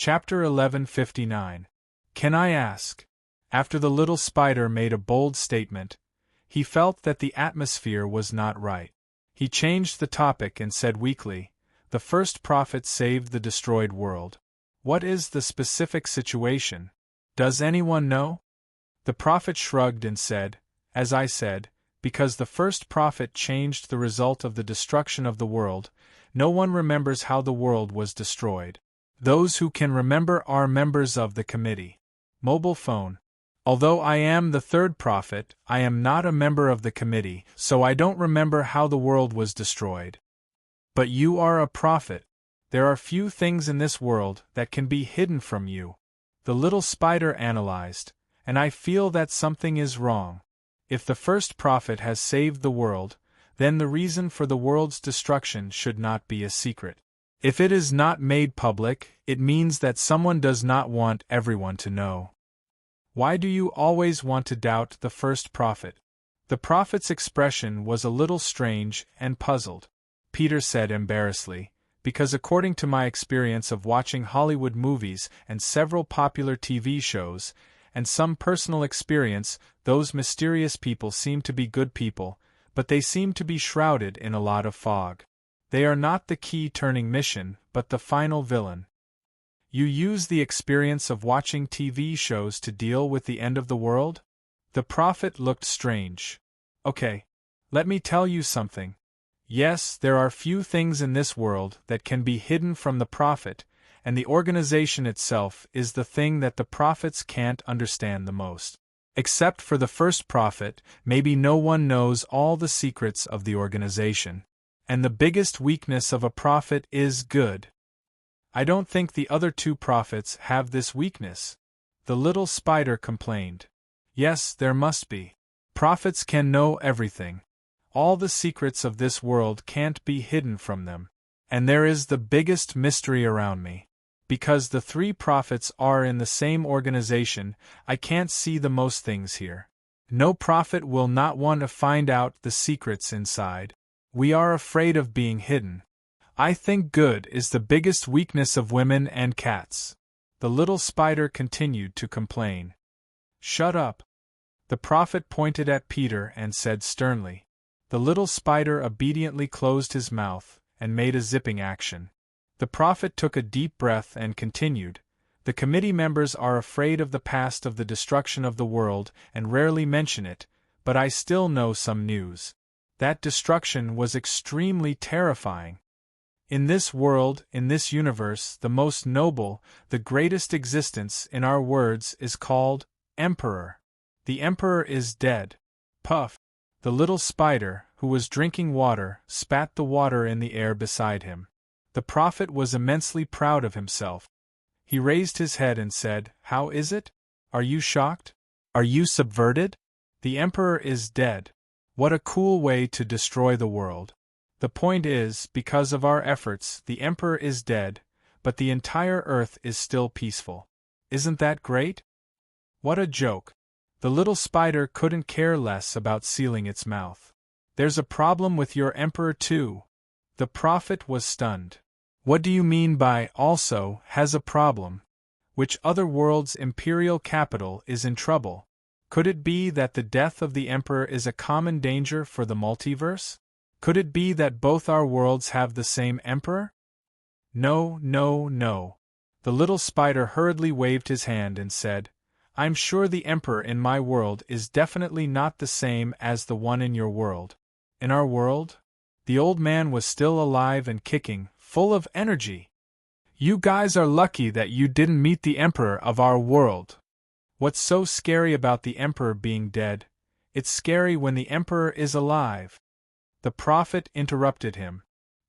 Chapter 1159. Can I ask? After the little spider made a bold statement, he felt that the atmosphere was not right. He changed the topic and said weakly, "The first prophet saved the destroyed world. What is the specific situation? Does anyone know?" The prophet shrugged and said, "As I said, because the first prophet changed the result of the destruction of the world, no one remembers how the world was destroyed. Those who can remember are members of the committee." Mobile phone. Although I am the third prophet, I am not a member of the committee, so I don't remember how the world was destroyed. But you are a prophet. There are few things in this world that can be hidden from you. The little spider analyzed, and I feel that something is wrong. If the first prophet has saved the world, then the reason for the world's destruction should not be a secret. If it is not made public, it means that someone does not want everyone to know. Why do you always want to doubt the first prophet? The prophet's expression was a little strange and puzzled. Peter said embarrassedly, "Because according to my experience of watching Hollywood movies and several popular TV shows, and some personal experience, those mysterious people seem to be good people, but they seem to be shrouded in a lot of fog. They are not the key-turning mission, but the final villain." You use the experience of watching TV shows to deal with the end of the world? The prophet looked strange. Okay. Let me tell you something. Yes, there are few things in this world that can be hidden from the prophet, and the organization itself is the thing that the prophets can't understand the most. Except for the first prophet, maybe no one knows all the secrets of the organization. And the biggest weakness of a prophet is good. I don't think the other two prophets have this weakness. The little spider complained. Yes, there must be. Prophets can know everything. All the secrets of this world can't be hidden from them. And there is the biggest mystery around me. Because the three prophets are in the same organization, I can't see the most things here. No prophet will not want to find out the secrets inside. We are afraid of being hidden. I think good is the biggest weakness of women and cats. The little spider continued to complain. Shut up. The prophet pointed at Peter and said sternly. The little spider obediently closed his mouth and made a zipping action. The prophet took a deep breath and continued. The committee members are afraid of the past of the destruction of the world and rarely mention it, but I still know some news. That destruction was extremely terrifying. In this world, in this universe, the most noble, the greatest existence in our words is called Emperor. The Emperor is dead. Puff. The little spider, who was drinking water, spat the water in the air beside him. The prophet was immensely proud of himself. He raised his head and said, "How is it? Are you shocked? Are you subverted? The Emperor is dead. What a cool way to destroy the world. The point is, because of our efforts, the Emperor is dead, but the entire Earth is still peaceful. Isn't that great?" What a joke. The little spider couldn't care less about sealing its mouth. "There's a problem with your Emperor too." The prophet was stunned. "What do you mean by also has a problem? Which other world's imperial capital is in trouble? Could it be that the death of the Emperor is a common danger for the multiverse? Could it be that both our worlds have the same Emperor?" No, no, no. The little spider hurriedly waved his hand and said, "I'm sure the Emperor in my world is definitely not the same as the one in your world." In our world? The old man was still alive and kicking, full of energy. "You guys are lucky that you didn't meet the Emperor of our world. What's so scary about the Emperor being dead? It's scary when the Emperor is alive." The prophet interrupted him.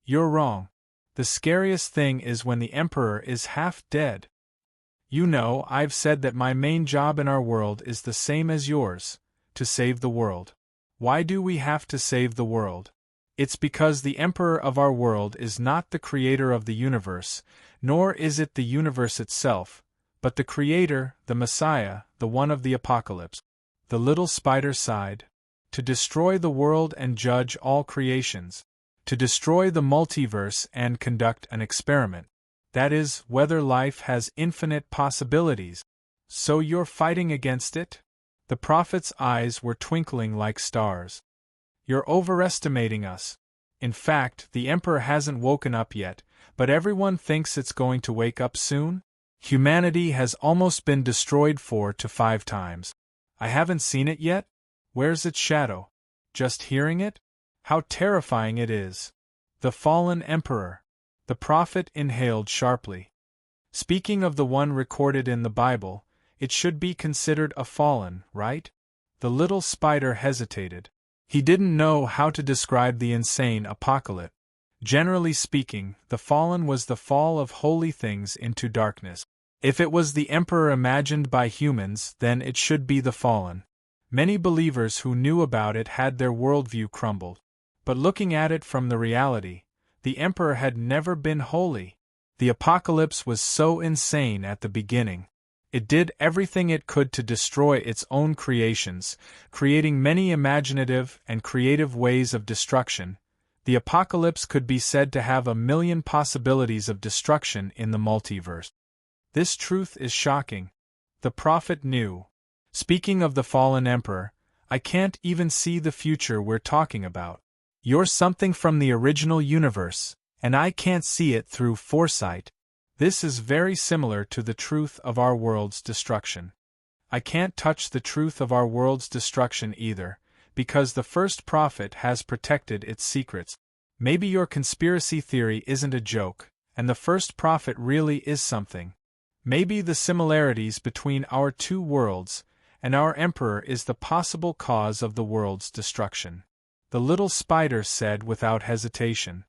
"You're wrong. The scariest thing is when the Emperor is half dead. You know, I've said that my main job in our world is the same as yours, to save the world. Why do we have to save the world? It's because the Emperor of our world is not the creator of the universe, nor is it the universe itself, but the Creator, the Messiah, the one of the Apocalypse." The little spider sighed. "To destroy the world and judge all creations. To destroy the multiverse and conduct an experiment. That is, whether life has infinite possibilities. So you're fighting against it? The prophet's eyes were twinkling like stars. You're overestimating us. In fact, the Emperor hasn't woken up yet, but everyone thinks it's going to wake up soon. Humanity has almost been destroyed 4 to 5 times. I haven't seen it yet? Where's its shadow? Just hearing it? How terrifying it is. The fallen Emperor. The prophet inhaled sharply. Speaking of the one recorded in the Bible, it should be considered a fallen, right? The little spider hesitated. He didn't know how to describe the insane apocalypse. Generally speaking, the fallen was the fall of holy things into darkness. If it was the Emperor imagined by humans, then it should be the fallen. Many believers who knew about it had their worldview crumbled. But looking at it from the reality, the Emperor had never been holy. The apocalypse was so insane at the beginning. It did everything it could to destroy its own creations, creating many imaginative and creative ways of destruction. The apocalypse could be said to have 1,000,000 possibilities of destruction in the multiverse. This truth is shocking. The prophet knew. Speaking of the fallen emperor, I can't even see the future we're talking about. You're something from the original universe, and I can't see it through foresight. This is very similar to the truth of our world's destruction. I can't touch the truth of our world's destruction either, because the first prophet has protected its secrets. Maybe your conspiracy theory isn't a joke, and the first prophet really is something. Maybe the similarities between our two worlds and our emperor is the possible cause of the world's destruction. The little spider said without hesitation.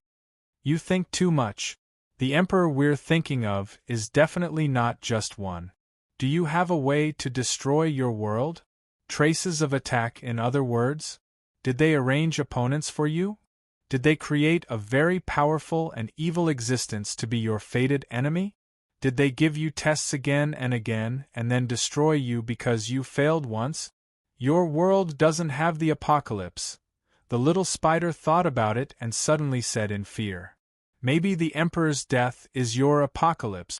You think too much. The emperor we're thinking of is definitely not just one. Do you have a way to destroy your world? Traces of attack, in other words? Did they arrange opponents for you? Did they create a very powerful and evil existence to be your fated enemy? Did they give you tests again and then destroy you because you failed once? Your world doesn't have the apocalypse. The little spider thought about it and suddenly said in fear. Maybe the emperor's death is your apocalypse.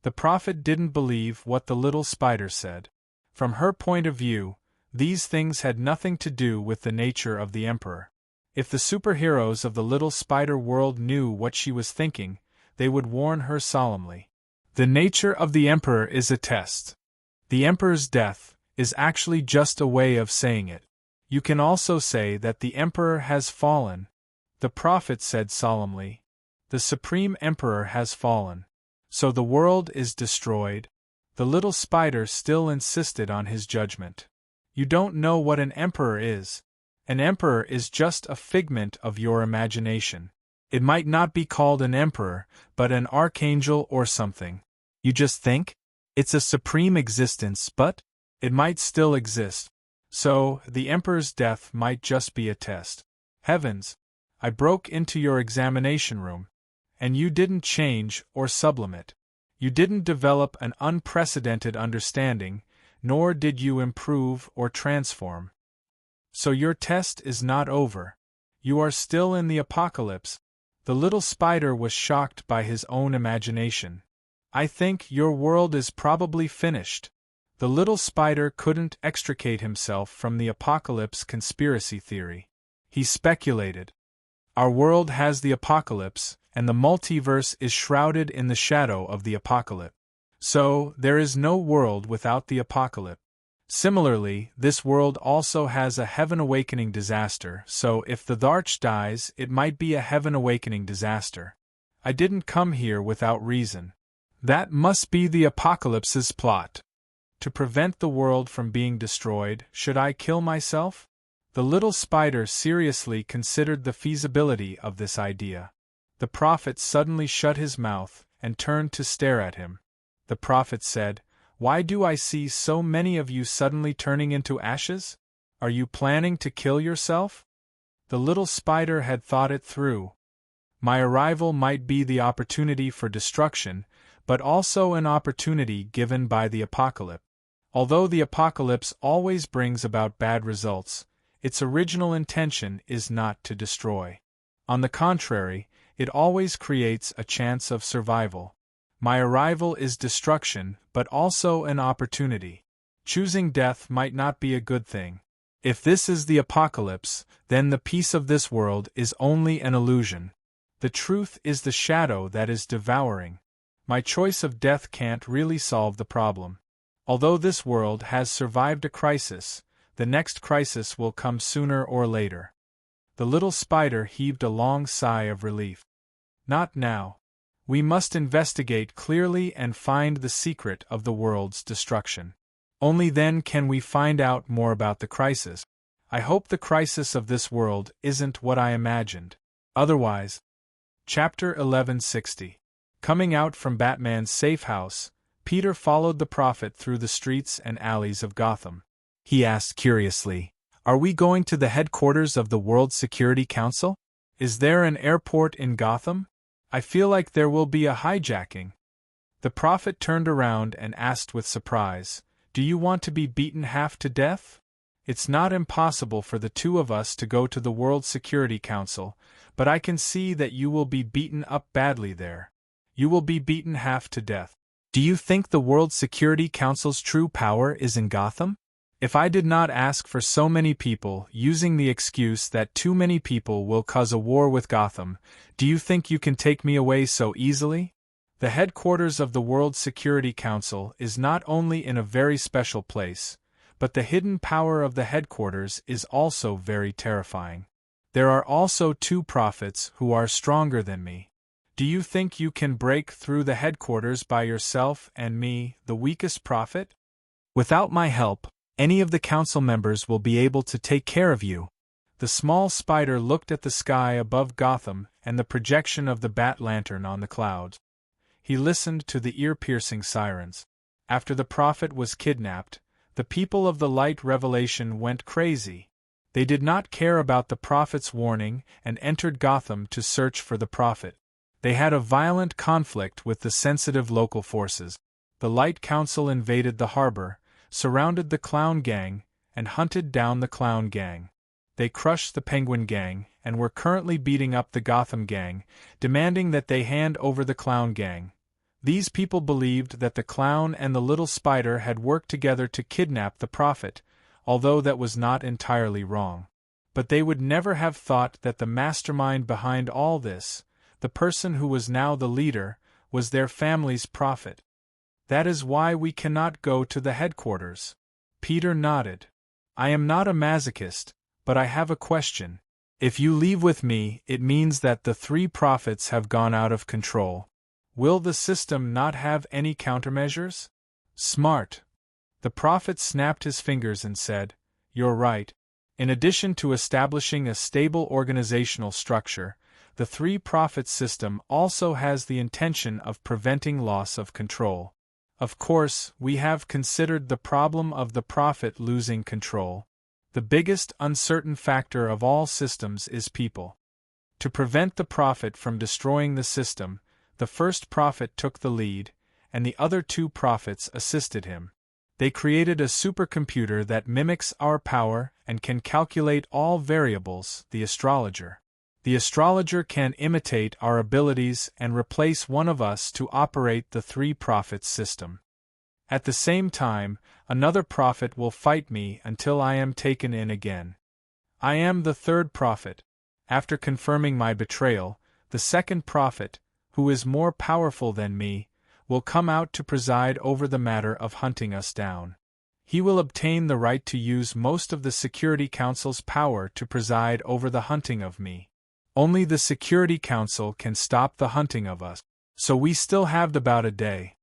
The prophet didn't believe what the little spider said. From her point of view, these things had nothing to do with the nature of the emperor. If the superheroes of the little spider world knew what she was thinking, they would warn her solemnly. The nature of the emperor is a test. The emperor's death is actually just a way of saying it. You can also say that the emperor has fallen. The prophet said solemnly. The supreme emperor has fallen. So the world is destroyed. The little spider still insisted on his judgment. You don't know what an emperor is. An emperor is just a figment of your imagination. It might not be called an emperor, but an archangel or something. You just think? It's a supreme existence, but it might still exist. So, the emperor's death might just be a test. Heavens! I broke into your examination room. And you didn't change or sublimate. You didn't develop an unprecedented understanding, nor did you improve or transform. So your test is not over. You are still in the apocalypse. The little spider was shocked by his own imagination. I think your world is probably finished. The little spider couldn't extricate himself from the apocalypse conspiracy theory. He speculated. Our world has the apocalypse, and the multiverse is shrouded in the shadow of the apocalypse. So, there is no world without the apocalypse. Similarly, this world also has a heaven awakening disaster, so if the Dharch dies, it might be a heaven awakening disaster. I didn't come here without reason. That must be the apocalypse's plot. To prevent the world from being destroyed, should I kill myself? The little spider seriously considered the feasibility of this idea. The prophet suddenly shut his mouth and turned to stare at him. The prophet said, "Why do I see so many of you suddenly turning into ashes? Are you planning to kill yourself?" The little spider had thought it through. My arrival might be the opportunity for destruction, but also an opportunity given by the apocalypse. Although the apocalypse always brings about bad results, its original intention is not to destroy. On the contrary, it always creates a chance of survival. My arrival is destruction, but also an opportunity. Choosing death might not be a good thing. If this is the apocalypse, then the peace of this world is only an illusion. The truth is the shadow that is devouring. My choice of death can't really solve the problem. Although this world has survived a crisis, the next crisis will come sooner or later. The little spider heaved a long sigh of relief. Not now. We must investigate clearly and find the secret of the world's destruction. Only then can we find out more about the crisis. I hope the crisis of this world isn't what I imagined. Otherwise. Chapter 1160. Coming out from Batman's safe house, Peter followed the prophet through the streets and alleys of Gotham. He asked curiously, "Are we going to the headquarters of the World Security Council? Is there an airport in Gotham? I feel like there will be a hijacking." The prophet turned around and asked with surprise, "Do you want to be beaten half to death? It's not impossible for the two of us to go to the World Security Council, but I can see that you will be beaten up badly there. You will be beaten half to death. Do you think the World Security Council's true power is in Gotham? If I did not ask for so many people, using the excuse that too many people will cause a war with Gotham, do you think you can take me away so easily? The headquarters of the World Security Council is not only in a very special place, but the hidden power of the headquarters is also very terrifying. There are also two prophets who are stronger than me. Do you think you can break through the headquarters by yourself and me, the weakest prophet? Without my help, any of the council members will be able to take care of you." The small spider looked at the sky above Gotham and the projection of the bat lantern on the clouds. He listened to the ear-piercing sirens. After the prophet was kidnapped, the people of the light revelation went crazy. They did not care about the prophet's warning and entered Gotham to search for the prophet. They had a violent conflict with the sensitive local forces. The Light Council invaded the harbor, surrounded the Clown Gang, and hunted down the Clown Gang. They crushed the Penguin Gang and were currently beating up the Gotham Gang, demanding that they hand over the Clown Gang. These people believed that the Clown and the Little Spider had worked together to kidnap the prophet, although that was not entirely wrong. But they would never have thought that the mastermind behind all this, the person who was now the leader, was their family's prophet. "That is why we cannot go to the headquarters." Peter nodded. "I am not a masochist, but I have a question. If you leave with me, it means that the three prophets have gone out of control. Will the system not have any countermeasures?" "Smart." The prophet snapped his fingers and said, "You're right. In addition to establishing a stable organizational structure, the three prophets system also has the intention of preventing loss of control. Of course, we have considered the problem of the prophet losing control. The biggest uncertain factor of all systems is people. To prevent the prophet from destroying the system, the first prophet took the lead, and the other two prophets assisted him. They created a supercomputer that mimics our power and can calculate all variables, the astrologer. The astrologer can imitate our abilities and replace one of us to operate the three prophets system. At the same time, another prophet will fight me until I am taken in again. I am the third prophet. After confirming my betrayal, the second prophet, who is more powerful than me, will come out to preside over the matter of hunting us down. He will obtain the right to use most of the Security Council's power to preside over the hunting of me. Only the Security Council can stop the hunting of us, so we still have about a day.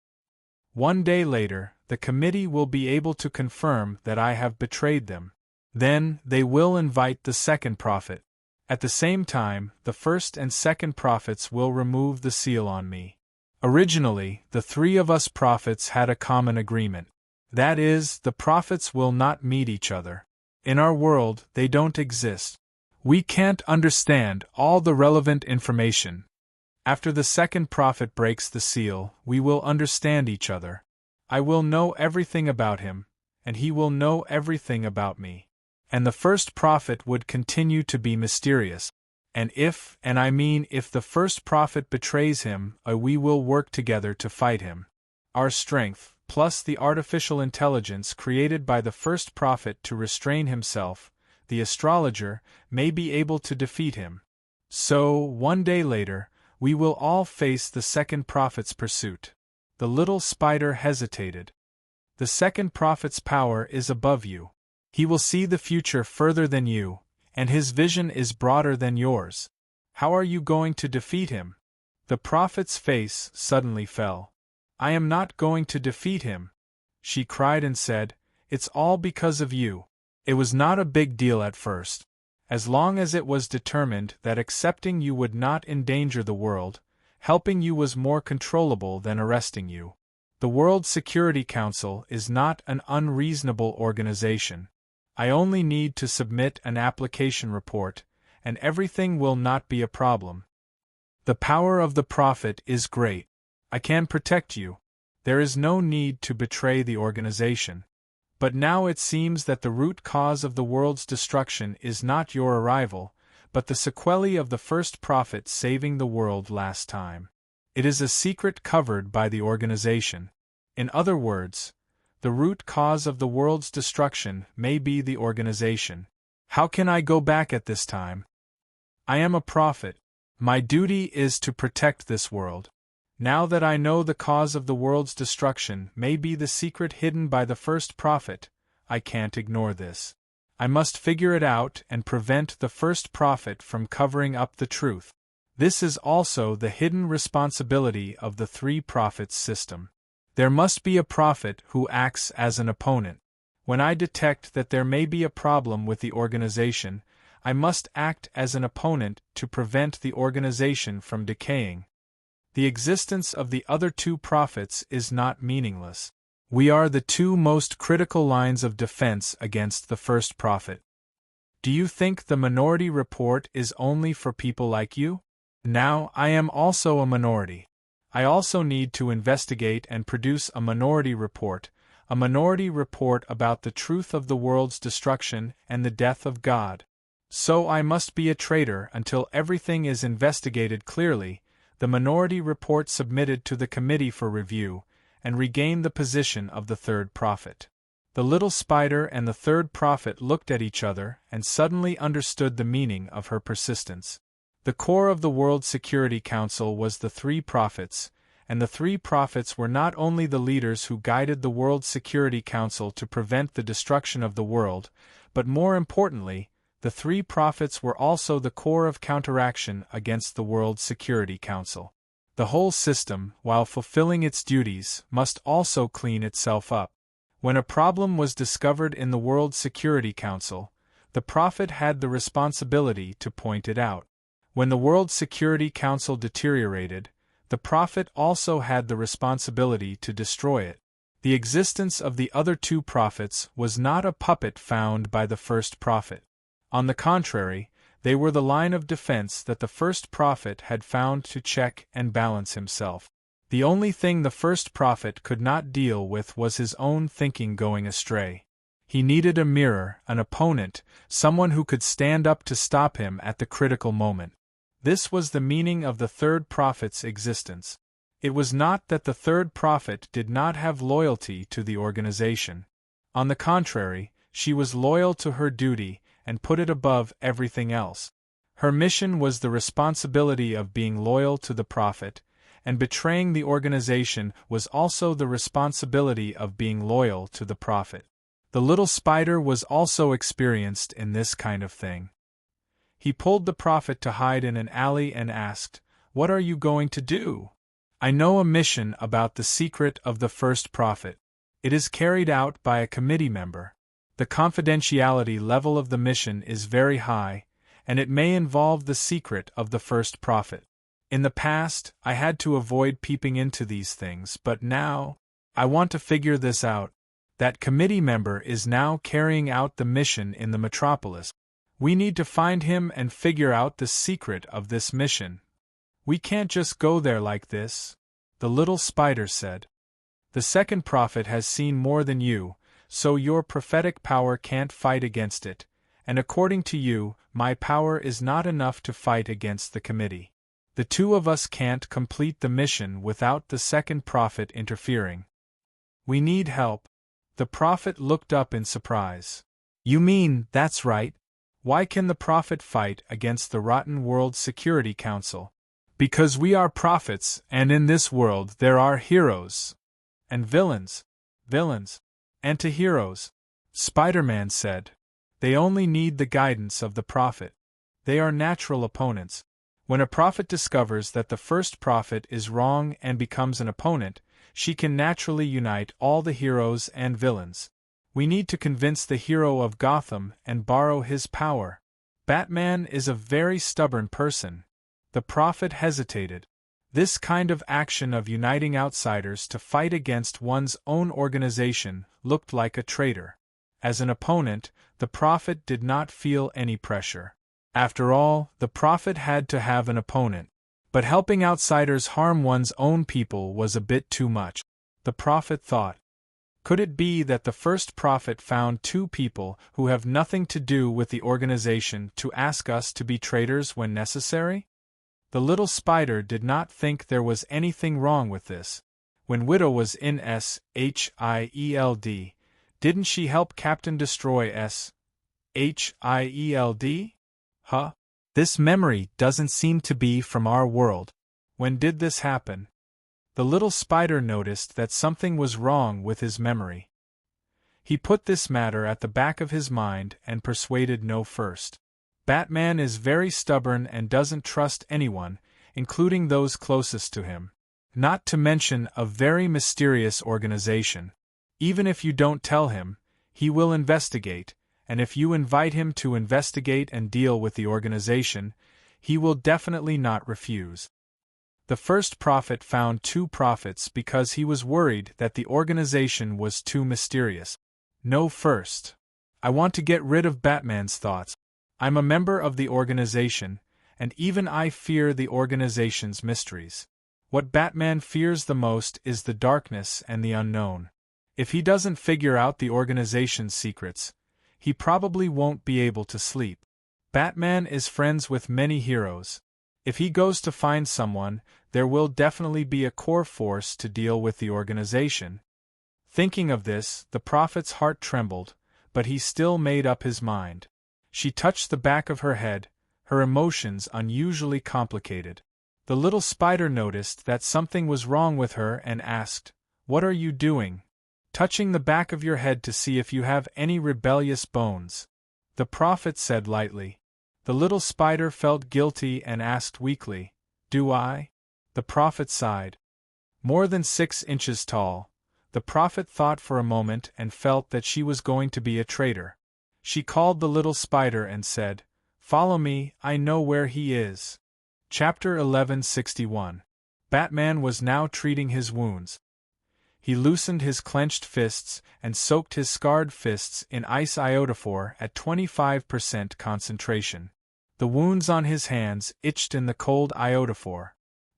One day later, the committee will be able to confirm that I have betrayed them. Then, they will invite the second prophet. At the same time, the first and second prophets will remove the seal on me. Originally, the three of us prophets had a common agreement. That is, the prophets will not meet each other. In our world, they don't exist. We can't understand all the relevant information. After the second prophet breaks the seal, we will understand each other. I will know everything about him, and he will know everything about me. And the first prophet would continue to be mysterious. And I mean if the first prophet betrays him, we will work together to fight him. Our strength, plus the artificial intelligence created by the first prophet to restrain himself, the astrologer, may be able to defeat him. So, one day later, we will all face the second prophet's pursuit. The little spider hesitated. The second prophet's power is above you. He will see the future further than you, and his vision is broader than yours. How are you going to defeat him? The prophet's face suddenly fell. I am not going to defeat him, she cried and said, it's all because of you. It was not a big deal at first. As long as it was determined that accepting you would not endanger the world, helping you was more controllable than arresting you. The World Security Council is not an unreasonable organization. I only need to submit an application report, and everything will not be a problem. The power of the prophet is great. I can protect you. There is no need to betray the organization. But now it seems that the root cause of the world's destruction is not your arrival, but the sequelae of the first prophet saving the world last time. It is a secret covered by the organization. In other words, the root cause of the world's destruction may be the organization. How can I go back at this time? I am a prophet. My duty is to protect this world. Now that I know the cause of the world's destruction may be the secret hidden by the first prophet, I can't ignore this. I must figure it out and prevent the first prophet from covering up the truth. This is also the hidden responsibility of the three prophets system. There must be a prophet who acts as an opponent. When I detect that there may be a problem with the organization, I must act as an opponent to prevent the organization from decaying. The existence of the other two prophets is not meaningless. We are the two most critical lines of defense against the first prophet. Do you think the minority report is only for people like you? Now, I am also a minority. I also need to investigate and produce a minority report about the truth of the world's destruction and the death of God. So I must be a traitor until everything is investigated clearly, the minority report submitted to the committee for review, and regain the position of the third prophet. The little spider and the third prophet looked at each other and suddenly understood the meaning of her persistence. The core of the World Security Council was the three prophets, and the three prophets were not only the leaders who guided the World Security Council to prevent the destruction of the world, but more importantly, the three prophets were also the core of counteraction against the World Security Council. The whole system, while fulfilling its duties, must also clean itself up. When a problem was discovered in the World Security Council, the prophet had the responsibility to point it out. When the World Security Council deteriorated, the prophet also had the responsibility to destroy it. The existence of the other two prophets was not a puppet found by the first prophet. On the contrary, they were the line of defense that the first prophet had found to check and balance himself. The only thing the first prophet could not deal with was his own thinking going astray. He needed a mirror, an opponent, someone who could stand up to stop him at the critical moment. This was the meaning of the third prophet's existence. It was not that the third prophet did not have loyalty to the organization. On the contrary, she was loyal to her duty and put it above everything else. Her mission was the responsibility of being loyal to the prophet, and betraying the organization was also the responsibility of being loyal to the prophet. The little spider was also experienced in this kind of thing. He pulled the prophet to hide in an alley and asked, "What are you going to do?" "I know a mission about the secret of the first prophet. It is carried out by a committee member. The confidentiality level of the mission is very high, and it may involve the secret of the first prophet. In the past, I had to avoid peeping into these things, but now, I want to figure this out. That committee member is now carrying out the mission in the metropolis. We need to find him and figure out the secret of this mission. We can't just go there like this," the little spider said. "The second prophet has seen more than you, so your prophetic power can't fight against it, and according to you, my power is not enough to fight against the committee. The two of us can't complete the mission without the second prophet interfering. We need help." The prophet looked up in surprise. "You mean, that's right. Why can the prophet fight against the rotten World Security Council?" "Because we are prophets, and in this world there are heroes. And villains. Anti-heroes," Spider-Man said. "They only need the guidance of the prophet. They are natural opponents. When a prophet discovers that the first prophet is wrong and becomes an opponent, she can naturally unite all the heroes and villains. We need to convince the hero of Gotham and borrow his power. Batman is a very stubborn person." The prophet hesitated. This kind of action of uniting outsiders to fight against one's own organization looked like a traitor. As an opponent, the prophet did not feel any pressure. After all, the prophet had to have an opponent. But helping outsiders harm one's own people was a bit too much, the prophet thought. Could it be that the first prophet found two people who have nothing to do with the organization to ask us to be traitors when necessary? The little spider did not think there was anything wrong with this. When Widow was in SHIELD, didn't she help Captain destroy SHIELD? Huh? This memory doesn't seem to be from our world. When did this happen? The little spider noticed that something was wrong with his memory. He put this matter at the back of his mind and persuaded no first. Batman is very stubborn and doesn't trust anyone, including those closest to him. Not to mention a very mysterious organization. Even if you don't tell him, he will investigate, and if you invite him to investigate and deal with the organization, he will definitely not refuse. The first prophet found two prophets because he was worried that the organization was too mysterious. No first. I want to get rid of Batman's thoughts. I'm a member of the organization, and even I fear the organization's mysteries. What Batman fears the most is the darkness and the unknown. If he doesn't figure out the organization's secrets, he probably won't be able to sleep. Batman is friends with many heroes. If he goes to find someone, there will definitely be a core force to deal with the organization. Thinking of this, the prophet's heart trembled, but he still made up his mind. She touched the back of her head, her emotions unusually complicated. The little spider noticed that something was wrong with her and asked, "What are you doing?" "Touching the back of your head to see if you have any rebellious bones," the prophet said lightly. The little spider felt guilty and asked weakly, "Do I?" The prophet sighed. More than 6 inches tall, the prophet thought for a moment and felt that she was going to be a traitor. She called the little spider and said, "Follow me, I know where he is." Chapter 1161. Batman was now treating his wounds. He loosened his clenched fists and soaked his scarred fists in ice iodophor at 25% concentration. The wounds on his hands itched in the cold iodophor.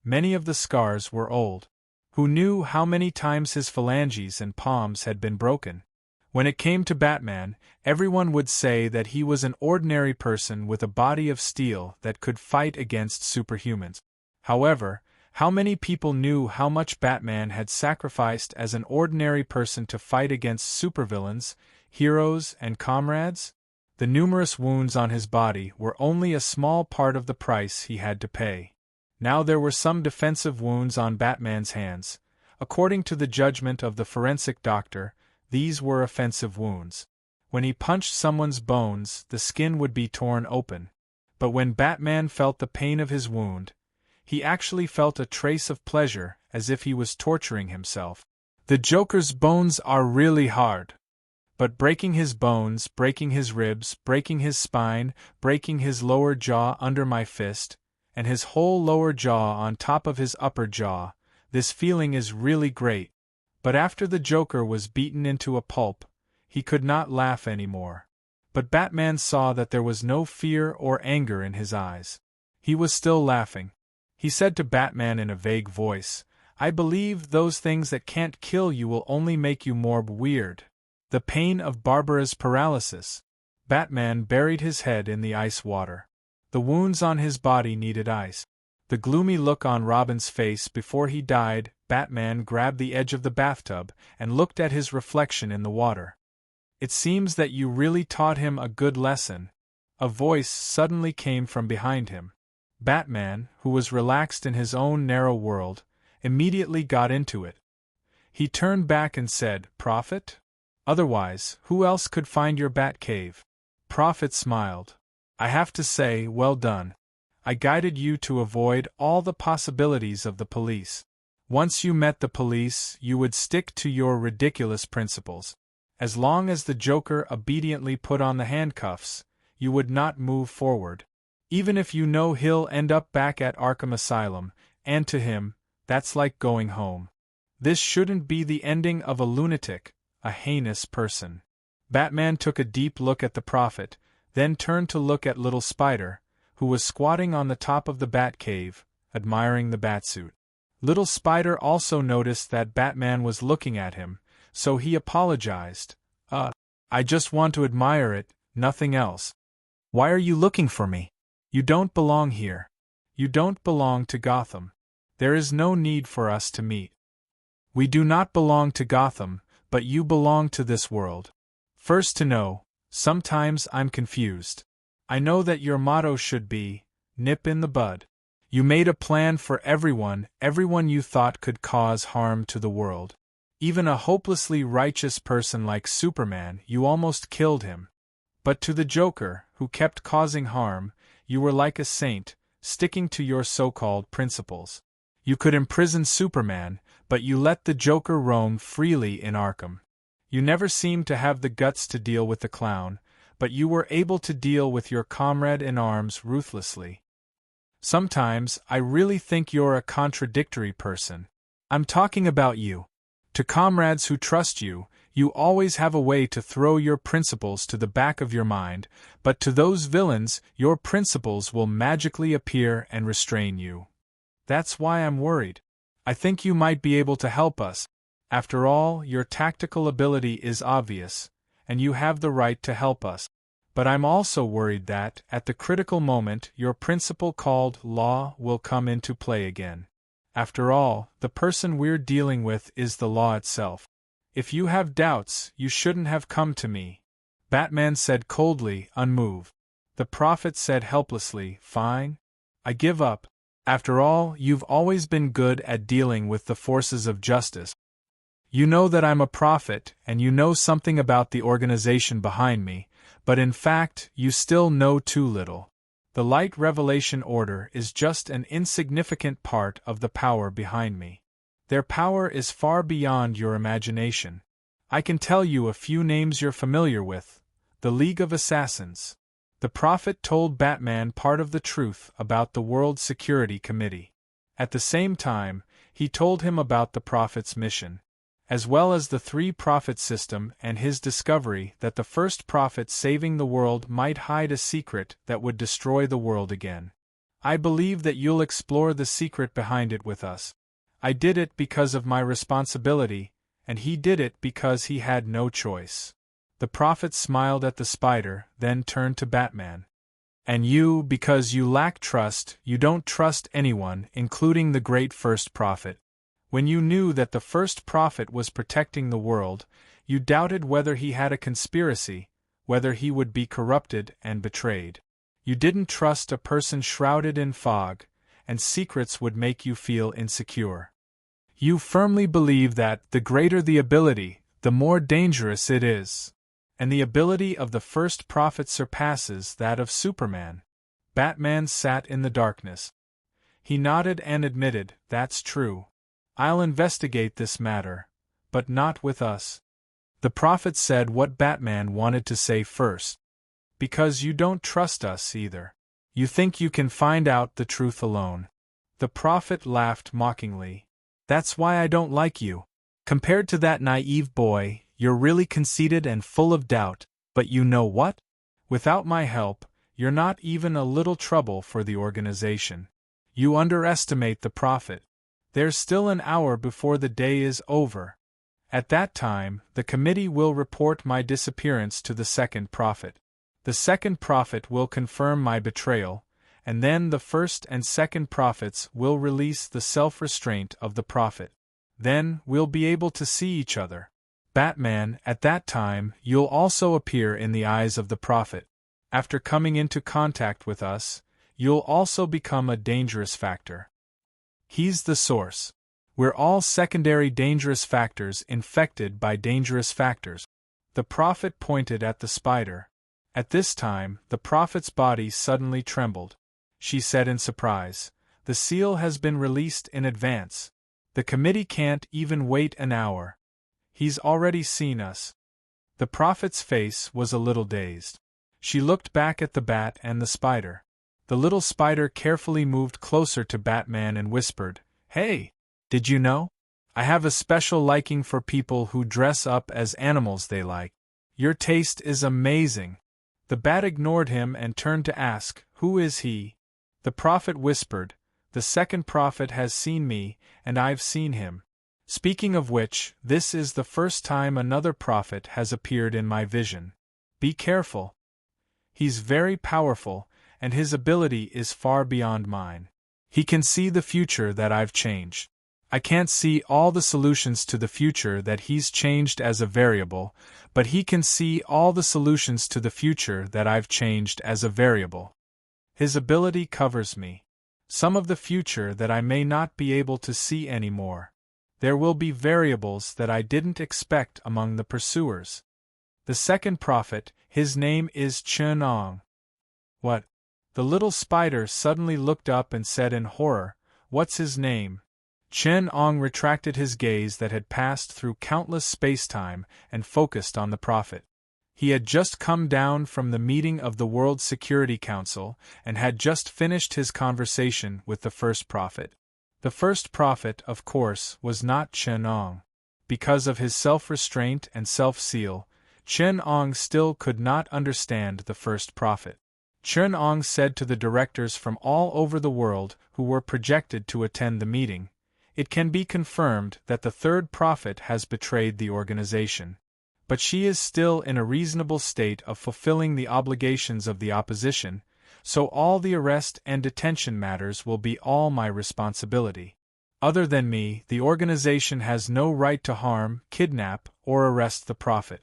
Many of the scars were old. Who knew how many times his phalanges and palms had been broken? When it came to Batman, everyone would say that he was an ordinary person with a body of steel that could fight against superhumans. However, how many people knew how much Batman had sacrificed as an ordinary person to fight against supervillains, heroes, and comrades? The numerous wounds on his body were only a small part of the price he had to pay. Now there were some defensive wounds on Batman's hands. According to the judgment of the forensic doctor, these were offensive wounds. When he punched someone's bones, the skin would be torn open. But when Batman felt the pain of his wound, he actually felt a trace of pleasure, as if he was torturing himself. The Joker's bones are really hard. But breaking his bones, breaking his ribs, breaking his spine, breaking his lower jaw under my fist, and his whole lower jaw on top of his upper jaw, this feeling is really great. But after the Joker was beaten into a pulp, he could not laugh anymore. But Batman saw that there was no fear or anger in his eyes. He was still laughing. He said to Batman in a vague voice, "I believe those things that can't kill you will only make you more weird." The pain of Barbara's paralysis. Batman buried his head in the ice water. The wounds on his body needed ice. The gloomy look on Robin's face before he died. Batman grabbed the edge of the bathtub and looked at his reflection in the water. "It seems that you really taught him a good lesson." A voice suddenly came from behind him. Batman, who was relaxed in his own narrow world, immediately got into it. He turned back and said, "Prophet? Otherwise, who else could find your bat cave?" Prophet smiled. "I have to say, well done. I guided you to avoid all the possibilities of the police. Once you met the police, you would stick to your ridiculous principles. As long as the Joker obediently put on the handcuffs, you would not move forward. Even if you know he'll end up back at Arkham Asylum, and to him, that's like going home. This shouldn't be the ending of a lunatic, a heinous person." Batman took a deep look at the Prophet, then turned to look at Little Spider, who was squatting on the top of the Batcave, admiring the Batsuit. Little Spider also noticed that Batman was looking at him, so he apologized. I just want to admire it, nothing else." "Why are you looking for me? You don't belong here. You don't belong to Gotham. There is no need for us to meet." "We do not belong to Gotham, but you belong to this world. First to know, sometimes I'm confused. I know that your motto should be, nip in the bud. You made a plan for everyone you thought could cause harm to the world. Even a hopelessly righteous person like Superman, you almost killed him. But to the Joker, who kept causing harm, you were like a saint, sticking to your so-called principles. You could imprison Superman, but you let the Joker roam freely in Arkham. You never seemed to have the guts to deal with the clown, but you were able to deal with your comrade in arms ruthlessly. Sometimes I really think you're a contradictory person. I'm talking about you. To comrades who trust you, you always have a way to throw your principles to the back of your mind, but to those villains, your principles will magically appear and restrain you. That's why I'm worried. I think you might be able to help us. After all, your tactical ability is obvious, and you have the right to help us. But I'm also worried that, at the critical moment, your principle called law will come into play again. After all, the person we're dealing with is the law itself. If you have doubts, you shouldn't have come to me." Batman said coldly, unmoved. The Prophet said helplessly, "Fine. I give up. After all, you've always been good at dealing with the forces of justice. You know that I'm a prophet, and you know something about the organization behind me, but in fact, you still know too little. The Light Revelation Order is just an insignificant part of the power behind me. Their power is far beyond your imagination. I can tell you a few names you're familiar with. The League of Assassins." The Prophet told Batman part of the truth about the World Security Committee. At the same time, he told him about the Prophet's mission, as well as the three-prophet system and his discovery that the first prophet saving the world might hide a secret that would destroy the world again. "I believe that you'll explore the secret behind it with us. I did it because of my responsibility, and he did it because he had no choice." The Prophet smiled at the Spider, then turned to Batman. "And you, because you lack trust, you don't trust anyone, including the great first prophet. When you knew that the first prophet was protecting the world, you doubted whether he had a conspiracy, whether he would be corrupted and betrayed. You didn't trust a person shrouded in fog, and secrets would make you feel insecure. You firmly believe that, the greater the ability, the more dangerous it is. And the ability of the first prophet surpasses that of Superman." Batman sat in the darkness. He nodded and admitted, "That's true. I'll investigate this matter, but not with us." The Prophet said what Batman wanted to say first. "Because you don't trust us either. You think you can find out the truth alone." The Prophet laughed mockingly. "That's why I don't like you. Compared to that naive boy, you're really conceited and full of doubt, but you know what? Without my help, you're not even a little trouble for the organization. You underestimate the Prophet. There's still an hour before the day is over. At that time, the committee will report my disappearance to the second prophet. The second prophet will confirm my betrayal, and then the first and second prophets will release the self-restraint of the prophet. Then we'll be able to see each other. Batman, at that time, you'll also appear in the eyes of the prophet. After coming into contact with us, you'll also become a dangerous factor. He's the source. We're all secondary dangerous factors infected by dangerous factors. The prophet pointed at the spider. At this time, the prophet's body suddenly trembled. She said in surprise, "The seal has been released in advance. The committee can't even wait an hour. He's already seen us." The prophet's face was a little dazed. She looked back at the bat and the spider. The little spider carefully moved closer to Batman and whispered, "Hey, did you know? I have a special liking for people who dress up as animals they like. Your taste is amazing." The bat ignored him and turned to ask, "Who is he?" The prophet whispered, "The second prophet has seen me, and I've seen him. Speaking of which, this is the first time another prophet has appeared in my vision. Be careful. He's very powerful, and his ability is far beyond mine. He can see the future that I've changed. I can't see all the solutions to the future that he's changed as a variable, but he can see all the solutions to the future that I've changed as a variable. His ability covers me. Some of the future that I may not be able to see anymore. There will be variables that I didn't expect among the pursuers. The second prophet, his name is Chen-Ong." "What?" The little spider suddenly looked up and said in horror, "What's his name?" Chen-Ong retracted his gaze that had passed through countless space-time and focused on the prophet. He had just come down from the meeting of the World Security Council and had just finished his conversation with the first prophet. The first prophet, of course, was not Chen-Ong. Because of his self-restraint and self-seal, Chen-Ong still could not understand the first prophet. Chen-Ong said to the directors from all over the world who were projected to attend the meeting, "It can be confirmed that the third prophet has betrayed the organization. But she is still in a reasonable state of fulfilling the obligations of the opposition, so all the arrest and detention matters will be all my responsibility. Other than me, the organization has no right to harm, kidnap, or arrest the prophet."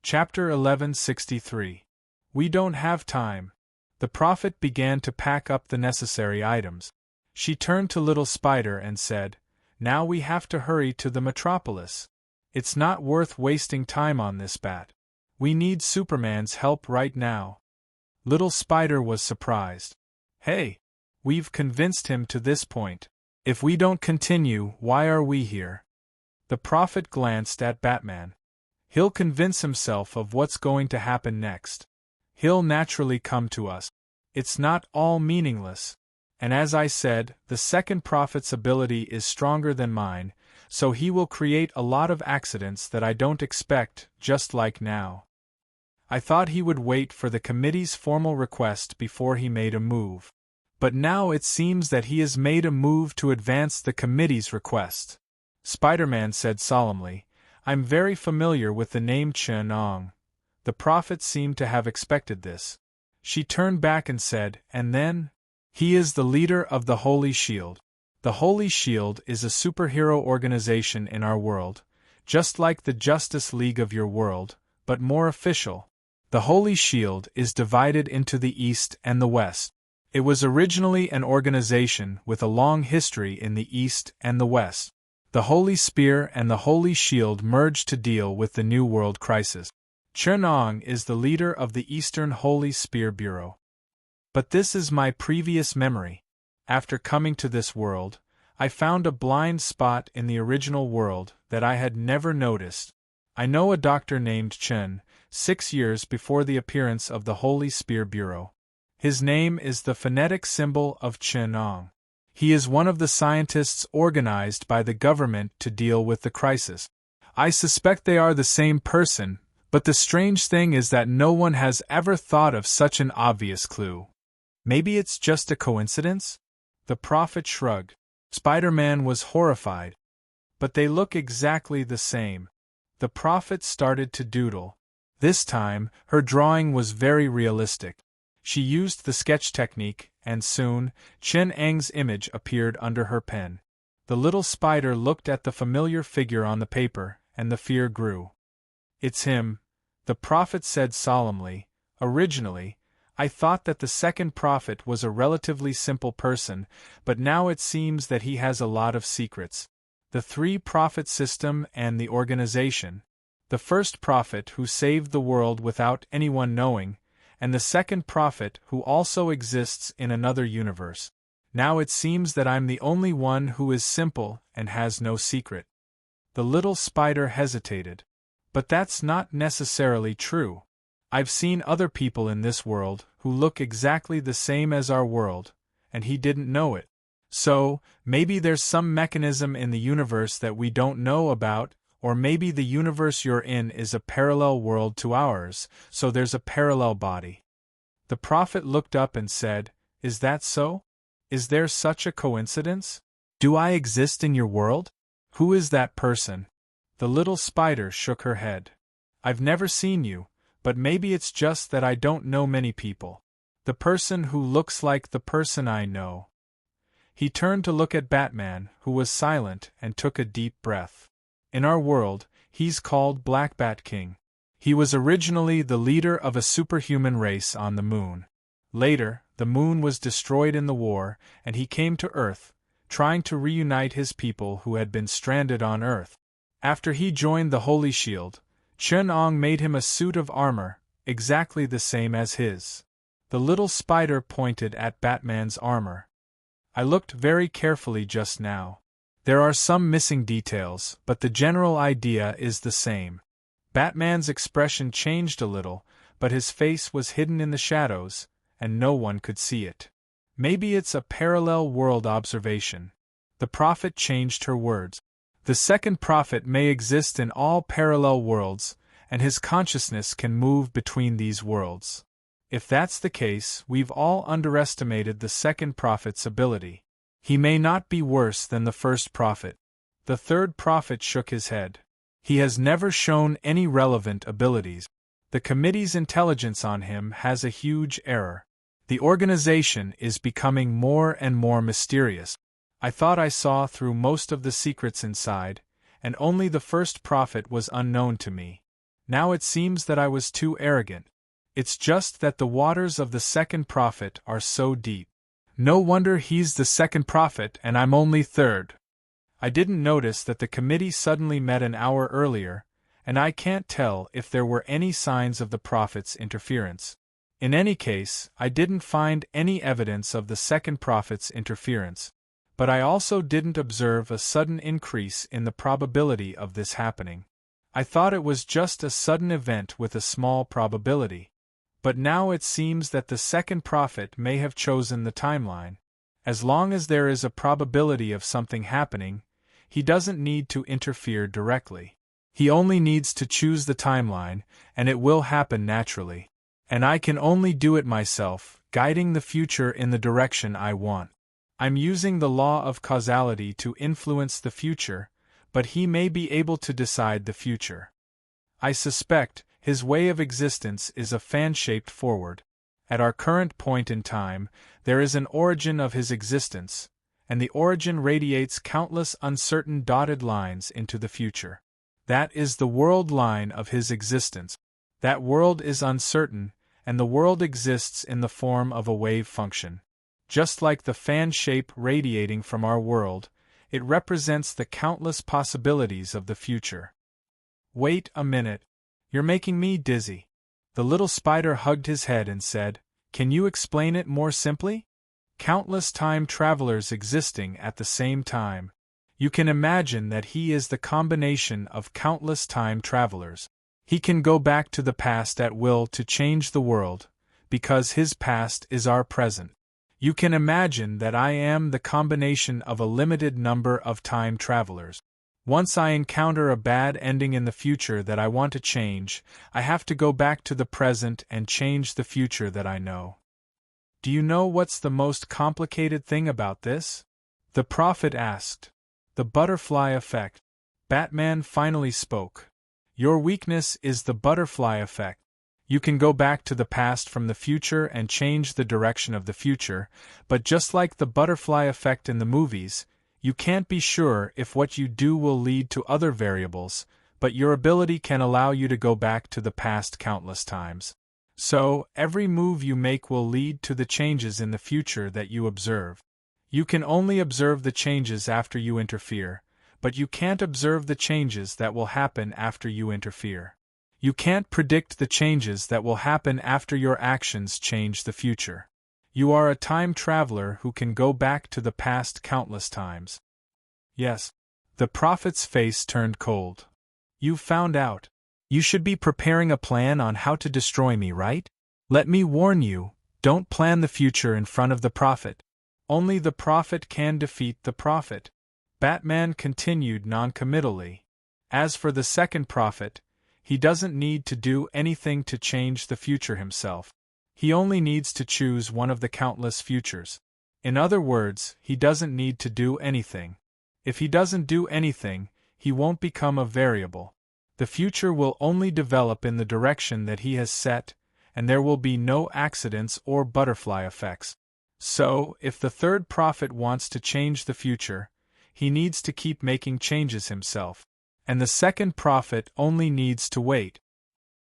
Chapter 1163. We don't have time. The prophet began to pack up the necessary items. She turned to Little Spider and said, "Now we have to hurry to the metropolis. It's not worth wasting time on this bat. We need Superman's help right now." Little Spider was surprised. "Hey, we've convinced him to this point. If we don't continue, why are we here?" The prophet glanced at Batman. "He'll convince himself of what's going to happen next. He'll naturally come to us. It's not all meaningless. And as I said, the second prophet's ability is stronger than mine, so he will create a lot of accidents that I don't expect, just like now. I thought he would wait for the committee's formal request before he made a move. But now it seems that he has made a move to advance the committee's request." Spider-Man said solemnly, "I'm very familiar with the name Chen-Ong." The prophet seemed to have expected this. She turned back and said, "And then? He is the leader of the Holy Shield. The Holy Shield is a superhero organization in our world, just like the Justice League of your world, but more official. The Holy Shield is divided into the East and the West. It was originally an organization with a long history in the East and the West. The Holy Spear and the Holy Shield merged to deal with the New World crisis. Chen-Ong is the leader of the Eastern Holy Spear Bureau. But this is my previous memory. After coming to this world, I found a blind spot in the original world that I had never noticed. I know a doctor named Chen, 6 years before the appearance of the Holy Spear Bureau. His name is the phonetic symbol of Chen-Ong. He is one of the scientists organized by the government to deal with the crisis. I suspect they are the same person, but the strange thing is that no one has ever thought of such an obvious clue. Maybe it's just a coincidence? The prophet shrugged. Spider-Man was horrified. But they look exactly the same. The prophet started to doodle. This time, her drawing was very realistic. She used the sketch technique, and soon, Chen Eng's image appeared under her pen. The little spider looked at the familiar figure on the paper, and the fear grew. "It's him," the prophet said solemnly. "Originally, I thought that the second prophet was a relatively simple person, but now it seems that he has a lot of secrets. The three-prophet system and the organization. The first prophet who saved the world without anyone knowing, and the second prophet who also exists in another universe. Now it seems that I'm the only one who is simple and has no secret." The little spider hesitated. "But that's not necessarily true. I've seen other people in this world who look exactly the same as our world, and he didn't know it. So, maybe there's some mechanism in the universe that we don't know about, or maybe the universe you're in is a parallel world to ours, so there's a parallel body." The prophet looked up and said, "Is that so? Is there such a coincidence? Do I exist in your world? Who is that person?" The little spider shook her head. "I've never seen you, but maybe it's just that I don't know many people. The person who looks like the person I know." He turned to look at Batman, who was silent and took a deep breath. "In our world, he's called Black Bat King. He was originally the leader of a superhuman race on the moon. Later, the moon was destroyed in the war, and he came to Earth, trying to reunite his people who had been stranded on Earth. After he joined the Holy Shield, Chen Ong made him a suit of armor, exactly the same as his." The little spider pointed at Batman's armor. "I looked very carefully just now. There are some missing details, but the general idea is the same." Batman's expression changed a little, but his face was hidden in the shadows, and no one could see it. "Maybe it's a parallel world observation." The prophet changed her words. "The second prophet may exist in all parallel worlds, and his consciousness can move between these worlds. If that's the case, we've all underestimated the second prophet's ability. He may not be worse than the first prophet." The third prophet shook his head. "He has never shown any relevant abilities. The committee's intelligence on him has a huge error. The organization is becoming more and more mysterious. I thought I saw through most of the secrets inside, and only the first prophet was unknown to me. Now it seems that I was too arrogant. It's just that the waters of the second prophet are so deep. No wonder he's the second prophet and I'm only third. I didn't notice that the committee suddenly met an hour earlier, and I can't tell if there were any signs of the prophet's interference. In any case, I didn't find any evidence of the second prophet's interference. But I also didn't observe a sudden increase in the probability of this happening. I thought it was just a sudden event with a small probability. But now it seems that the second prophet may have chosen the timeline. As long as there is a probability of something happening, he doesn't need to interfere directly. He only needs to choose the timeline, and it will happen naturally. And I can only do it myself, guiding the future in the direction I want. I'm using the law of causality to influence the future, but he may be able to decide the future. I suspect his way of existence is a fan-shaped forward. At our current point in time, there is an origin of his existence, and the origin radiates countless uncertain dotted lines into the future. That is the world line of his existence. That world is uncertain, and the world exists in the form of a wave function. Just like the fan shape radiating from our world, it represents the countless possibilities of the future. Wait a minute. You're making me dizzy. The little spider hugged his head and said, "Can you explain it more simply?" Countless time travelers existing at the same time. You can imagine that he is the combination of countless time travelers. He can go back to the past at will to change the world, because his past is our present. You can imagine that I am the combination of a limited number of time travelers. Once I encounter a bad ending in the future that I want to change, I have to go back to the present and change the future that I know. Do you know what's the most complicated thing about this? The prophet asked. The butterfly effect. Batman finally spoke. Your weakness is the butterfly effect. You can go back to the past from the future and change the direction of the future, but just like the butterfly effect in the movies, you can't be sure if what you do will lead to other variables, but your ability can allow you to go back to the past countless times. So, every move you make will lead to the changes in the future that you observe. You can only observe the changes after you interfere, but you can't observe the changes that will happen after you interfere. You can't predict the changes that will happen after your actions change the future. You are a time traveler who can go back to the past countless times. Yes. The prophet's face turned cold. You've found out. You should be preparing a plan on how to destroy me, right? Let me warn you, don't plan the future in front of the prophet. Only the prophet can defeat the prophet. Batman continued noncommittally. As for the second prophet, he doesn't need to do anything to change the future himself. He only needs to choose one of the countless futures. In other words, he doesn't need to do anything. If he doesn't do anything, he won't become a variable. The future will only develop in the direction that he has set, and there will be no accidents or butterfly effects. So, if the third prophet wants to change the future, he needs to keep making changes himself. And the second prophet only needs to wait.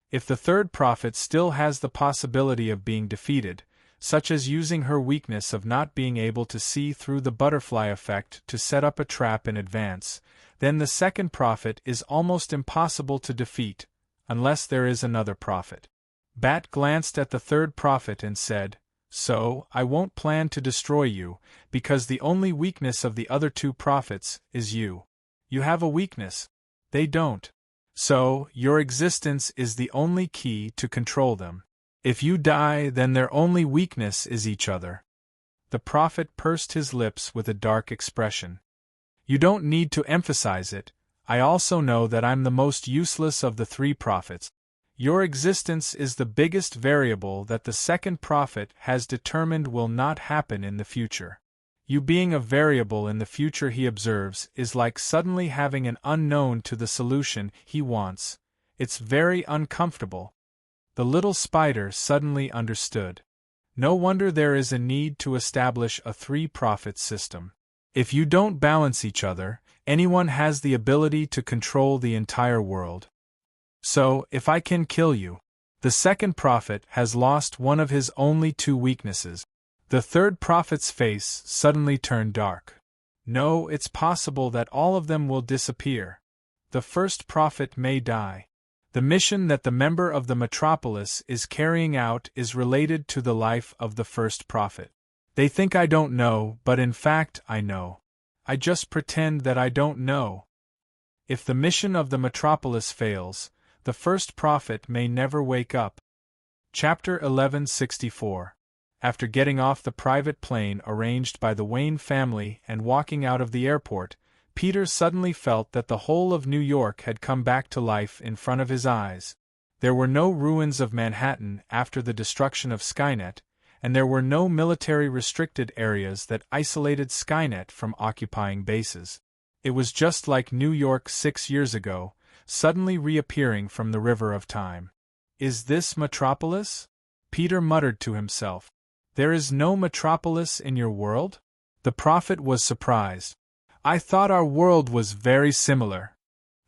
If the third prophet still has the possibility of being defeated, such as using her weakness of not being able to see through the butterfly effect to set up a trap in advance, then the second prophet is almost impossible to defeat, unless there is another prophet. Bat glanced at the third prophet and said, "So, I won't plan to destroy you, because the only weakness of the other two prophets is you. You have a weakness. They don't. So, your existence is the only key to control them. If you die, then their only weakness is each other." The prophet pursed his lips with a dark expression. "You don't need to emphasize it. I also know that I'm the most useless of the three prophets. Your existence is the biggest variable that the second prophet has determined will not happen in the future. You being a variable in the future he observes is like suddenly having an unknown to the solution he wants. It's very uncomfortable." The little spider suddenly understood. No wonder there is a need to establish a three-prophet system. If you don't balance each other, anyone has the ability to control the entire world. So, if I can kill you, the second prophet has lost one of his only two weaknesses. The third prophet's face suddenly turned dark. No, it's possible that all of them will disappear. The first prophet may die. The mission that the member of the metropolis is carrying out is related to the life of the first prophet. They think I don't know, but in fact I know. I just pretend that I don't know. If the mission of the metropolis fails, the first prophet may never wake up. Chapter 1164. After getting off the private plane arranged by the Wayne family and walking out of the airport, Peter suddenly felt that the whole of New York had come back to life in front of his eyes. There were no ruins of Manhattan after the destruction of Skynet, and there were no military-restricted areas that isolated Skynet from occupying bases. It was just like New York 6 years ago, suddenly reappearing from the river of time. "Is this Metropolis?" Peter muttered to himself. "There is no Metropolis in your world?" The prophet was surprised. "I thought our world was very similar.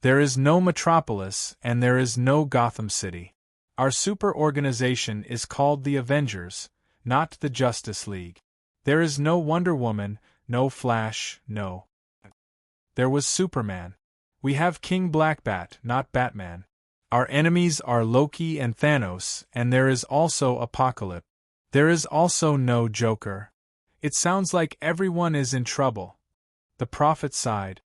There is no Metropolis and there is no Gotham City. Our super-organization is called the Avengers, not the Justice League. There is no Wonder Woman, no Flash, no. There was Superman. We have King Blackbat, not Batman. Our enemies are Loki and Thanos, and there is also Apocalypse. There is also no Joker. It sounds like everyone is in trouble." The prophet sighed.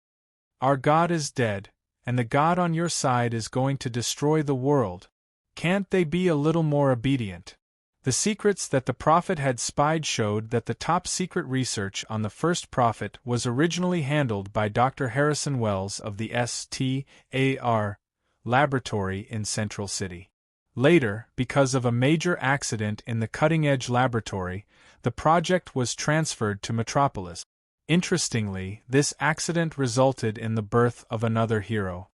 "Our God is dead, and the God on your side is going to destroy the world. Can't they be a little more obedient?" The secrets that the prophet had spied showed that the top-secret research on the first prophet was originally handled by Dr. Harrison Wells of the STAR laboratory in Central City. Later, because of a major accident in the cutting-edge laboratory, the project was transferred to Metropolis. Interestingly, this accident resulted in the birth of another hero.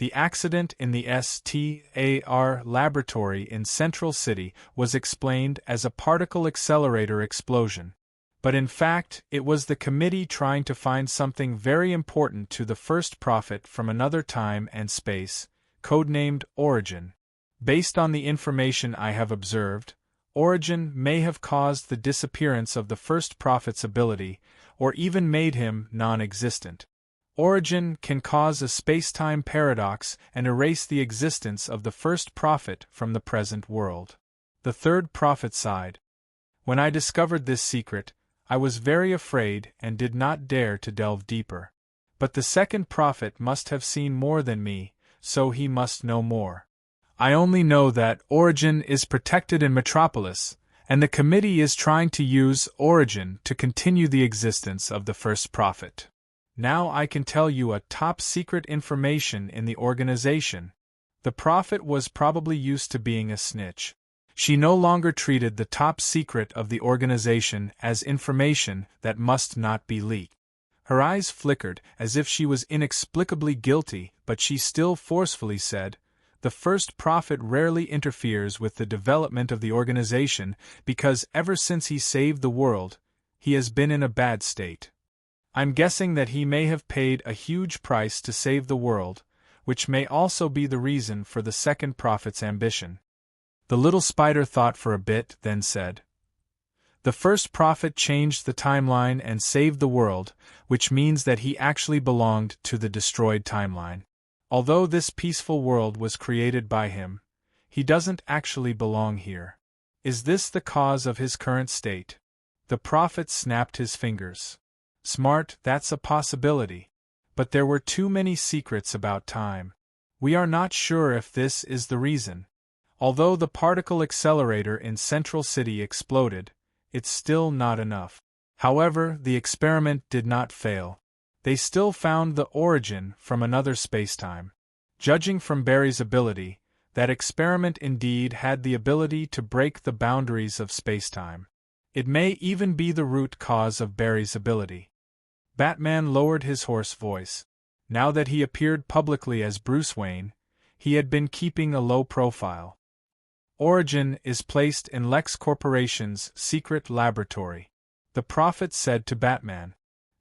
The accident in the STAR laboratory in Central City was explained as a particle accelerator explosion. But in fact, it was the committee trying to find something very important to the first prophet from another time and space, codenamed Origin. Based on the information I have observed, Origin may have caused the disappearance of the first prophet's ability, or even made him non-existent. Origin can cause a space-time paradox and erase the existence of the first prophet from the present world. The third prophet sighed. When I discovered this secret, I was very afraid and did not dare to delve deeper. But the second prophet must have seen more than me, so he must know more. I only know that Origin is protected in Metropolis, and the committee is trying to use Origin to continue the existence of the first prophet. Now I can tell you a top-secret information in the organization. The prophet was probably used to being a snitch. She no longer treated the top secret of the organization as information that must not be leaked. Her eyes flickered as if she was inexplicably guilty, but she still forcefully said, "The first prophet rarely interferes with the development of the organization because ever since he saved the world, he has been in a bad state. I'm guessing that he may have paid a huge price to save the world, which may also be the reason for the second prophet's ambition." The little spider thought for a bit, then said, "The first prophet changed the timeline and saved the world, which means that he actually belonged to the destroyed timeline. Although this peaceful world was created by him, he doesn't actually belong here. Is this the cause of his current state?" The prophet snapped his fingers. "Smart, that's a possibility. But there were too many secrets about time. We are not sure if this is the reason. Although the particle accelerator in Central City exploded, it's still not enough. However, the experiment did not fail. They still found the origin from another spacetime. Judging from Barry's ability, that experiment indeed had the ability to break the boundaries of spacetime. It may even be the root cause of Barry's ability." Batman lowered his hoarse voice. Now that he appeared publicly as Bruce Wayne, he had been keeping a low profile. "Origin is placed in Lex Corporation's secret laboratory," the prophet said to Batman.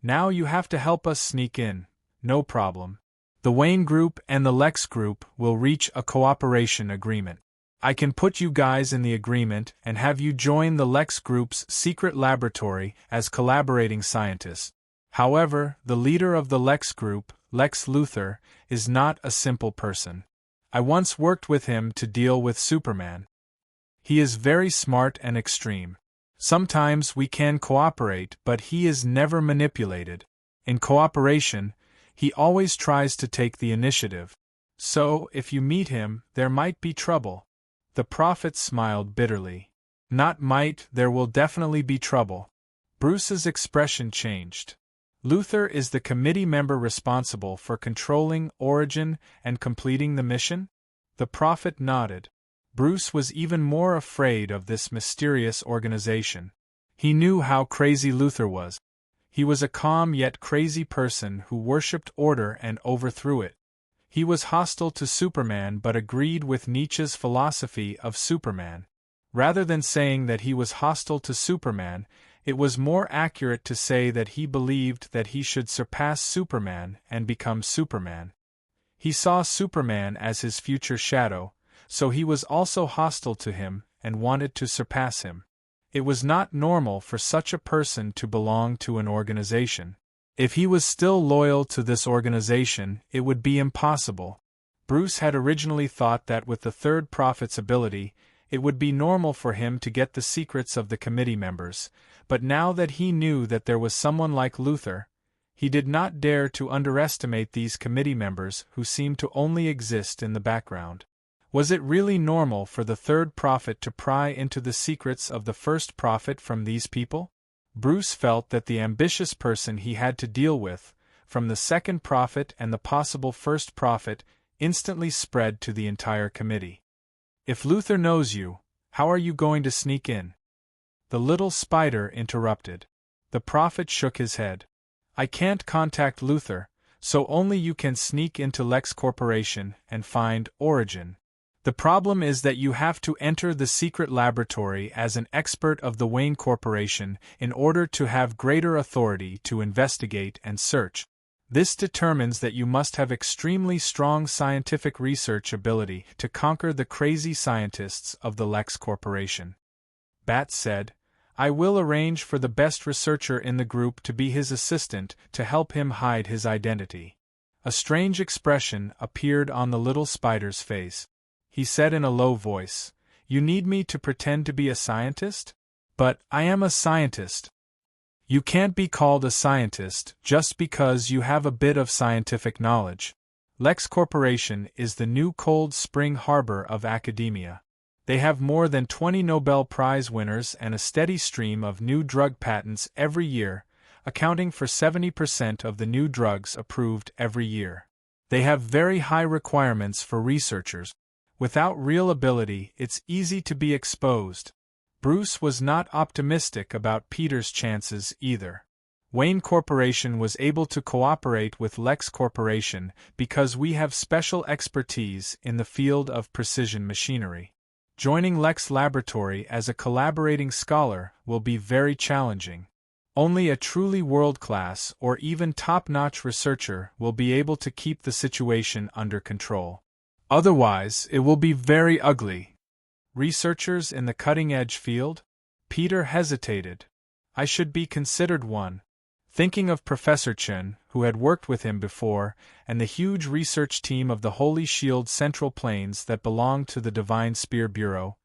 "Now you have to help us sneak in." "No problem. The Wayne Group and the Lex Group will reach a cooperation agreement. I can put you guys in the agreement and have you join the Lex Group's secret laboratory as collaborating scientists. However, the leader of the Lex Group, Lex Luthor, is not a simple person. I once worked with him to deal with Superman. He is very smart and extreme. Sometimes we can cooperate, but he is never manipulated. In cooperation, he always tries to take the initiative. So, if you meet him, there might be trouble." The prophet smiled bitterly. "Not might, there will definitely be trouble." Bruce's expression changed. "Luthor is the committee member responsible for controlling Origin and completing the mission?" The prophet nodded. Bruce was even more afraid of this mysterious organization. He knew how crazy Luthor was. He was a calm yet crazy person who worshipped order and overthrew it. He was hostile to Superman but agreed with Nietzsche's philosophy of Superman. Rather than saying that he was hostile to Superman, it was more accurate to say that he believed that he should surpass Superman and become Superman. He saw Superman as his future shadow, so he was also hostile to him and wanted to surpass him. It was not normal for such a person to belong to an organization. If he was still loyal to this organization, it would be impossible. Bruce had originally thought that with the third prophet's ability, it would be normal for him to get the secrets of the committee members, but now that he knew that there was someone like Luthor, he did not dare to underestimate these committee members who seemed to only exist in the background. Was it really normal for the third prophet to pry into the secrets of the first prophet from these people? Bruce felt that the ambitious person he had to deal with, from the second prophet and the possible first prophet, instantly spread to the entire committee. "If Luthor knows you, how are you going to sneak in?" The little spider interrupted. The prophet shook his head. "I can't contact Luthor, so only you can sneak into Lex Corporation and find Origin. The problem is that you have to enter the secret laboratory as an expert of the Wayne Corporation in order to have greater authority to investigate and search. This determines that you must have extremely strong scientific research ability to conquer the crazy scientists of the Lex Corporation. Bat said, I will arrange for the best researcher in the group to be his assistant to help him hide his identity. A strange expression appeared on the little spider's face. He said in a low voice, You need me to pretend to be a scientist? But I am a scientist. You can't be called a scientist just because you have a bit of scientific knowledge. Lex Corporation is the new Cold Spring Harbor of academia. They have more than 20 Nobel Prize winners and a steady stream of new drug patents every year, accounting for 70% of the new drugs approved every year. They have very high requirements for researchers. Without real ability, it's easy to be exposed. Bruce was not optimistic about Peter's chances either. Wayne Corporation was able to cooperate with Lex Corporation because we have special expertise in the field of precision machinery. Joining Lex Laboratory as a collaborating scholar will be very challenging. Only a truly world-class or even top-notch researcher will be able to keep the situation under control. Otherwise, it will be very ugly. Researchers in the cutting-edge field? Peter hesitated. I should be considered one. Thinking of Professor Chen, who had worked with him before, and the huge research team of the Holy Shield Central Plains that belonged to the Divine Spear Bureau,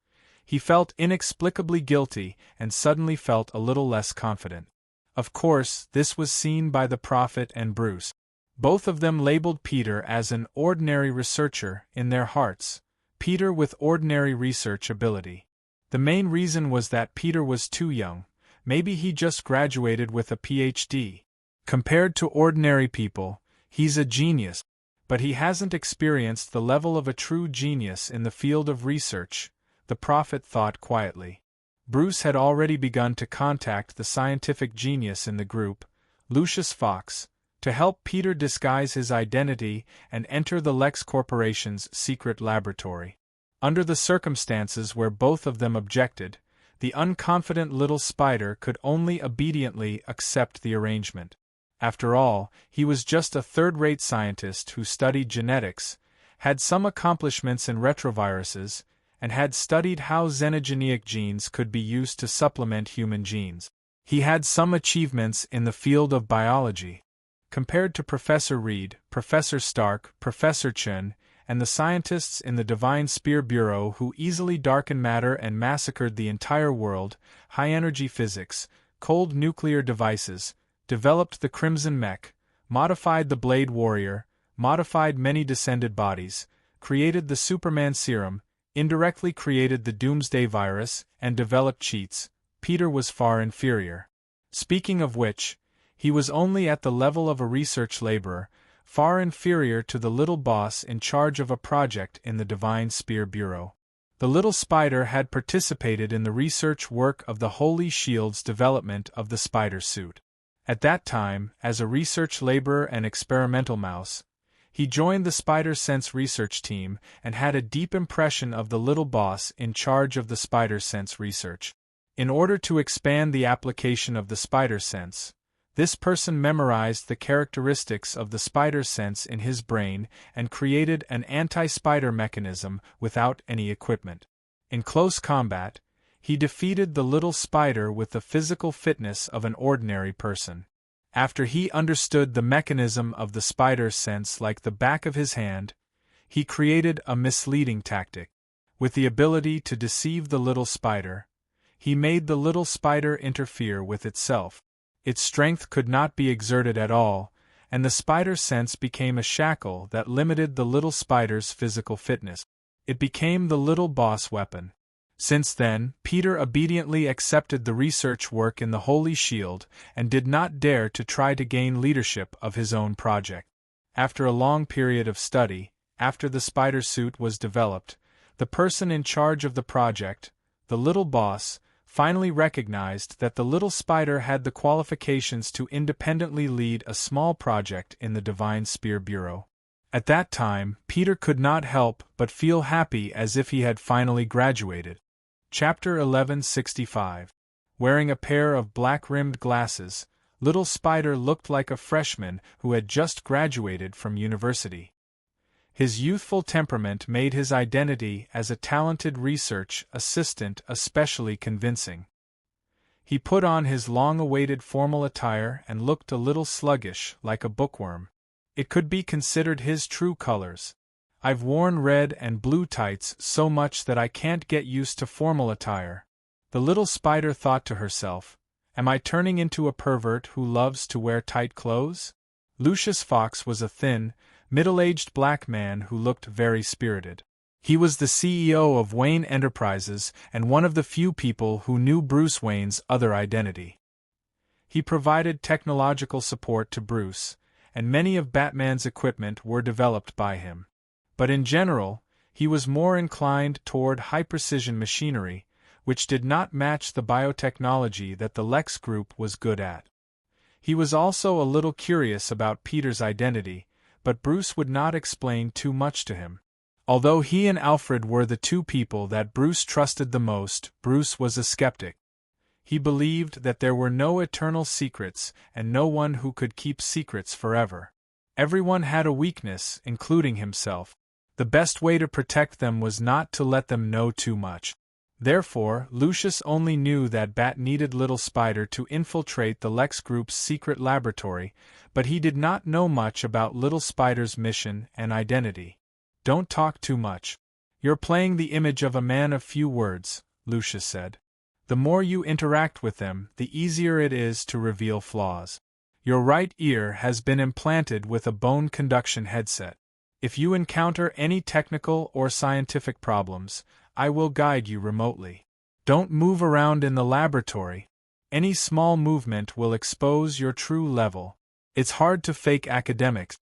he felt inexplicably guilty and suddenly felt a little less confident. Of course, this was seen by the Prophet and Bruce. Both of them labeled Peter as an ordinary researcher in their hearts, Peter with ordinary research ability. The main reason was that Peter was too young. Maybe he just graduated with a PhD. Compared to ordinary people, he's a genius, but he hasn't experienced the level of a true genius in the field of research, the Prophet thought quietly. Bruce had already begun to contact the scientific genius in the group, Lucius Fox, to help Peter disguise his identity and enter the Lex Corporation's secret laboratory. Under the circumstances where both of them objected, the unconfident little spider could only obediently accept the arrangement. After all, he was just a third-rate scientist who studied genetics, had some accomplishments in retroviruses, and had studied how xenogeneic genes could be used to supplement human genes. He had some achievements in the field of biology. Compared to Professor Reed, Professor Stark, Professor Chen, and the scientists in the Divine Spear Bureau who easily darkened matter and massacred the entire world, high-energy physics, cold nuclear devices, developed the Crimson Mech, modified the Blade Warrior, modified many descended bodies, created the Superman serum, indirectly created the Doomsday virus, and developed cheats, Peter was far inferior. Speaking of which, he was only at the level of a research laborer, far inferior to the little boss in charge of a project in the Divine Spear Bureau. The little spider had participated in the research work of the Holy Shield's development of the spider suit. At that time, as a research laborer and experimental mouse, he joined the Spider Sense research team and had a deep impression of the little boss in charge of the Spider Sense research. In order to expand the application of the Spider Sense, this person memorized the characteristics of the spider sense in his brain and created an anti-spider mechanism without any equipment. In close combat, he defeated the little spider with the physical fitness of an ordinary person. After he understood the mechanism of the spider sense like the back of his hand, he created a misleading tactic. With the ability to deceive the little spider, he made the little spider interfere with itself. Its strength could not be exerted at all, and the spider sense became a shackle that limited the little spider's physical fitness. It became the little boss weapon. Since then, Peter obediently accepted the research work in the Holy Shield and did not dare to try to gain leadership of his own project. After a long period of study, after the spider suit was developed, the person in charge of the project, the little boss, finally recognized that the little spider had the qualifications to independently lead a small project in the Divine Spear Bureau. At that time, Peter could not help but feel happy as if he had finally graduated. Chapter 1165. Wearing a pair of black-rimmed glasses, little Spider looked like a freshman who had just graduated from university. His youthful temperament made his identity as a talented research assistant especially convincing. He put on his long-awaited formal attire and looked a little sluggish, like a bookworm. It could be considered his true colors. "I've worn red and blue tights so much that I can't get used to formal attire," the little spider thought to herself. "Am I turning into a pervert who loves to wear tight clothes?" Lucius Fox was a thin, middle-aged black man who looked very spirited. He was the CEO of Wayne Enterprises and one of the few people who knew Bruce Wayne's other identity. He provided technological support to Bruce, and many of Batman's equipment were developed by him. But in general, he was more inclined toward high-precision machinery, which did not match the biotechnology that the Lex Group was good at. He was also a little curious about Peter's identity, but Bruce would not explain too much to him. Although he and Alfred were the two people that Bruce trusted the most, Bruce was a skeptic. He believed that there were no eternal secrets and no one who could keep secrets forever. Everyone had a weakness, including himself. The best way to protect them was not to let them know too much. Therefore, Lucius only knew that Bat needed Little Spider to infiltrate the Lex Group's secret laboratory, but he did not know much about Little Spider's mission and identity. "Don't talk too much. You're playing the image of a man of few words," Lucius said. "The more you interact with them, the easier it is to reveal flaws. Your right ear has been implanted with a bone conduction headset. If you encounter any technical or scientific problems, I will guide you remotely. Don't move around in the laboratory. Any small movement will expose your true level. It's hard to fake academics."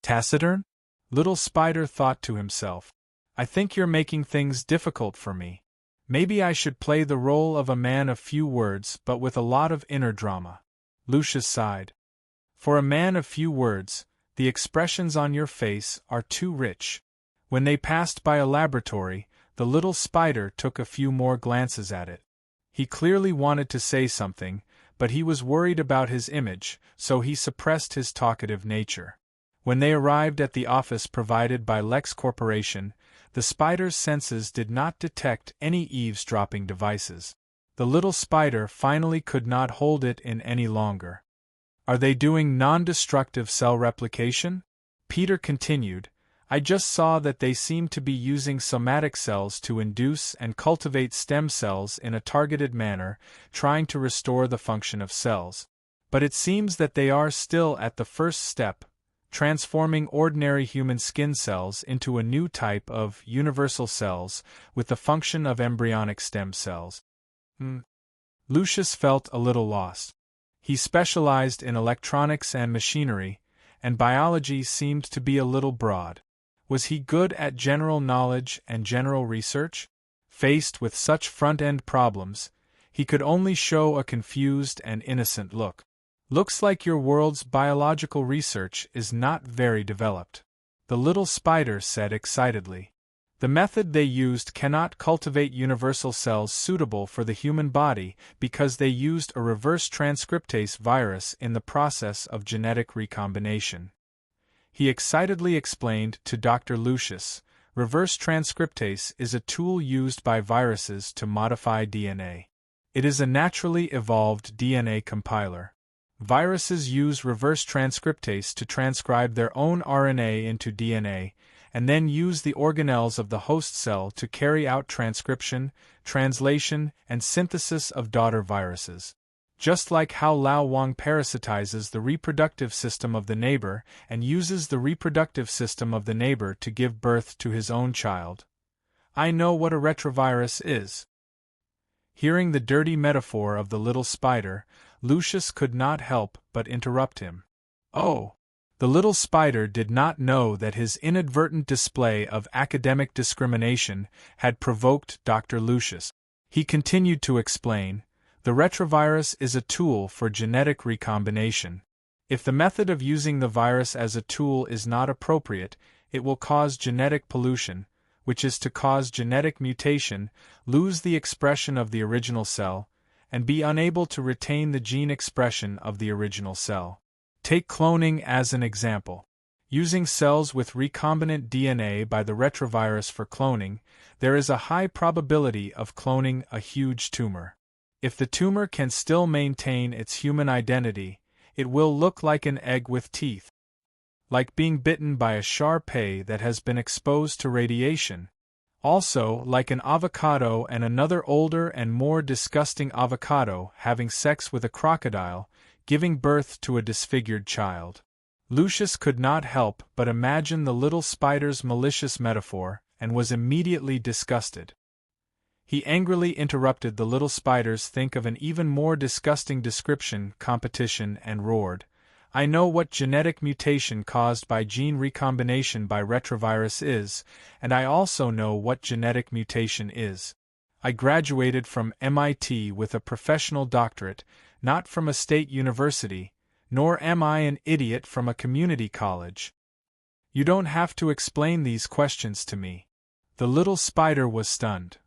"Taciturn?" Little Spider thought to himself. "I think you're making things difficult for me. Maybe I should play the role of a man of few words but with a lot of inner drama." Lucius sighed. "For a man of few words, the expressions on your face are too rich." When they passed by a laboratory, the little spider took a few more glances at it. He clearly wanted to say something, but he was worried about his image, so he suppressed his talkative nature. When they arrived at the office provided by Lex Corporation, the spider's senses did not detect any eavesdropping devices. The little spider finally could not hold it in any longer. "Are they doing non-destructive cell replication?" Peter continued. "I just saw that they seem to be using somatic cells to induce and cultivate stem cells in a targeted manner, trying to restore the function of cells. But it seems that they are still at the first step, transforming ordinary human skin cells into a new type of universal cells with the function of embryonic stem cells." Lucius felt a little lost. He specialized in electronics and machinery, and biology seemed to be a little broad. Was he good at general knowledge and general research? Faced with such front-end problems, he could only show a confused and innocent look. "Looks like your world's biological research is not very developed," the little spider said excitedly. "The method they used cannot cultivate universal cells suitable for the human body because they used a reverse transcriptase virus in the process of genetic recombination." He excitedly explained to Dr. Lucius, "Reverse transcriptase is a tool used by viruses to modify DNA. It is a naturally evolved DNA compiler. Viruses use reverse transcriptase to transcribe their own RNA into DNA, and then use the organelles of the host cell to carry out transcription, translation, and synthesis of daughter viruses. Just like how Lao Wang parasitizes the reproductive system of the neighbor and uses the reproductive system of the neighbor to give birth to his own child. I know what a retrovirus is." Hearing the dirty metaphor of the little spider, Lucius could not help but interrupt him. "Oh!" The little spider did not know that his inadvertent display of academic discrimination had provoked Dr. Lucius. He continued to explain, the retrovirus is a tool for genetic recombination. If the method of using the virus as a tool is not appropriate, it will cause genetic pollution, which is to cause genetic mutation, lose the expression of the original cell, and be unable to retain the gene expression of the original cell. Take cloning as an example. Using cells with recombinant DNA by the retrovirus for cloning, there is a high probability of cloning a huge tumor. If the tumor can still maintain its human identity, it will look like an egg with teeth. Like being bitten by a Shar-Pei that has been exposed to radiation. Also, like an avocado and another older and more disgusting avocado having sex with a crocodile, giving birth to a disfigured child. Lucius could not help but imagine the little spider's malicious metaphor, and was immediately disgusted. He angrily interrupted the little spider's think of an even more disgusting description, competition, and roared, I know what genetic mutation caused by gene recombination by retrovirus is, and I also know what genetic mutation is. I graduated from MIT with a professional doctorate, not from a state university, nor am I an idiot from a community college. You don't have to explain these questions to me. The little spider was stunned.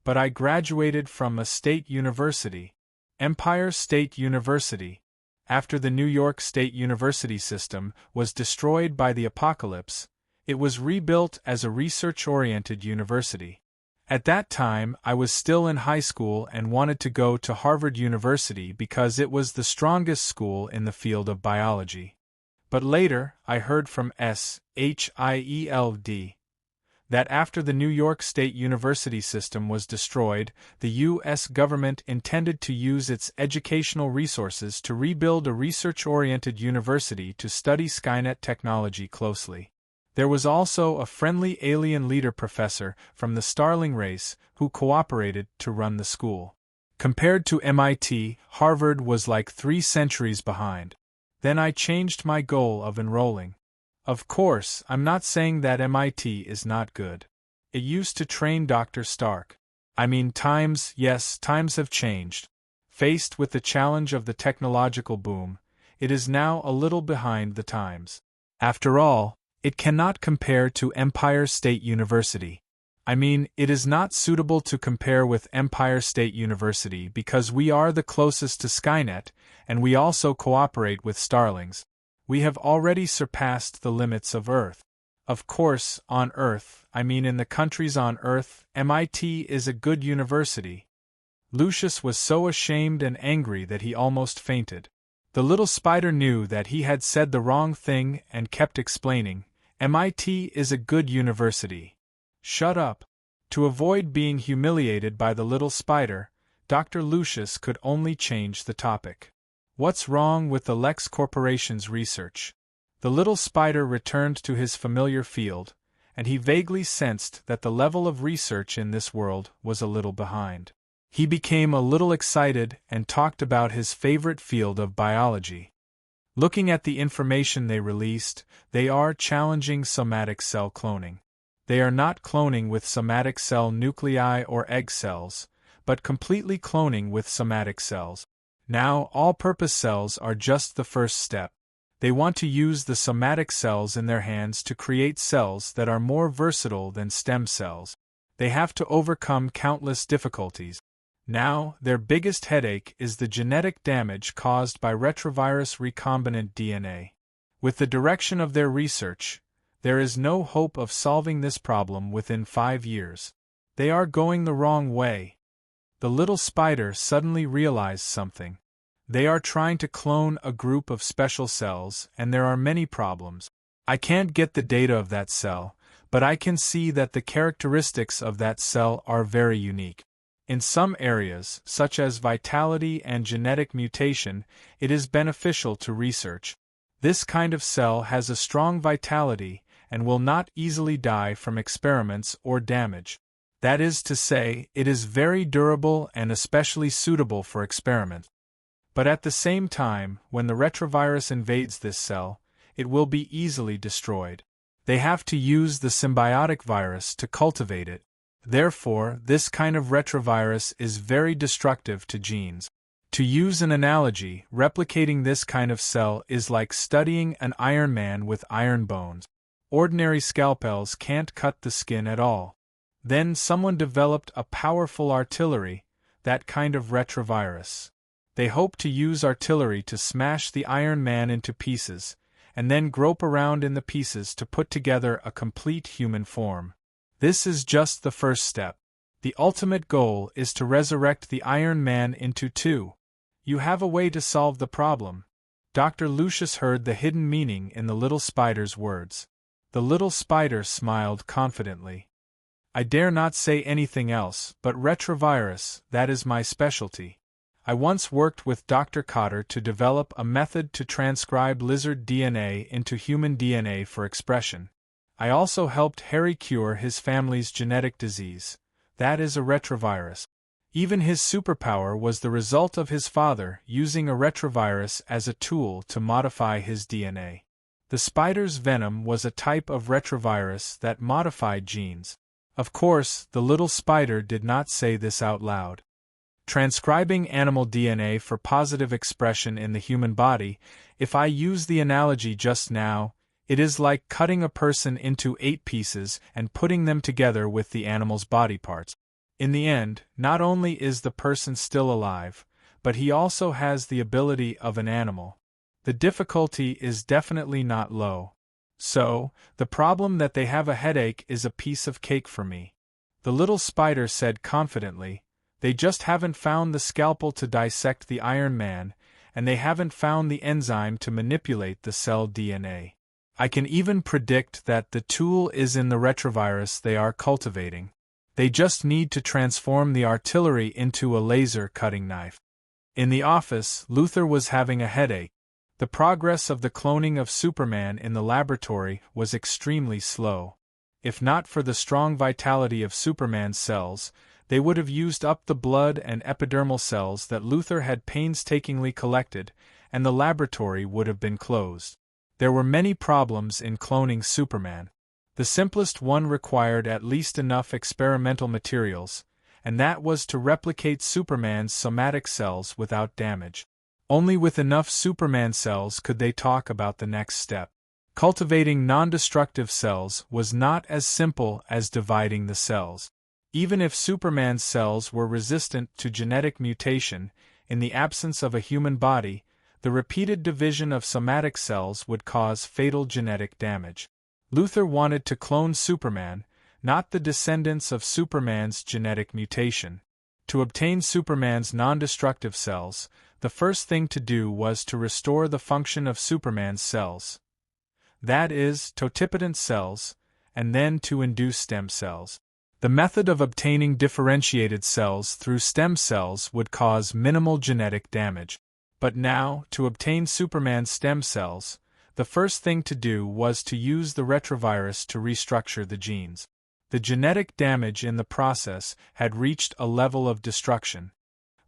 But I graduated from a state university, Empire State University. After the New York State University system was destroyed by the apocalypse, it was rebuilt as a research-oriented university. At that time, I was still in high school and wanted to go to Harvard University because it was the strongest school in the field of biology. But later, I heard from SHIELD that after the New York State University system was destroyed, the U.S. government intended to use its educational resources to rebuild a research-oriented university to study Skynet technology closely. There was also a friendly alien leader professor from the Starling race who cooperated to run the school. Compared to MIT, Harvard was like 3 centuries behind. Then I changed my goal of enrolling. Of course, I'm not saying that MIT is not good. It used to train Dr. Stark. I mean, times have changed. Faced with the challenge of the technological boom, it is now a little behind the times. After all, it cannot compare to Empire State University. I mean, it is not suitable to compare with Empire State University because we are the closest to Skynet, and we also cooperate with Starlings. We have already surpassed the limits of Earth. Of course, on Earth, I mean in the countries on Earth, MIT is a good university. Lucius was so ashamed and angry that he almost fainted. The little spider knew that he had said the wrong thing and kept explaining, MIT is a good university. Shut up. To avoid being humiliated by the little spider, Dr. Lucius could only change the topic. What's wrong with the Lex Corporation's research? The little spider returned to his familiar field, and he vaguely sensed that the level of research in this world was a little behind. He became a little excited and talked about his favorite field of biology. Looking at the information they released, they are challenging somatic cell cloning. They are not cloning with somatic cell nuclei or egg cells, but completely cloning with somatic cells. Now, all-purpose cells are just the first step. They want to use the somatic cells in their hands to create cells that are more versatile than stem cells. They have to overcome countless difficulties. Now, their biggest headache is the genetic damage caused by retrovirus recombinant DNA. With the direction of their research, there is no hope of solving this problem within 5 years. They are going the wrong way. The little spider suddenly realized something. They are trying to clone a group of special cells, and there are many problems. I can't get the data of that cell, but I can see that the characteristics of that cell are very unique. In some areas, such as vitality and genetic mutation, it is beneficial to research. This kind of cell has a strong vitality and will not easily die from experiments or damage. That is to say, it is very durable and especially suitable for experiments. But at the same time, when the retrovirus invades this cell, it will be easily destroyed. They have to use the symbiotic virus to cultivate it. Therefore, this kind of retrovirus is very destructive to genes. To use an analogy, replicating this kind of cell is like studying an Iron Man with iron bones. Ordinary scalpels can't cut the skin at all. Then someone developed a powerful artillery, that kind of retrovirus. They hope to use artillery to smash the Iron Man into pieces, and then grope around in the pieces to put together a complete human form. This is just the first step. The ultimate goal is to resurrect the Iron Man into two. You have a way to solve the problem. Dr. Lucius heard the hidden meaning in the little spider's words. The little spider smiled confidently. I dare not say anything else, but retrovirus, that is my specialty. I once worked with Dr. Cotter to develop a method to transcribe lizard DNA into human DNA for expression. I also helped Harry cure his family's genetic disease. That is a retrovirus. Even his superpower was the result of his father using a retrovirus as a tool to modify his DNA. The spider's venom was a type of retrovirus that modified genes. Of course, the little spider did not say this out loud. Transcribing animal DNA for positive expression in the human body, if I use the analogy just now, it is like cutting a person into 8 pieces and putting them together with the animal's body parts. In the end, not only is the person still alive, but he also has the ability of an animal. The difficulty is definitely not low. So, the problem that they have a headache is a piece of cake for me. The little spider said confidently, they just haven't found the scalpel to dissect the Iron Man, and they haven't found the enzyme to manipulate the cell DNA. I can even predict that the tool is in the retrovirus they are cultivating. They just need to transform the artillery into a laser cutting knife. In the office, Luther was having a headache. The progress of the cloning of Superman in the laboratory was extremely slow. If not for the strong vitality of Superman's cells, they would have used up the blood and epidermal cells that Luther had painstakingly collected, and the laboratory would have been closed. There were many problems in cloning Superman. The simplest one required at least enough experimental materials, and that was to replicate Superman's somatic cells without damage. Only with enough Superman cells could they talk about the next step. Cultivating non-destructive cells was not as simple as dividing the cells. Even if Superman's cells were resistant to genetic mutation, in the absence of a human body, the repeated division of somatic cells would cause fatal genetic damage. Luther wanted to clone Superman, not the descendants of Superman's genetic mutation. To obtain Superman's non-destructive cells, the first thing to do was to restore the function of Superman's cells. That is, totipotent cells, and then to induce stem cells. The method of obtaining differentiated cells through stem cells would cause minimal genetic damage. But now, to obtain Superman's stem cells, the first thing to do was to use the retrovirus to restructure the genes. The genetic damage in the process had reached a level of destruction.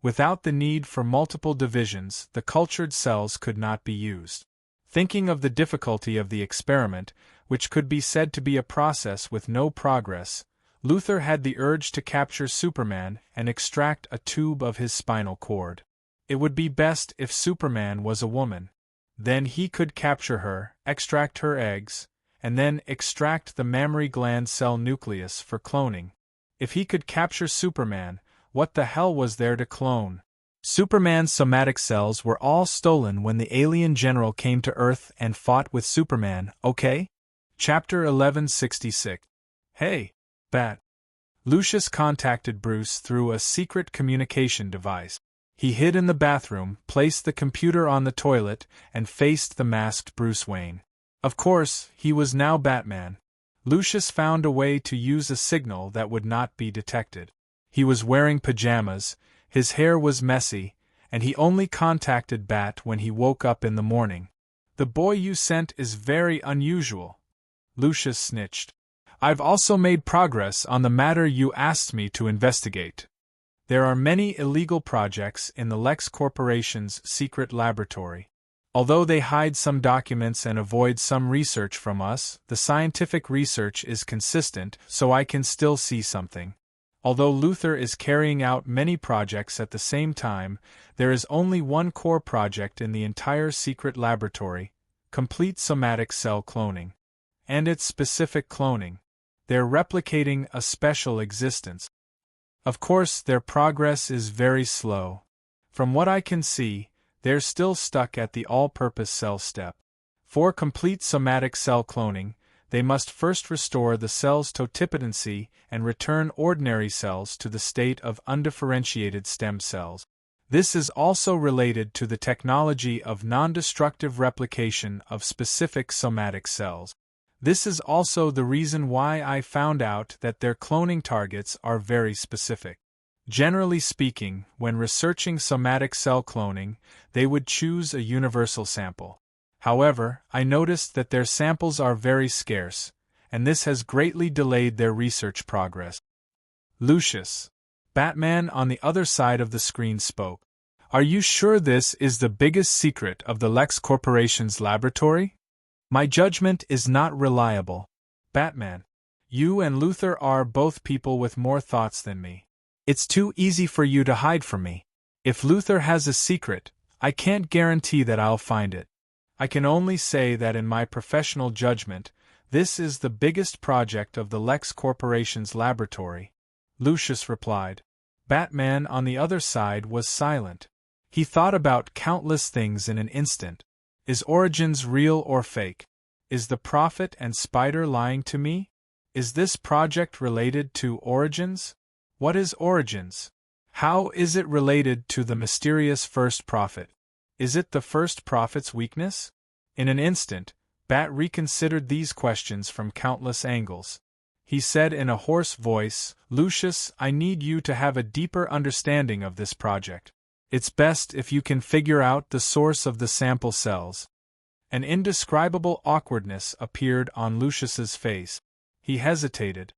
Without the need for multiple divisions, the cultured cells could not be used. Thinking of the difficulty of the experiment, which could be said to be a process with no progress, Luther had the urge to capture Superman and extract a tube of his spinal cord. It would be best if Superman was a woman. Then he could capture her, extract her eggs, and then extract the mammary gland cell nucleus for cloning. If he could capture Superman, what the hell was there to clone? Superman's somatic cells were all stolen when the alien general came to Earth and fought with Superman, okay? Chapter 1166. Hey, Bat. Lucius contacted Bruce through a secret communication device. He hid in the bathroom, placed the computer on the toilet, and faced the masked Bruce Wayne. Of course, he was now Batman. Lucius found a way to use a signal that would not be detected. He was wearing pajamas, his hair was messy, and he only contacted Bat when he woke up in the morning. "The boy you sent is very unusual," Lucius snitched. "I've also made progress on the matter you asked me to investigate. There are many illegal projects in the Lex Corporation's secret laboratory. Although they hide some documents and avoid some research from us, the scientific research is consistent, so I can still see something. Although Luther is carrying out many projects at the same time, there is only one core project in the entire secret laboratory: complete somatic cell cloning. And it's specific cloning. They're replicating a special existence. Of course, their progress is very slow. From what I can see, they're still stuck at the all-purpose cell step. For complete somatic cell cloning, they must first restore the cell's totipotency and return ordinary cells to the state of undifferentiated stem cells. This is also related to the technology of non-destructive replication of specific somatic cells. This is also the reason why I found out that their cloning targets are very specific. Generally speaking, when researching somatic cell cloning, they would choose a universal sample. However, I noticed that their samples are very scarce, and this has greatly delayed their research progress. Lucius. Batman on the other side of the screen spoke. Are you sure this is the biggest secret of the Lex Corporation's laboratory? My judgment is not reliable. Batman. You and Luther are both people with more thoughts than me. It's too easy for you to hide from me. If Luther has a secret, I can't guarantee that I'll find it. I can only say that in my professional judgment, this is the biggest project of the Lex Corporation's laboratory. Lucius replied. Batman on the other side was silent. He thought about countless things in an instant. Is Origins real or fake? Is the Prophet and Spider lying to me? Is this project related to Origins? What is Origins? How is it related to the mysterious first prophet? Is it the first prophet's weakness? In an instant, Bat reconsidered these questions from countless angles. He said in a hoarse voice, Lucius, I need you to have a deeper understanding of this project. It's best if you can figure out the source of the sample cells. An indescribable awkwardness appeared on Lucius's face. He hesitated.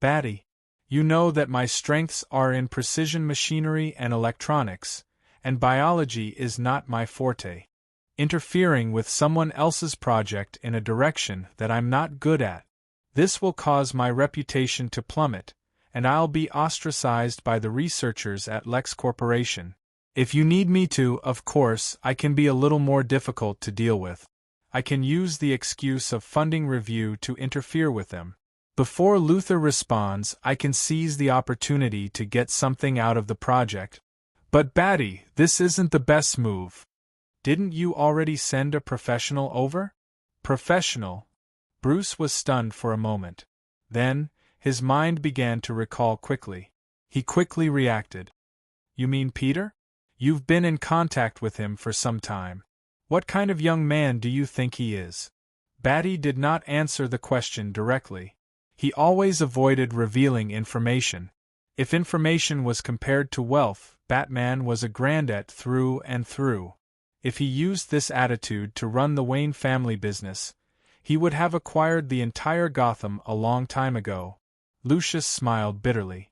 Batty, you know that my strengths are in precision machinery and electronics, and biology is not my forte. Interfering with someone else's project in a direction that I'm not good at. This will cause my reputation to plummet, and I'll be ostracized by the researchers at Lex Corporation. If you need me to, of course, I can be a little more difficult to deal with. I can use the excuse of funding review to interfere with them. Before Luther responds, I can seize the opportunity to get something out of the project. But Batty, this isn't the best move. Didn't you already send a professional over? Professional? Bruce was stunned for a moment. Then, his mind began to recall quickly. He quickly reacted. You mean Peter? You've been in contact with him for some time. What kind of young man do you think he is? Batty did not answer the question directly. He always avoided revealing information. If information was compared to wealth, Batman was a grandette through and through. If he used this attitude to run the Wayne family business, he would have acquired the entire Gotham a long time ago. Lucius smiled bitterly.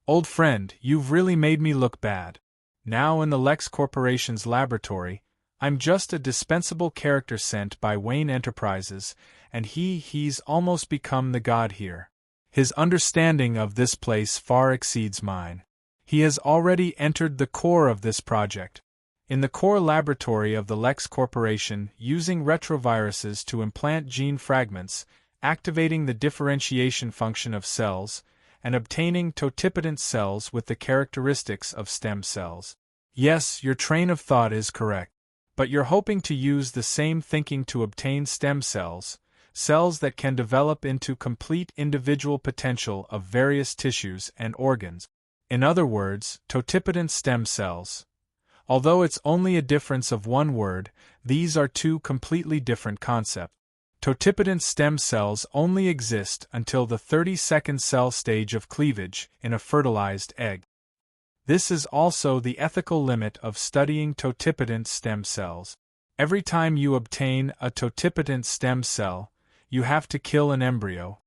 Old friend, you've really made me look bad. Now in the Lex Corporation's laboratory, I'm just a dispensable character sent by Wayne Enterprises, and he's almost become the god here. His understanding of this place far exceeds mine. He has already entered the core of this project. In the core laboratory of the Lex Corporation, using retroviruses to implant gene fragments, activating the differentiation function of cells, and obtaining totipotent cells with the characteristics of stem cells. Yes, your train of thought is correct. But you're hoping to use the same thinking to obtain stem cells, cells that can develop into complete individual potential of various tissues and organs. In other words, totipotent stem cells. Although it's only a difference of one word, these are two completely different concepts. Totipotent stem cells only exist until the 32nd cell stage of cleavage in a fertilized egg. This is also the ethical limit of studying totipotent stem cells. Every time you obtain a totipotent stem cell, you have to kill an embryo.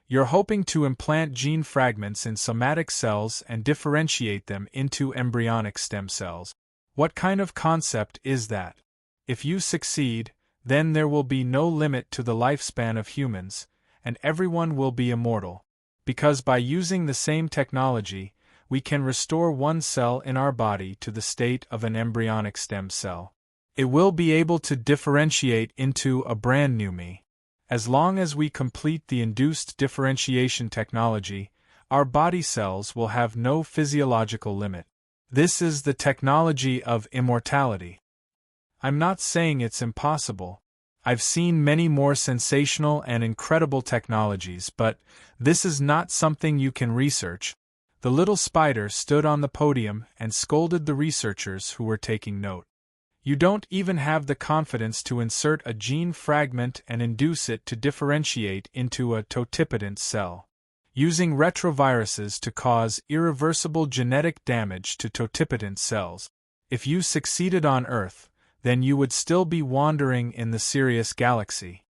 You're hoping to implant gene fragments in somatic cells and differentiate them into embryonic stem cells. What kind of concept is that? If you succeed, then there will be no limit to the lifespan of humans, and everyone will be immortal. because by using the same technology, we can restore one cell in our body to the state of an embryonic stem cell. It will be able to differentiate into a brand new me. As long as we complete the induced differentiation technology, our body cells will have no physiological limit. This is the technology of immortality. I'm not saying it's impossible. I've seen many more sensational and incredible technologies, but this is not something you can research. The little spider stood on the podium and scolded the researchers who were taking note. You don't even have the confidence to insert a gene fragment and induce it to differentiate into a totipotent cell. Using retroviruses to cause irreversible genetic damage to totipotent cells. If you succeeded on Earth, then you would still be wandering in the Sirius galaxy.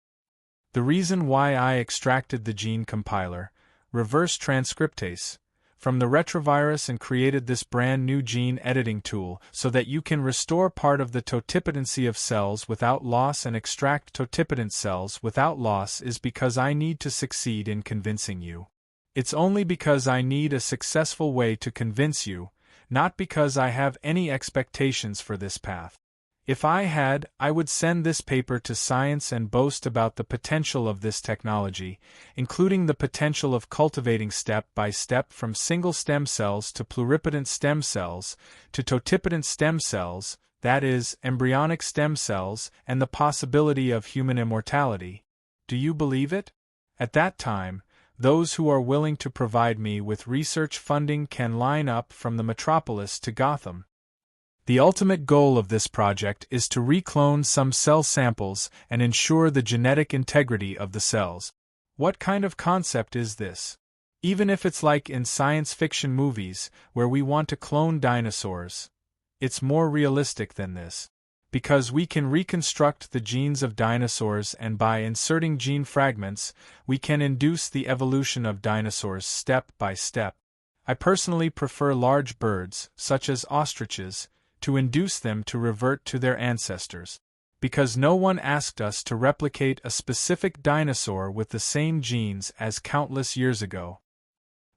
The reason why I extracted the gene compiler, reverse transcriptase, from the retrovirus and created this brand new gene editing tool so that you can restore part of the totipotency of cells without loss and extract totipotent cells without loss is because I need to succeed in convincing you. It's only because I need a successful way to convince you, not because I have any expectations for this path. If I had, I would send this paper to Science and boast about the potential of this technology, including the potential of cultivating step by step from single stem cells to pluripotent stem cells, to totipotent stem cells, that is, embryonic stem cells, and the possibility of human immortality. Do you believe it? At that time, those who are willing to provide me with research funding can line up from the metropolis to Gotham. The ultimate goal of this project is to reclone some cell samples and ensure the genetic integrity of the cells. What kind of concept is this? Even if it's like in science fiction movies, where we want to clone dinosaurs, it's more realistic than this. Because we can reconstruct the genes of dinosaurs and by inserting gene fragments, we can induce the evolution of dinosaurs step by step. I personally prefer large birds, such as ostriches, to induce them to revert to their ancestors. Because no one asked us to replicate a specific dinosaur with the same genes as countless years ago.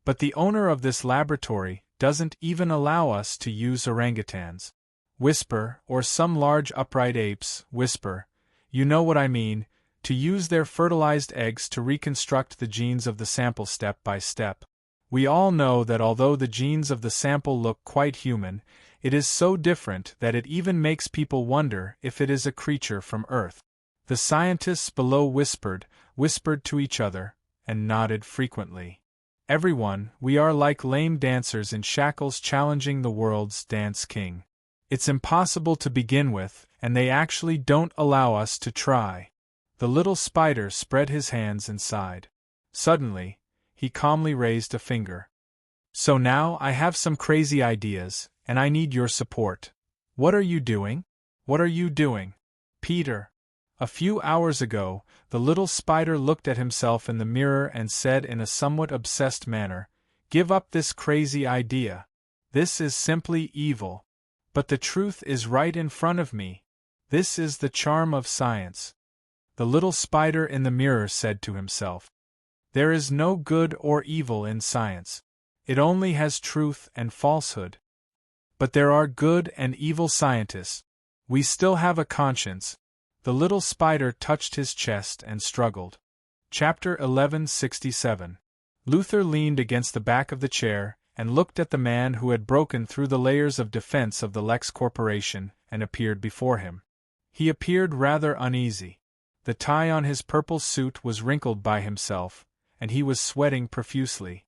But the owner of this laboratory doesn't even allow us to use orangutans. Whisper, or some large upright apes, whisper, you know what I mean, to use their fertilized eggs to reconstruct the genes of the sample step by step. We all know that although the genes of the sample look quite human, it is so different that it even makes people wonder if it is a creature from Earth. The scientists below whispered to each other, and nodded frequently. Everyone, we are like lame dancers in shackles challenging the world's dance king. It's impossible to begin with, and they actually don't allow us to try. The little spider spread his hands and sighed. Suddenly, he calmly raised a finger. So now I have some crazy ideas, and I need your support. What are you doing? What are you doing? Peter. A few hours ago, the little spider looked at himself in the mirror and said in a somewhat obsessed manner, "Give up this crazy idea. This is simply evil. But the truth is right in front of me. This is the charm of science." The little spider in the mirror said to himself, "There is no good or evil in science. It only has truth and falsehood. But there are good and evil scientists. We still have a conscience." The little spider touched his chest and struggled. Chapter 1167. Luther leaned against the back of the chair and looked at the man who had broken through the layers of defense of the Lex Corporation and appeared before him. He appeared rather uneasy. The tie on his purple suit was wrinkled by himself, and he was sweating profusely.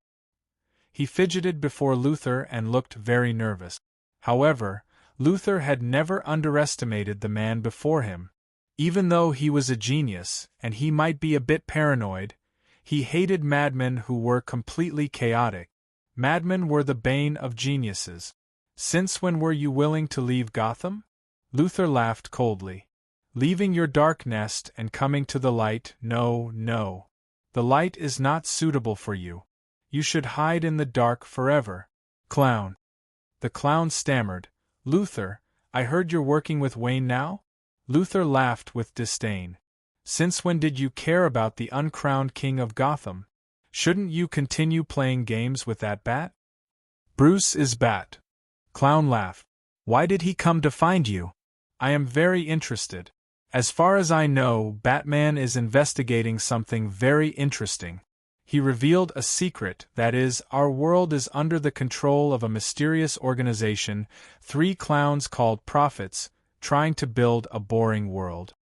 He fidgeted before Luther and looked very nervous. However, Luther had never underestimated the man before him. Even though he was a genius, and he might be a bit paranoid, he hated madmen who were completely chaotic. Madmen were the bane of geniuses. "Since when were you willing to leave Gotham?" Luther laughed coldly. "Leaving your dark nest and coming to the light, no, no. The light is not suitable for you. You should hide in the dark forever. Clown." The clown stammered, "Luther, I heard you're working with Wayne now?" Luther laughed with disdain. "Since when did you care about the uncrowned king of Gotham? Shouldn't you continue playing games with that bat? Bruce is Bat. Clown laughed. Why did he come to find you? I am very interested. As far as I know, Batman is investigating something very interesting. He revealed a secret, that is, our world is under the control of a mysterious organization, 3 clowns called prophets, trying to build a boring world.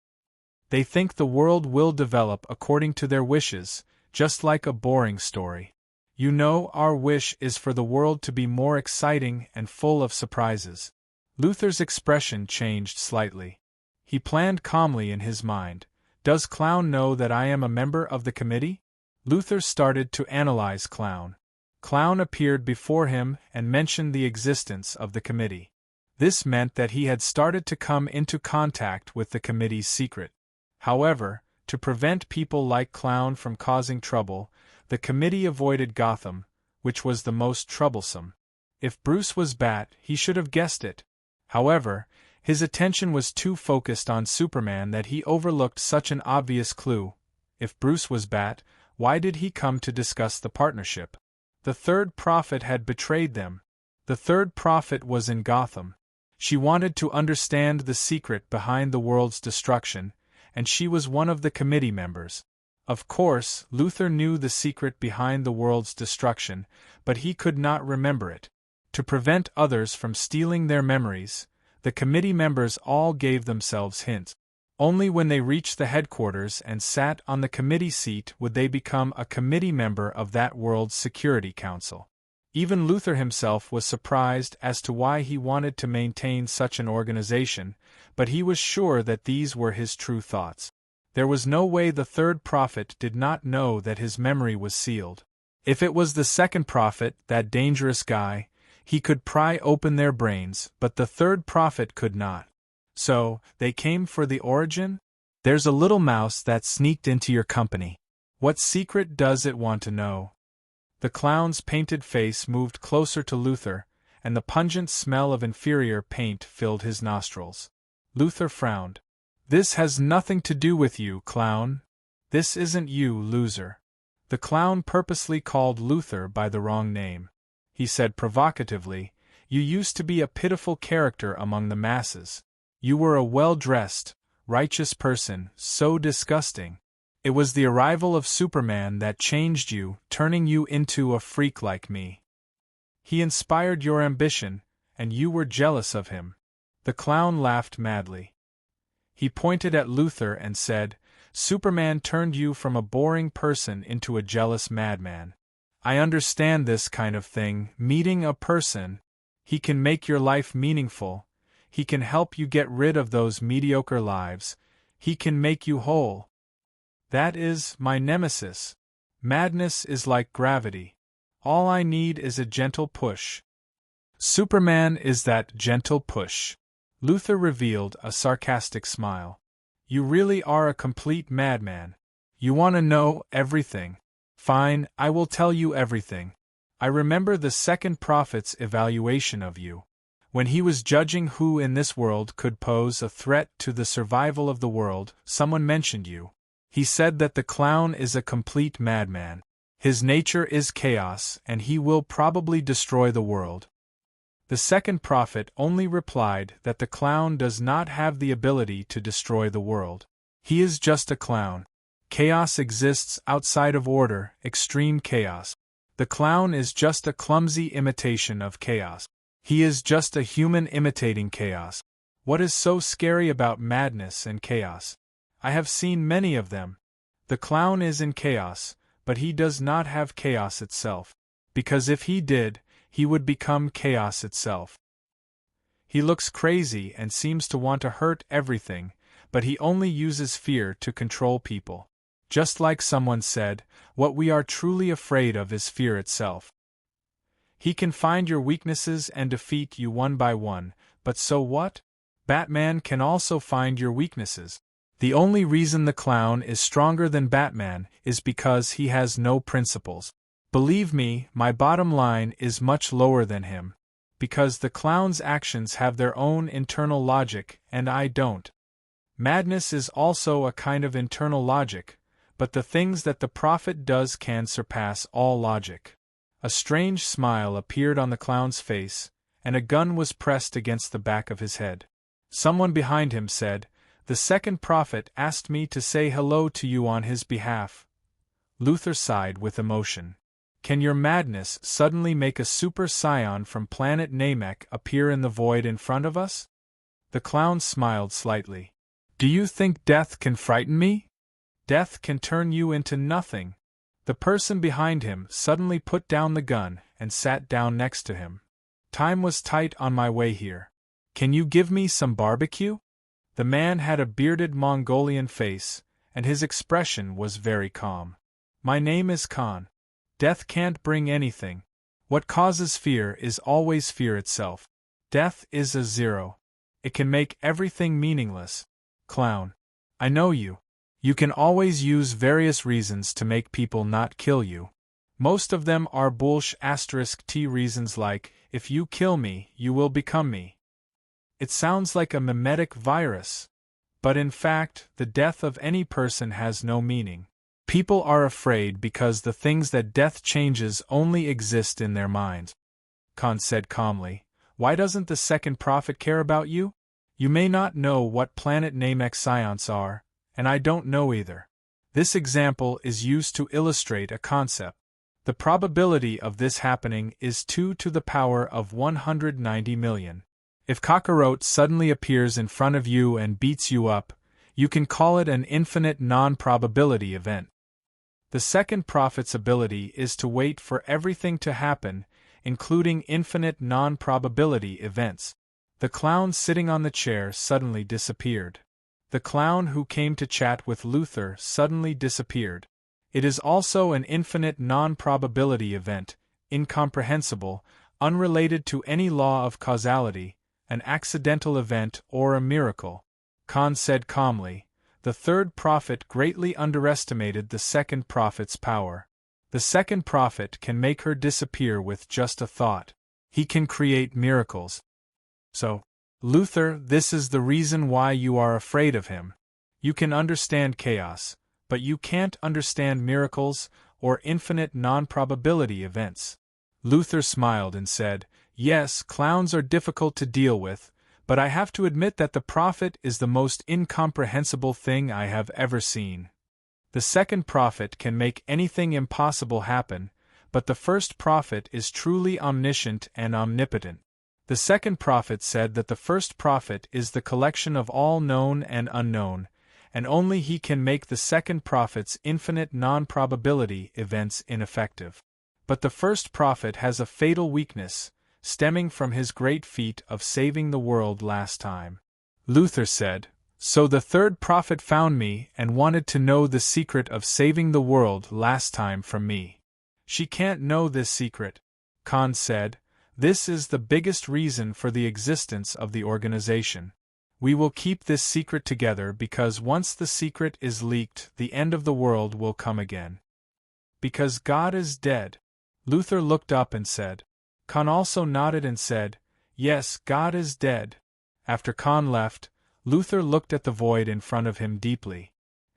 They think the world will develop according to their wishes, just like a boring story. You know, our wish is for the world to be more exciting and full of surprises. Luther's expression changed slightly. He planned calmly in his mind. Does Clown know that I am a member of the committee? Luther started to analyze Clown. Clown appeared before him and mentioned the existence of the committee. This meant that he had started to come into contact with the committee's secret. However, to prevent people like Clown from causing trouble, the committee avoided Gotham, which was the most troublesome. If Bruce was Bat, he should have guessed it. However, his attention was too focused on Superman that he overlooked such an obvious clue. If Bruce was Bat, why did he come to discuss the partnership? The third prophet had betrayed them. The third prophet was in Gotham. She wanted to understand the secret behind the world's destruction, and she was one of the committee members. Of course, Luther knew the secret behind the world's destruction, but he could not remember it. To prevent others from stealing their memories, the committee members all gave themselves hints. Only when they reached the headquarters and sat on the committee seat would they become a committee member of that world's Security Council. Even Luther himself was surprised as to why he wanted to maintain such an organization, but he was sure that these were his true thoughts. There was no way the third prophet did not know that his memory was sealed. If it was the second prophet, that dangerous guy, he could pry open their brains, but the third prophet could not. So, they came for the origin? There's a little mouse that sneaked into your company. What secret does it want to know? The clown's painted face moved closer to Luther, and the pungent smell of inferior paint filled his nostrils. Luther frowned. This has nothing to do with you, clown. This isn't you, loser. The clown purposely called Luther by the wrong name. He said provocatively, You used to be a pitiful character among the masses. You were a well-dressed, righteous person, so disgusting. It was the arrival of Superman that changed you, turning you into a freak like me. He inspired your ambition, and you were jealous of him. The clown laughed madly. He pointed at Luther and said, Superman turned you from a boring person into a jealous madman. I understand this kind of thing, meeting a person. He can make your life meaningful. He can help you get rid of those mediocre lives. He can make you whole. That is my nemesis. Madness is like gravity. All I need is a gentle push. Superman is that gentle push. Luther revealed a sarcastic smile. You really are a complete madman. You want to know everything. Fine, I will tell you everything. I remember the second prophet's evaluation of you. When he was judging who in this world could pose a threat to the survival of the world, someone mentioned you. He said that the clown is a complete madman. His nature is chaos, and he will probably destroy the world. The second prophet only replied that the clown does not have the ability to destroy the world. He is just a clown. Chaos exists outside of order, extreme chaos. The clown is just a clumsy imitation of chaos. He is just a human imitating chaos. What is so scary about madness and chaos? I have seen many of them. The clown is in chaos, but he does not have chaos itself. Because if he did, he would become chaos itself. He looks crazy and seems to want to hurt everything, but he only uses fear to control people. Just like someone said, what we are truly afraid of is fear itself. He can find your weaknesses and defeat you one by one, but so what? Batman can also find your weaknesses. The only reason the clown is stronger than Batman is because he has no principles. Believe me, my bottom line is much lower than him. Because the clown's actions have their own internal logic, and I don't. Madness is also a kind of internal logic, but the things that the prophet does can surpass all logic. A strange smile appeared on the clown's face, and a gun was pressed against the back of his head. Someone behind him said, "The second prophet asked me to say hello to you on his behalf." Luther sighed with emotion. Can your madness suddenly make a super scion from planet Namek appear in the void in front of us? The clown smiled slightly. Do you think death can frighten me? Death can turn you into nothing. The person behind him suddenly put down the gun and sat down next to him. Time was tight on my way here. Can you give me some barbecue? The man had a bearded Mongolian face, and his expression was very calm. My name is Khan. Death can't bring anything. What causes fear is always fear itself. Death is a zero. It can make everything meaningless. Clown. I know you. You can always use various reasons to make people not kill you. Most of them are **t reasons like, if you kill me, you will become me. It sounds like a mimetic virus. But in fact, the death of any person has no meaning. People are afraid because the things that death changes only exist in their minds. Khan said calmly, why doesn't the second prophet care about you? You may not know what planet Namek scions are, and I don't know either. This example is used to illustrate a concept. The probability of this happening is 2 to the power of 190 million. If Kakarot suddenly appears in front of you and beats you up, you can call it an infinite non-probability event. The second prophet's ability is to wait for everything to happen, including infinite non-probability events. The clown sitting on the chair suddenly disappeared. The clown who came to chat with Luther suddenly disappeared. It is also an infinite non-probability event, incomprehensible, unrelated to any law of causality, an accidental event or a miracle. Khan said calmly, the third prophet greatly underestimated the second prophet's power. The second prophet can make her disappear with just a thought. He can create miracles. So, Luther, this is the reason why you are afraid of him. You can understand chaos, but you can't understand miracles or infinite non-probability events. Luther smiled and said, yes, clowns are difficult to deal with, but I have to admit that the prophet is the most incomprehensible thing I have ever seen. The second prophet can make anything impossible happen, but the first prophet is truly omniscient and omnipotent. The second prophet said that the first prophet is the collection of all known and unknown, and only he can make the second prophet's infinite non-probability events ineffective. But the first prophet has a fatal weakness, stemming from his great feat of saving the world last time. Luther said, so the third prophet found me and wanted to know the secret of saving the world last time from me. She can't know this secret. Khan said, this is the biggest reason for the existence of the organization. We will keep this secret together because once the secret is leaked, the end of the world will come again. Because God is dead. Luther looked up and said. Khan also nodded and said, yes, God is dead. After Khan left, Luther looked at the void in front of him deeply.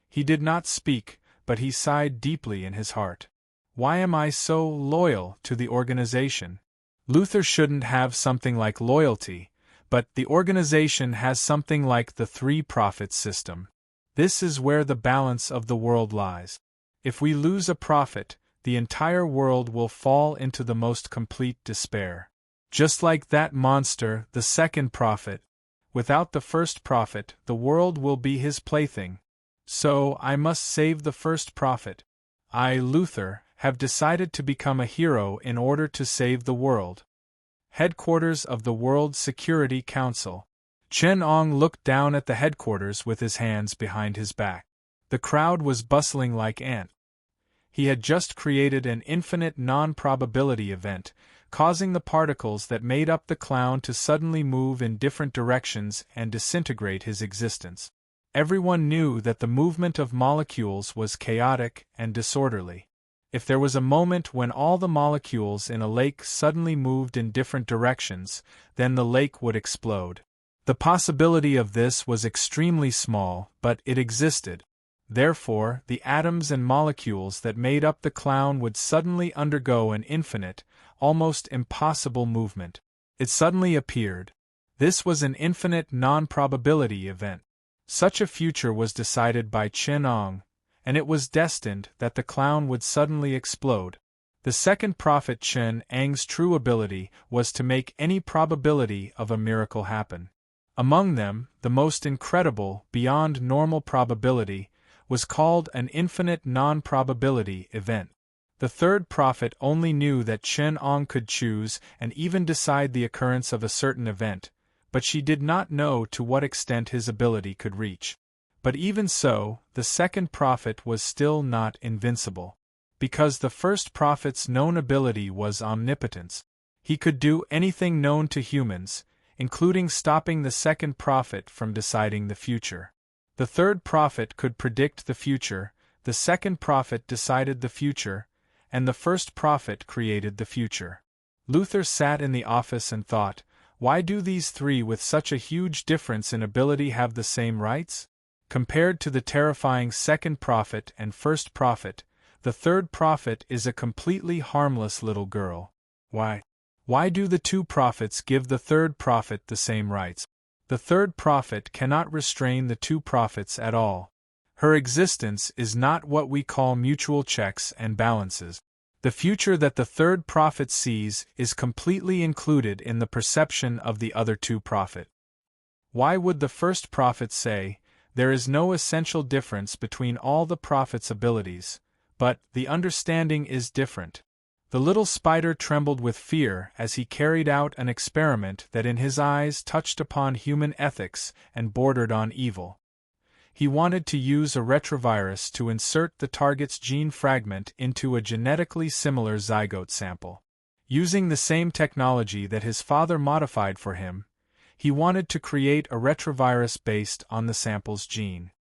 He did not speak, but he sighed deeply in his heart. Why am I so loyal to the organization? Luther shouldn't have something like loyalty, but the organization has something like the three prophets system. This is where the balance of the world lies. If we lose a prophet, the entire world will fall into the most complete despair. Just like that monster, the second prophet. Without the first prophet, the world will be his plaything. So, I must save the first prophet. I, Luther, have decided to become a hero in order to save the world. Headquarters of the World Security Council. Chen Ong looked down at the headquarters with his hands behind his back. The crowd was bustling like ants. He had just created an infinite non-probability event, causing the particles that made up the clown to suddenly move in different directions and disintegrate his existence. Everyone knew that the movement of molecules was chaotic and disorderly. If there was a moment when all the molecules in a lake suddenly moved in different directions, then the lake would explode. The possibility of this was extremely small, but it existed. Therefore, the atoms and molecules that made up the clown would suddenly undergo an infinite, almost impossible movement. It suddenly appeared. This was an infinite non-probability event. Such a future was decided by Chen-Ong, and it was destined that the clown would suddenly explode. The second prophet Chen-Ang's true ability was to make any probability of a miracle happen. Among them, the most incredible, beyond normal probability, was called an infinite non-probability event. The third prophet only knew that Chen-Ong could choose and even decide the occurrence of a certain event, but she did not know to what extent his ability could reach. But even so, the second prophet was still not invincible. Because the first prophet's known ability was omnipotence. He could do anything known to humans, including stopping the second prophet from deciding the future. The third prophet could predict the future, the second prophet decided the future, and the first prophet created the future. Luther sat in the office and thought, why do these three with such a huge difference in ability have the same rights? Compared to the terrifying second prophet and first prophet, the third prophet is a completely harmless little girl. Why? Why do the two prophets give the third prophet the same rights? The third prophet cannot restrain the two prophets at all. Her existence is not what we call mutual checks and balances. The future that the third prophet sees is completely included in the perception of the other two prophets. Why would the first prophet say, there is no essential difference between all the prophets' abilities, but the understanding is different? The little spider trembled with fear as he carried out an experiment that in his eyes touched upon human ethics and bordered on evil. He wanted to use a retrovirus to insert the target's gene fragment into a genetically similar zygote sample. Using the same technology that his father modified for him, he wanted to create a retrovirus based on the sample's gene.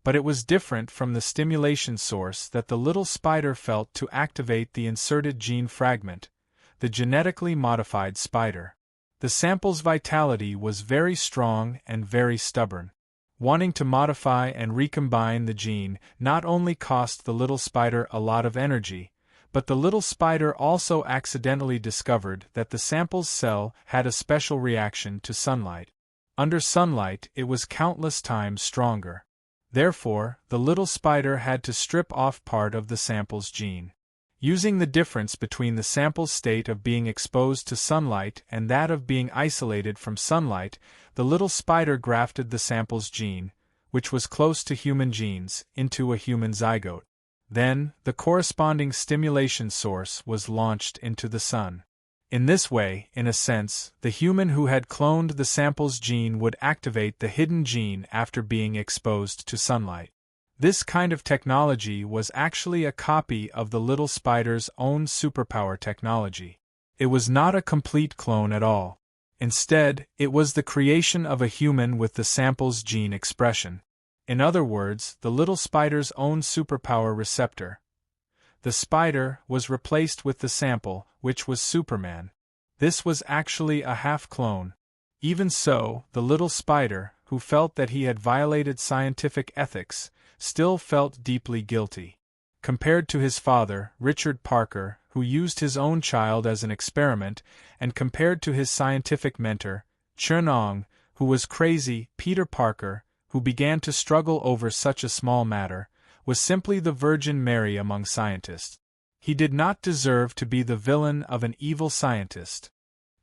But it was different from the stimulation source that the little spider felt to activate the inserted gene fragment, the genetically modified spider. The sample's vitality was very strong and very stubborn. Wanting to modify and recombine the gene not only cost the little spider a lot of energy, but the little spider also accidentally discovered that the sample's cell had a special reaction to sunlight. Under sunlight, it was countless times stronger. Therefore, the little spider had to strip off part of the sample's gene. Using the difference between the sample's state of being exposed to sunlight and that of being isolated from sunlight, the little spider grafted the sample's gene, which was close to human genes, into a human zygote. Then, the corresponding stimulation source was launched into the sun. In this way, in a sense, the human who had cloned the sample's gene would activate the hidden gene after being exposed to sunlight. This kind of technology was actually a copy of the little spider's own superpower technology. It was not a complete clone at all. Instead, it was the creation of a human with the sample's gene expression. In other words, the little spider's own superpower receptor. The spider was replaced with the sample, which was Superman. This was actually a half-clone. Even so, the little spider, who felt that he had violated scientific ethics, still felt deeply guilty. Compared to his father, Richard Parker, who used his own child as an experiment, and compared to his scientific mentor, Chen-Ong, who was crazy, Peter Parker, who began to struggle over such a small matter, was simply the Virgin Mary among scientists. He did not deserve to be the villain of an evil scientist.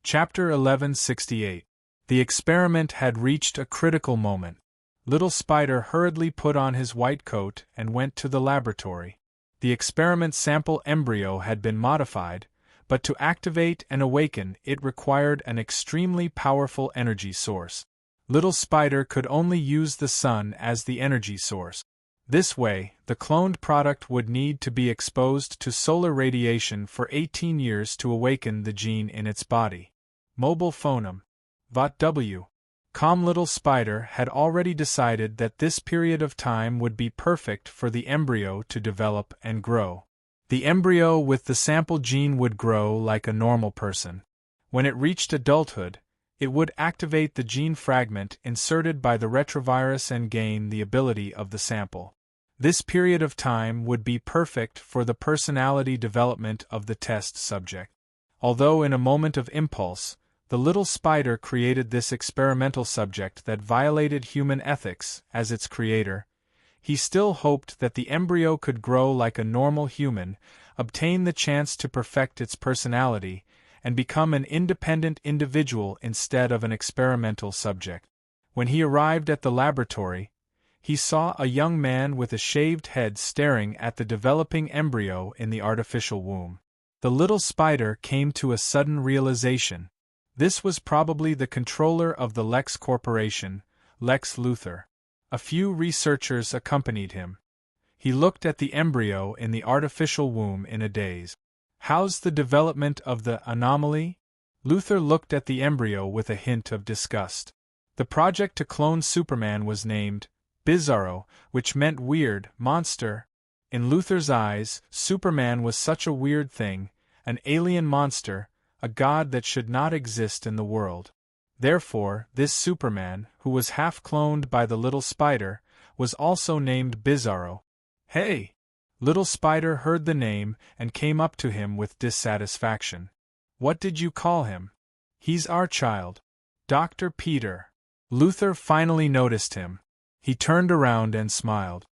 Chapter 1168. The experiment had reached a critical moment. Little Spider hurriedly put on his white coat and went to the laboratory. The experiment sample embryo had been modified, but to activate and awaken it required an extremely powerful energy source. Little Spider could only use the sun as the energy source. This way, the cloned product would need to be exposed to solar radiation for 18 years to awaken the gene in its body. Mobile phoneme. Vot W. Calm Little Spider had already decided that this period of time would be perfect for the embryo to develop and grow. The embryo with the sample gene would grow like a normal person. When it reached adulthood, it would activate the gene fragment inserted by the retrovirus and gain the ability of the sample. This period of time would be perfect for the personality development of the test subject. Although in a moment of impulse, the little spider created this experimental subject that violated human ethics as its creator, he still hoped that the embryo could grow like a normal human, obtain the chance to perfect its personality, and become an independent individual instead of an experimental subject. When he arrived at the laboratory, he saw a young man with a shaved head staring at the developing embryo in the artificial womb. The little spider came to a sudden realization. This was probably the controller of the Lex Corporation, Lex Luthor. A few researchers accompanied him. He looked at the embryo in the artificial womb in a daze. "How's the development of the anomaly?" Luthor looked at the embryo with a hint of disgust. The project to clone Superman was named Bizarro, which meant weird, monster. In Luthor's eyes, Superman was such a weird thing, an alien monster, a god that should not exist in the world. Therefore, this Superman, who was half-cloned by the little spider, was also named Bizarro. "Hey!" Little Spider heard the name and came up to him with dissatisfaction. "What did you call him?" "He's our child. Dr. Peter." Luthor finally noticed him. He turned around and smiled.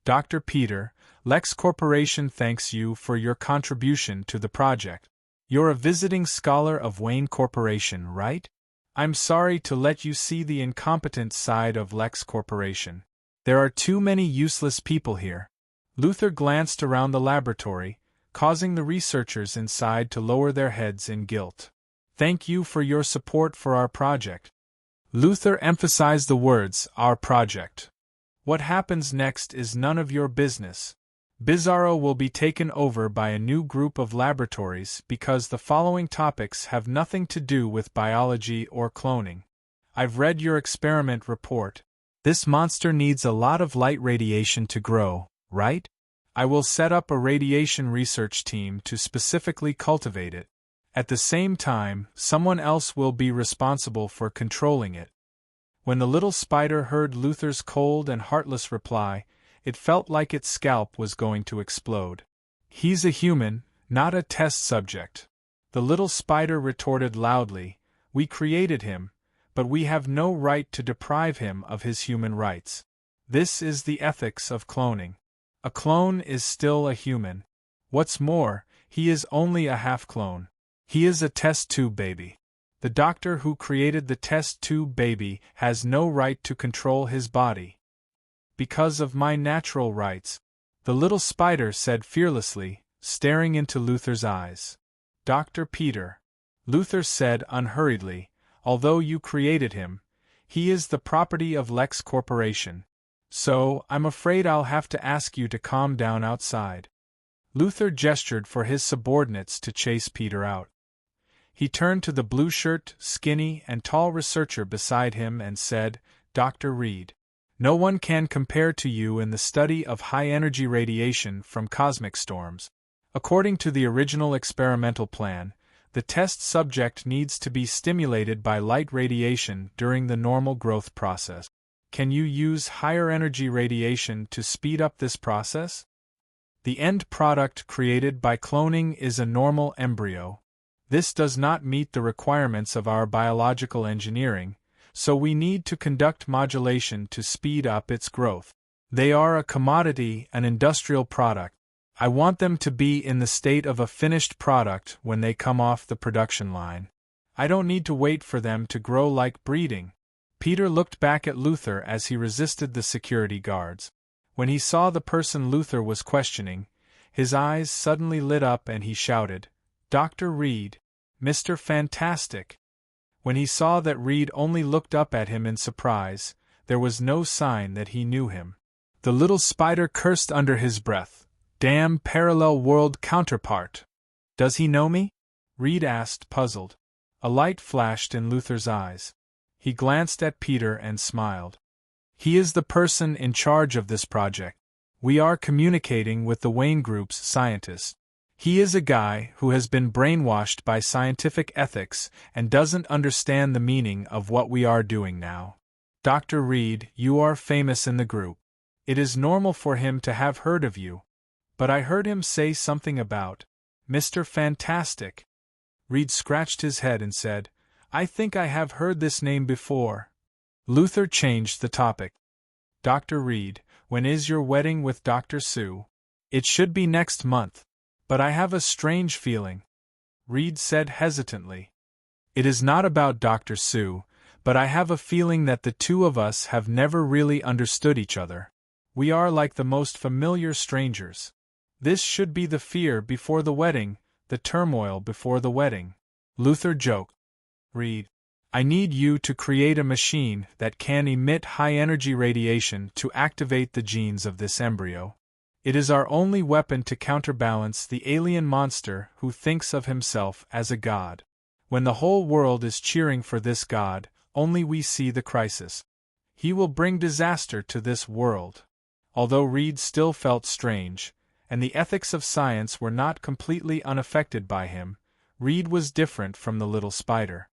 "Dr. Peter, Lex Corporation thanks you for your contribution to the project. You're a visiting scholar of Wayne Corporation, right? I'm sorry to let you see the incompetent side of Lex Corporation. There are too many useless people here." Luthor glanced around the laboratory, causing the researchers inside to lower their heads in guilt. "Thank you for your support for our project." Luthor emphasized the words, "our project." "What happens next is none of your business. Bizarro will be taken over by a new group of laboratories because the following topics have nothing to do with biology or cloning. I've read your experiment report. This monster needs a lot of light radiation to grow, right? I will set up a radiation research team to specifically cultivate it. At the same time, someone else will be responsible for controlling it." When the little spider heard Luthor's cold and heartless reply, it felt like its scalp was going to explode. "He's a human, not a test subject." The little spider retorted loudly, "We created him, but we have no right to deprive him of his human rights. This is the ethics of cloning. A clone is still a human. What's more, he is only a half-clone. He is a test tube baby. The doctor who created the test tube baby has no right to control his body. Because of my natural rights," the little spider said fearlessly, staring into Luthor's eyes. "Dr. Peter," Luthor said unhurriedly, "although you created him, he is the property of Lex Corporation. So, I'm afraid I'll have to ask you to calm down outside." Luthor gestured for his subordinates to chase Peter out. He turned to the blue-shirt, skinny, and tall researcher beside him and said, "Dr. Reed, no one can compare to you in the study of high-energy radiation from cosmic storms. According to the original experimental plan, the test subject needs to be stimulated by light radiation during the normal growth process. Can you use higher-energy radiation to speed up this process? The end product created by cloning is a normal embryo. This does not meet the requirements of our biological engineering, so we need to conduct modulation to speed up its growth. They are a commodity, an industrial product. I want them to be in the state of a finished product when they come off the production line. I don't need to wait for them to grow like breeding." Peter looked back at Luthor as he resisted the security guards. When he saw the person Luthor was questioning, his eyes suddenly lit up and he shouted, "Dr. Reed, Mr. Fantastic!" When he saw that Reed only looked up at him in surprise, there was no sign that he knew him. The little spider cursed under his breath. "Damn parallel world counterpart! Does he know me?" Reed asked, puzzled. A light flashed in Luthor's eyes. He glanced at Peter and smiled. "He is the person in charge of this project. We are communicating with the Wayne Group's scientist. He is a guy who has been brainwashed by scientific ethics and doesn't understand the meaning of what we are doing now. Dr. Reed, you are famous in the group. It is normal for him to have heard of you. But I heard him say something about Mr. Fantastic. Reed scratched his head and said, I think I have heard this name before. Luther changed the topic. Dr. Reed, when is your wedding with Dr. Sue? It should be next month. But I have a strange feeling. Reed said hesitantly. It is not about Dr. Sue, but I have a feeling that the two of us have never really understood each other. We are like the most familiar strangers. This should be the fear before the wedding, the turmoil before the wedding. Luther joked. Reed, I need you to create a machine that can emit high-energy radiation to activate the genes of this embryo. It is our only weapon to counterbalance the alien monster who thinks of himself as a god. When the whole world is cheering for this god, only we see the crisis. He will bring disaster to this world. Although Reed still felt strange, and the ethics of science were not completely unaffected by him, Reed was different from the little spider.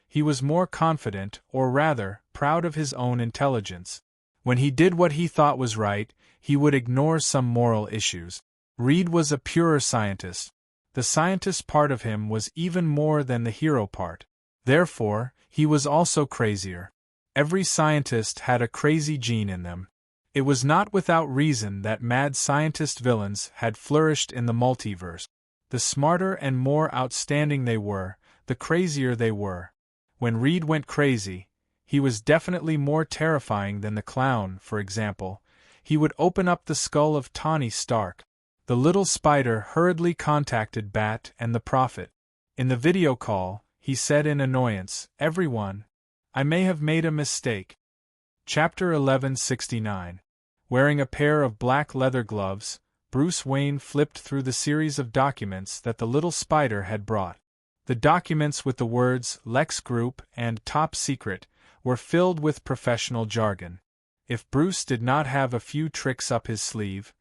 He was more confident, or rather, proud of his own intelligence. When he did what he thought was right, he would ignore some moral issues. Reed was a purer scientist. The scientist part of him was even more than the hero part. Therefore, he was also crazier. Every scientist had a crazy gene in them. It was not without reason that mad scientist villains had flourished in the multiverse. The smarter and more outstanding they were, the crazier they were. When Reed went crazy, he was definitely more terrifying than the clown, for example. He would open up the skull of Tony Stark. The little spider hurriedly contacted Bat and the Prophet. In the video call, he said in annoyance, Everyone, I may have made a mistake. Chapter 1169. Wearing a pair of black leather gloves, Bruce Wayne flipped through the series of documents that the little spider had brought. The documents with the words Lex Group and Top Secret were filled with professional jargon. If Bruce did not have a few tricks up his sleeve,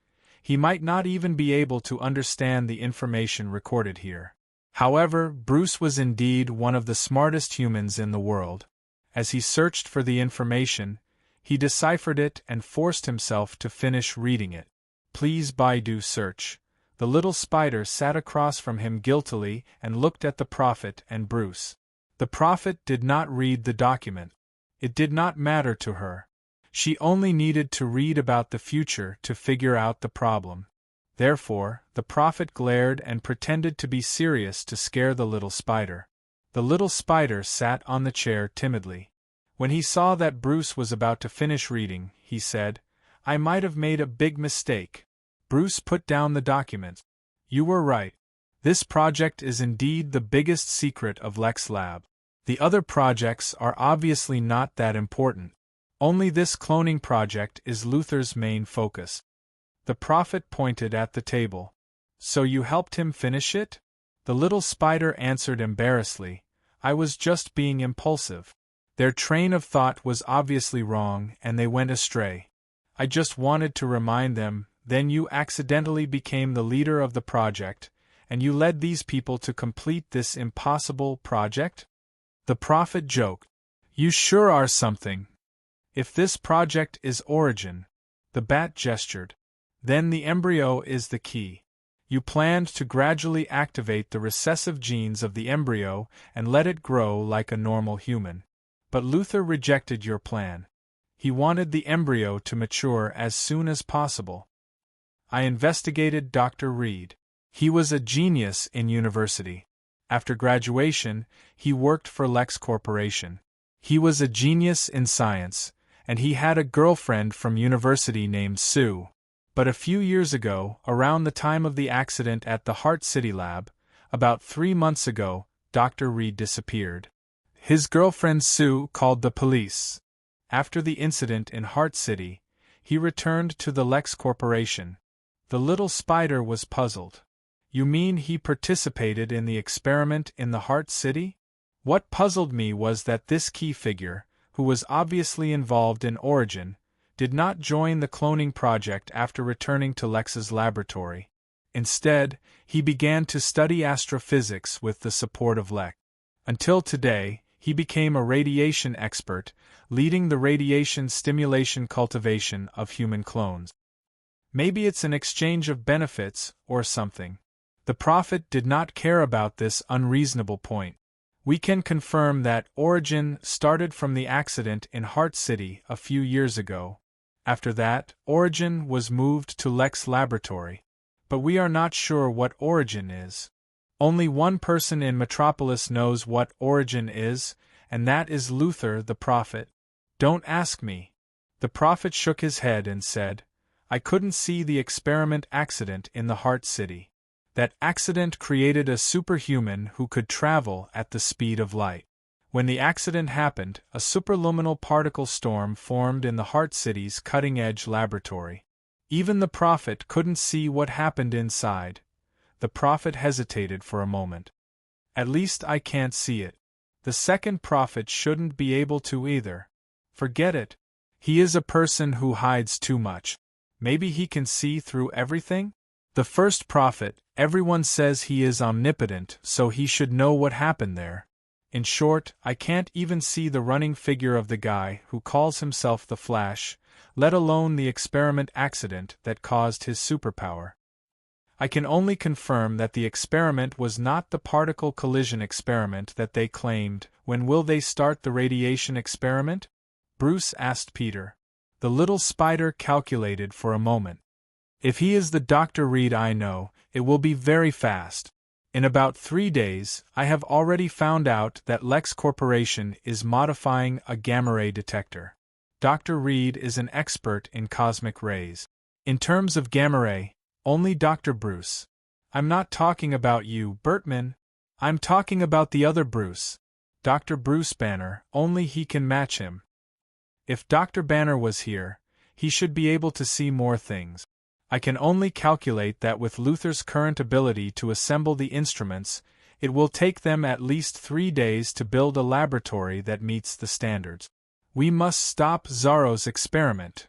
he might not even be able to understand the information recorded here. However, Bruce was indeed one of the smartest humans in the world. As he searched for the information, he deciphered it and forced himself to finish reading it. Please Baidu search. The little spider sat across from him guiltily and looked at the Prophet and Bruce. The Prophet did not read the document. It did not matter to her. She only needed to read about the future to figure out the problem. Therefore, the Prophet glared and pretended to be serious to scare the little spider. The little spider sat on the chair timidly. When he saw that Bruce was about to finish reading, he said, I might have made a big mistake. Bruce put down the document. You were right. This project is indeed the biggest secret of Lex Lab. The other projects are obviously not that important. Only this cloning project is Luther's main focus. The Prophet pointed at the table. So you helped him finish it? The little spider answered embarrassedly, I was just being impulsive. Their train of thought was obviously wrong and they went astray. I just wanted to remind them, then you accidentally became the leader of the project, and you led these people to complete this impossible project? The Prophet joked. You sure are something. If this project is origin, the bat gestured, then the embryo is the key. You planned to gradually activate the recessive genes of the embryo and let it grow like a normal human. But Luther rejected your plan. He wanted the embryo to mature as soon as possible. I investigated Dr. Reed. He was a genius in university. After graduation, he worked for Lex Corporation. He was a genius in science, and he had a girlfriend from university named Sue. But a few years ago, around the time of the accident at the Heart City lab, about 3 months ago, Dr. Reed disappeared. His girlfriend Sue called the police. After the incident in Heart City, he returned to the Lex Corporation. The little spider was puzzled. You mean he participated in the experiment in the Heart City? What puzzled me was that this key figure, who was obviously involved in Origin, did not join the cloning project after returning to Lex's laboratory. Instead, he began to study astrophysics with the support of Lex. Until today, he became a radiation expert, leading the radiation stimulation cultivation of human clones. Maybe it's an exchange of benefits, or something. The prophet did not care about this unreasonable point. We can confirm that origin started from the accident in Heart City a few years ago. After that, origin was moved to Lex Laboratory. But we are not sure what origin is. Only one person in Metropolis knows what origin is, and that is Luther the prophet. Don't ask me. The prophet shook his head and said, I couldn't see the experiment accident in the Heart City. That accident created a superhuman who could travel at the speed of light. When the accident happened, a superluminal particle storm formed in the Heart City's cutting-edge laboratory. Even the prophet couldn't see what happened inside. The prophet hesitated for a moment. At least I can't see it. The second prophet shouldn't be able to either. Forget it. He is a person who hides too much. Maybe he can see through everything? The first prophet, everyone says he is omnipotent, so he should know what happened there. In short, I can't even see the running figure of the guy who calls himself the Flash, let alone the experiment accident that caused his superpower. I can only confirm that the experiment was not the particle collision experiment that they claimed. When will they start the radiation experiment? Bruce asked Peter. The little spider calculated for a moment. If he is the Dr. Reed I know, it will be very fast. In about 3 days, I have already found out that Lex Corporation is modifying a gamma-ray detector. Dr. Reed is an expert in cosmic rays. In terms of gamma-ray, only Dr. Bruce. I'm not talking about you, Bertman. I'm talking about the other Bruce. Dr. Bruce Banner, only he can match him. If Dr. Banner was here, he should be able to see more things. I can only calculate that with Luther's current ability to assemble the instruments, it will take them at least 3 days to build a laboratory that meets the standards. We must stop Zorro's experiment.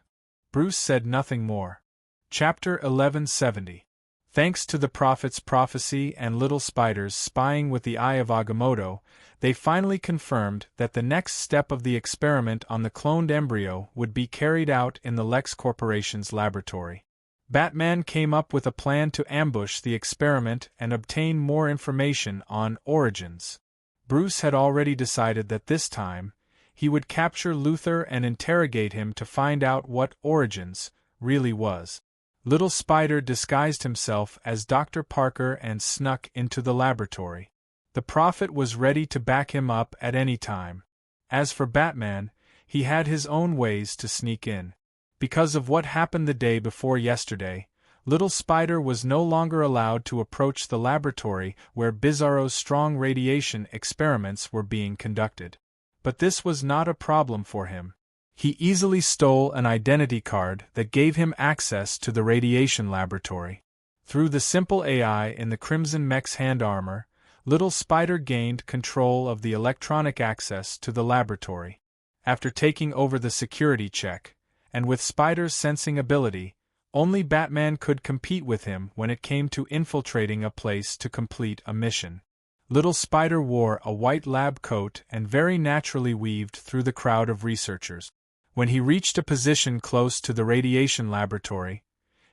Bruce said nothing more. Chapter 1170. Thanks to the prophet's prophecy and little spiders spying with the eye of Agamotto, they finally confirmed that the next step of the experiment on the cloned embryo would be carried out in the Lex Corporation's laboratory. Batman came up with a plan to ambush the experiment and obtain more information on origins. Bruce had already decided that this time, he would capture Luther and interrogate him to find out what origins really was. Little Spider disguised himself as Dr. Parker and snuck into the laboratory. The prophet was ready to back him up at any time. As for Batman, he had his own ways to sneak in. Because of what happened the day before yesterday, Little Spider was no longer allowed to approach the laboratory where Bizarro's strong radiation experiments were being conducted. But this was not a problem for him. He easily stole an identity card that gave him access to the radiation laboratory. Through the simple AI in the Crimson Mech's hand armor, Little Spider gained control of the electronic access to the laboratory. After taking over the security check, and with Spider's sensing ability, only Batman could compete with him when it came to infiltrating a place to complete a mission. Little Spider wore a white lab coat and very naturally weaved through the crowd of researchers. When he reached a position close to the radiation laboratory,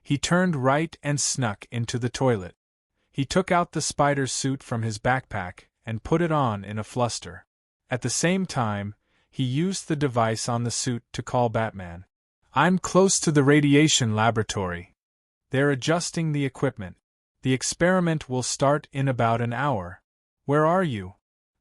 he turned right and snuck into the toilet. He took out the spider's suit from his backpack and put it on in a fluster. At the same time, he used the device on the suit to call Batman. I'm close to the radiation laboratory. They're adjusting the equipment. The experiment will start in about an hour. Where are you?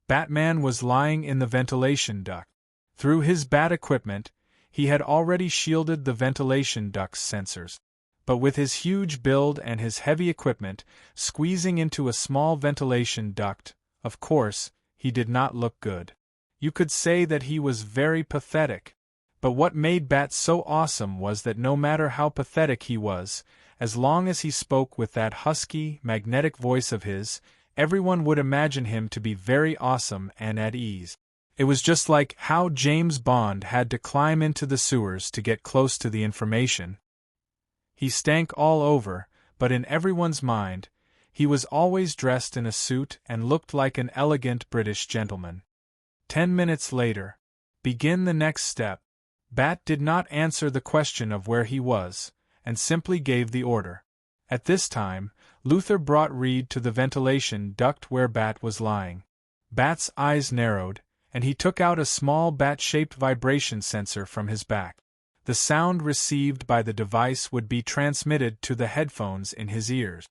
Batman was lying in the ventilation duct. Through his bat equipment, he had already shielded the ventilation duct's sensors. But with his huge build and his heavy equipment squeezing into a small ventilation duct, of course, he did not look good. You could say that he was very pathetic. But what made Bat so awesome was that no matter how pathetic he was, as long as he spoke with that husky, magnetic voice of his, everyone would imagine him to be very awesome and at ease. It was just like how James Bond had to climb into the sewers to get close to the information. He stank all over, but in everyone's mind, he was always dressed in a suit and looked like an elegant British gentleman. 10 minutes later. Begin the next step. Bat did not answer the question of where he was, and simply gave the order. At this time, Luther brought Reed to the ventilation duct where Bat was lying. Bat's eyes narrowed, and he took out a small bat-shaped vibration sensor from his back. The sound received by the device would be transmitted to the headphones in his ears.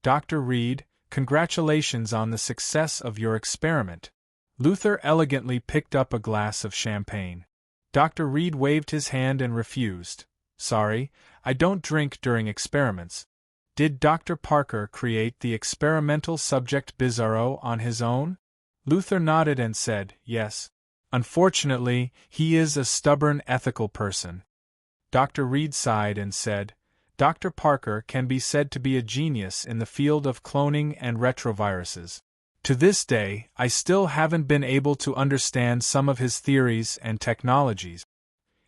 Dr. Reed, congratulations on the success of your experiment. Luther elegantly picked up a glass of champagne. Dr. Reed waved his hand and refused. Sorry, I don't drink during experiments. Did Dr. Parker create the experimental subject Bizarro on his own? Luther nodded and said, yes. Unfortunately, he is a stubborn ethical person. Dr. Reed sighed and said, Dr. Parker can be said to be a genius in the field of cloning and retroviruses. To this day, I still haven't been able to understand some of his theories and technologies.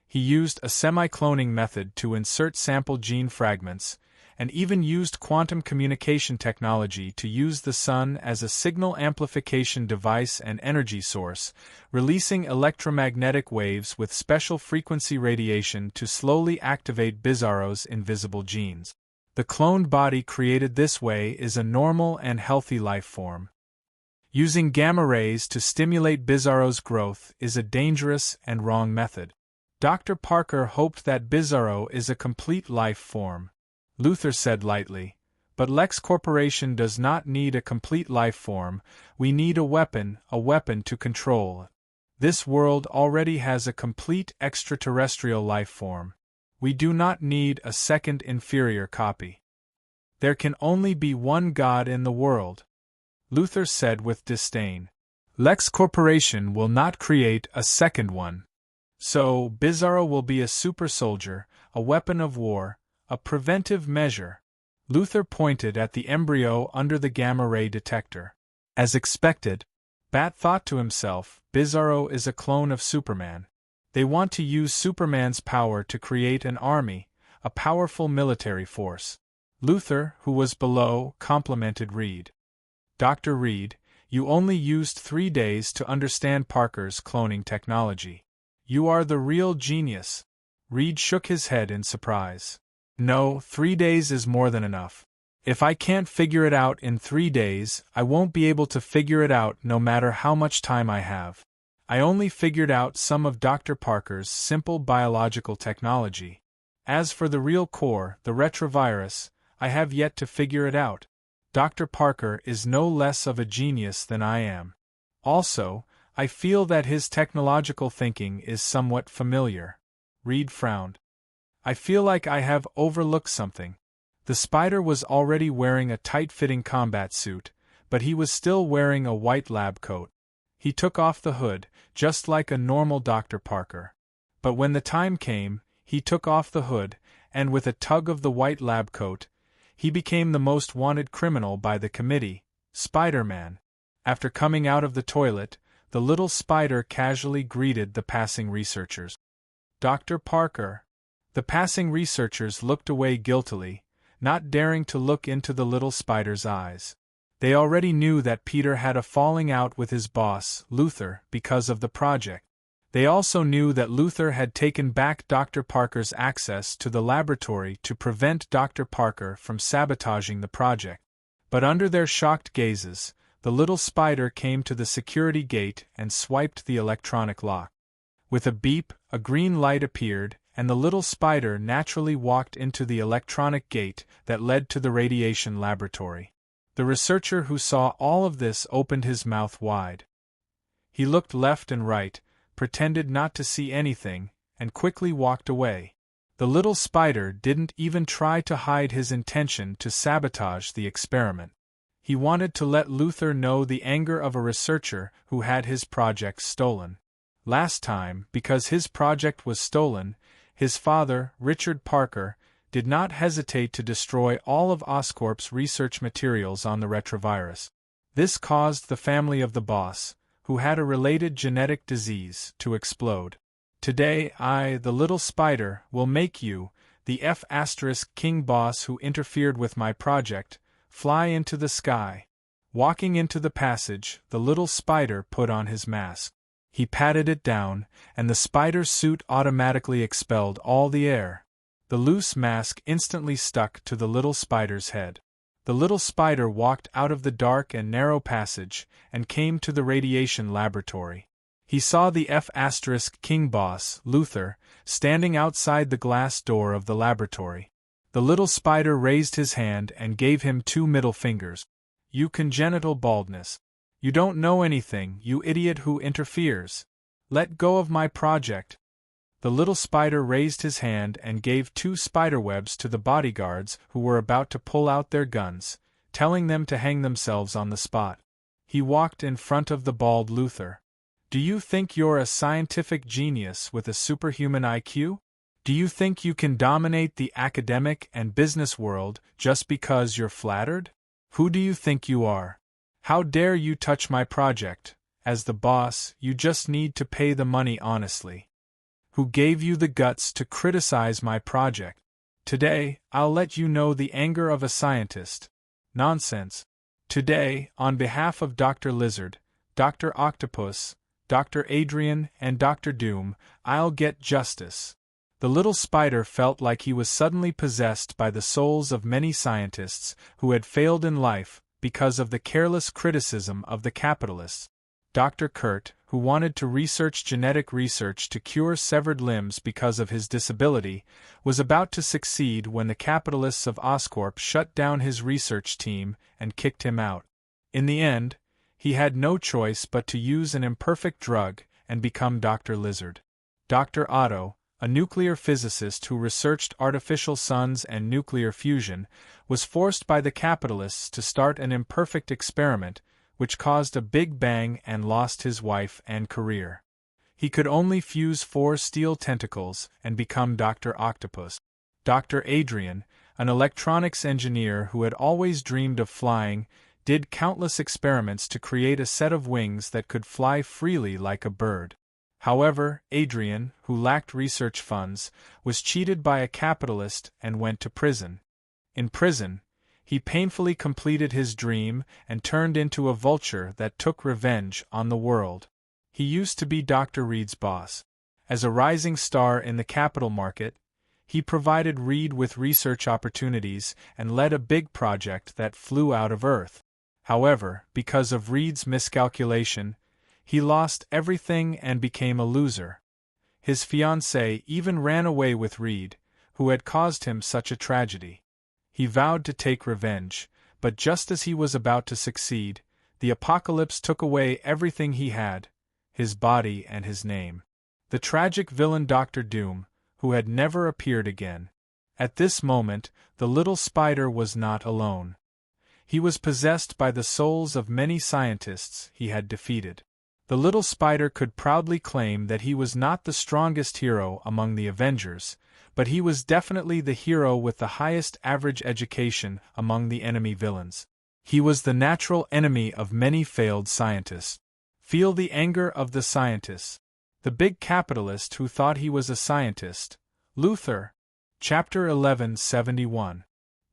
He used a semi-cloning method to insert sample gene fragments, and even used quantum communication technology to use the sun as a signal amplification device and energy source, releasing electromagnetic waves with special frequency radiation to slowly activate Bizarro's invisible genes. The cloned body created this way is a normal and healthy life form. Using gamma rays to stimulate Bizarro's growth is a dangerous and wrong method. Dr. Parker hoped that Bizarro is a complete life form. Luther said lightly, but Lex Corporation does not need a complete life form, we need a weapon to control. This world already has a complete extraterrestrial life form. We do not need a second inferior copy. There can only be one God in the world. Luther said with disdain. Lex Corporation will not create a second one. So, Bizarro will be a super soldier, a weapon of war, a preventive measure. Luther pointed at the embryo under the gamma-ray detector. As expected, Bat thought to himself, Bizarro is a clone of Superman. They want to use Superman's power to create an army, a powerful military force. Luther, who was below, complimented Reed. Dr. Reed, you only used 3 days to understand Parker's cloning technology. You are the real genius. Reed shook his head in surprise. No, 3 days is more than enough. If I can't figure it out in 3 days, I won't be able to figure it out no matter how much time I have. I only figured out some of Dr. Parker's simple biological technology. As for the real core, the retrovirus, I have yet to figure it out. Dr. Parker is no less of a genius than I am. Also, I feel that his technological thinking is somewhat familiar. Reed frowned. I feel like I have overlooked something. The spider was already wearing a tight-fitting combat suit, but he was still wearing a white lab coat. He took off the hood, just like a normal Dr. Parker. But when the time came, he took off the hood, and with a tug of the white lab coat, he became the most wanted criminal by the committee, Spider-Man. After coming out of the toilet, the little spider casually greeted the passing researchers. Dr. Parker. The passing researchers looked away guiltily, not daring to look into the little spider's eyes. They already knew that Peter had a falling out with his boss, Luther, because of the project. They also knew that Luther had taken back Dr. Parker's access to the laboratory to prevent Dr. Parker from sabotaging the project. But under their shocked gazes, the little spider came to the security gate and swiped the electronic lock. With a beep, a green light appeared, and the little spider naturally walked into the electronic gate that led to the radiation laboratory. The researcher who saw all of this opened his mouth wide. He looked left and right, pretended not to see anything, and quickly walked away. The little spider didn't even try to hide his intention to sabotage the experiment. He wanted to let Luther know the anger of a researcher who had his project stolen. Last time, because his project was stolen, his father, Richard Parker, did not hesitate to destroy all of Oscorp's research materials on the retrovirus. This caused the family of the boss, who had a related genetic disease, to explode. Today I, the little spider, will make you, the F***king boss who interfered with my project, fly into the sky. Walking into the passage, the little spider put on his mask. He patted it down, and the spider's suit automatically expelled all the air. The loose mask instantly stuck to the little spider's head. The little spider walked out of the dark and narrow passage, and came to the radiation laboratory. He saw the King boss, Luther, standing outside the glass door of the laboratory. The little spider raised his hand and gave him 2 middle fingers. "You congenital baldness. You don't know anything, you idiot who interferes. Let go of my project." The little spider raised his hand and gave 2 spiderwebs to the bodyguards who were about to pull out their guns, telling them to hang themselves on the spot. He walked in front of the bald Luther. "Do you think you're a scientific genius with a superhuman IQ? Do you think you can dominate the academic and business world just because you're flattered? Who do you think you are? How dare you touch my project? As the boss, you just need to pay the money honestly. Who gave you the guts to criticize my project? Today, I'll let you know the anger of a scientist." Nonsense. Today, on behalf of Dr. Lizard, Dr. Octopus, Dr. Adrian, and Dr. Doom, I'll get justice. The little spider felt like he was suddenly possessed by the souls of many scientists who had failed in life because of the careless criticism of the capitalists. Dr. Kurt, who wanted to research genetic research to cure severed limbs because of his disability, was about to succeed when the capitalists of Oscorp shut down his research team and kicked him out. In the end, he had no choice but to use an imperfect drug and become Dr. Lizard. Dr. Otto, a nuclear physicist who researched artificial suns and nuclear fusion, was forced by the capitalists to start an imperfect experiment which caused a big bang and lost his wife and career. He could only fuse 4 steel tentacles and become Dr. Octopus. Dr. Adrian, an electronics engineer who had always dreamed of flying, did countless experiments to create a set of wings that could fly freely like a bird. However, Adrian, who lacked research funds, was cheated by a capitalist and went to prison. In prison, he painfully completed his dream and turned into a vulture that took revenge on the world. He used to be Dr. Reed's boss. As a rising star in the capital market, he provided Reed with research opportunities and led a big project that flew out of Earth. However, because of Reed's miscalculation, he lost everything and became a loser. His fiancée even ran away with Reed, who had caused him such a tragedy. He vowed to take revenge, but just as he was about to succeed, the apocalypse took away everything he had, his body and his name. The tragic villain Dr. Doom, who had never appeared again. At this moment, the little spider was not alone. He was possessed by the souls of many scientists he had defeated. The little spider could proudly claim that he was not the strongest hero among the Avengers, but he was definitely the hero with the highest average education among the enemy villains. He was the natural enemy of many failed scientists. Feel the anger of the scientists. The big capitalist who thought he was a scientist. Luther. Chapter 1171.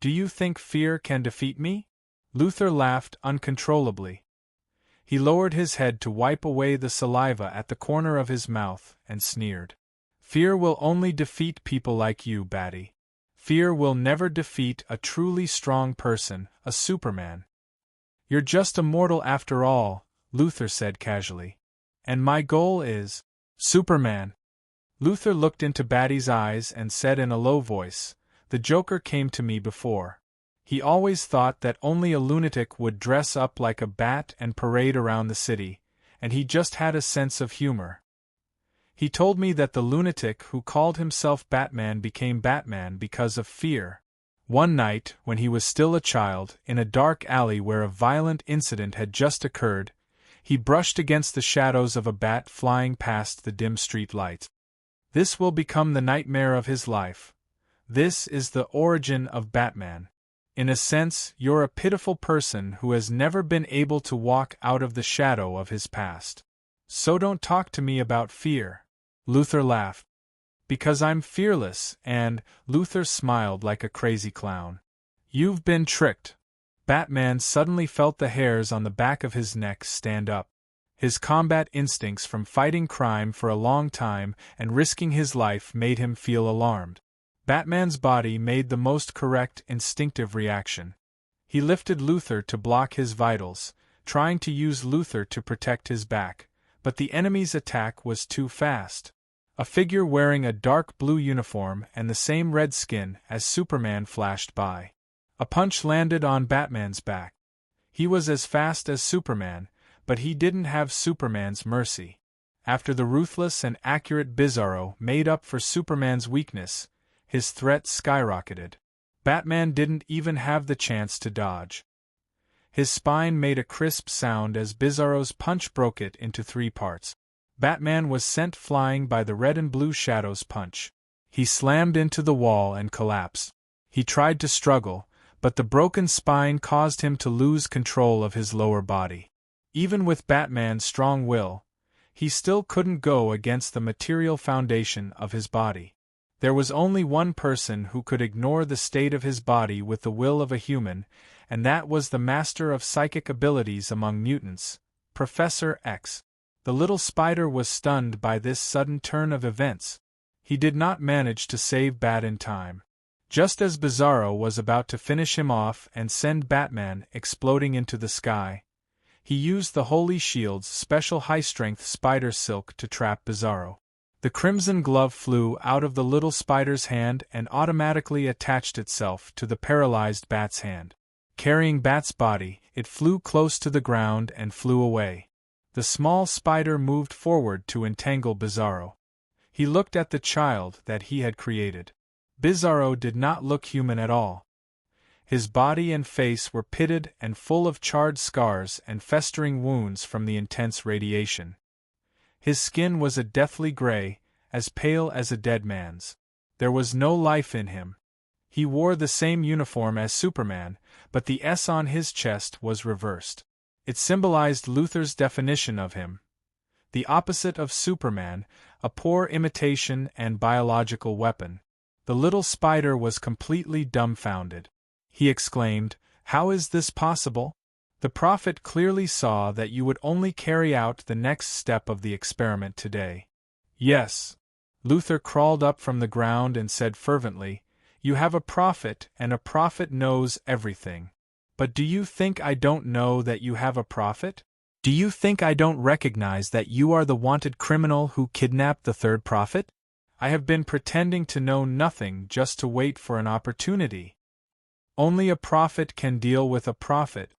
Do you think fear can defeat me? Luther laughed uncontrollably. He lowered his head to wipe away the saliva at the corner of his mouth and sneered. Fear will only defeat people like you, Batty. Fear will never defeat a truly strong person, a Superman. You're just a mortal after all, Luther said casually. And my goal is Superman. Luther looked into Batty's eyes and said in a low voice, "The Joker came to me before. He always thought that only a lunatic would dress up like a bat and parade around the city, and he just had a sense of humor. He told me that the lunatic who called himself Batman became Batman because of fear. One night, when he was still a child, in a dark alley where a violent incident had just occurred, he brushed against the shadows of a bat flying past the dim street lights. This will become the nightmare of his life. This is the origin of Batman. In a sense, you're a pitiful person who has never been able to walk out of the shadow of his past. So don't talk to me about fear." Luther laughed. "Because I'm fearless, and," Luther smiled like a crazy clown. "You've been tricked." Batman suddenly felt the hairs on the back of his neck stand up. His combat instincts from fighting crime for a long time and risking his life made him feel alarmed. Batman's body made the most correct instinctive reaction. He lifted Luthor to block his vitals, trying to use Luthor to protect his back, but the enemy's attack was too fast. A figure wearing a dark blue uniform and the same red skin as Superman flashed by. A punch landed on Batman's back. He was as fast as Superman, but he didn't have Superman's mercy. After the ruthless and accurate Bizarro made up for Superman's weakness, his threat skyrocketed. Batman didn't even have the chance to dodge. His spine made a crisp sound as Bizarro's punch broke it into 3 parts. Batman was sent flying by the red and blue shadow's punch. He slammed into the wall and collapsed. He tried to struggle, but the broken spine caused him to lose control of his lower body. Even with Batman's strong will, he still couldn't go against the material foundation of his body. There was only one person who could ignore the state of his body with the will of a human, and that was the master of psychic abilities among mutants, Professor X. The little spider was stunned by this sudden turn of events. He did not manage to save Bat in time. Just as Bizarro was about to finish him off and send Batman exploding into the sky, he used the Holy Shield's special high-strength spider silk to trap Bizarro. The crimson glove flew out of the little spider's hand and automatically attached itself to the paralyzed Bat's hand. Carrying Bat's body, it flew close to the ground and flew away. The small spider moved forward to entangle Bizarro. He looked at the child that he had created. Bizarro did not look human at all. His body and face were pitted and full of charred scars and festering wounds from the intense radiation. His skin was a deathly gray, as pale as a dead man's. There was no life in him. He wore the same uniform as Superman, but the S on his chest was reversed. It symbolized Luthor's definition of him. The opposite of Superman, a poor imitation and biological weapon. The little spider was completely dumbfounded. He exclaimed, "How is this possible? The Prophet clearly saw that you would only carry out the next step of the experiment today." "Yes." Luthor crawled up from the ground and said fervently, "You have a prophet, and a prophet knows everything. But do you think I don't know that you have a prophet? Do you think I don't recognize that you are the wanted criminal who kidnapped the third prophet? I have been pretending to know nothing just to wait for an opportunity. Only a prophet can deal with a prophet."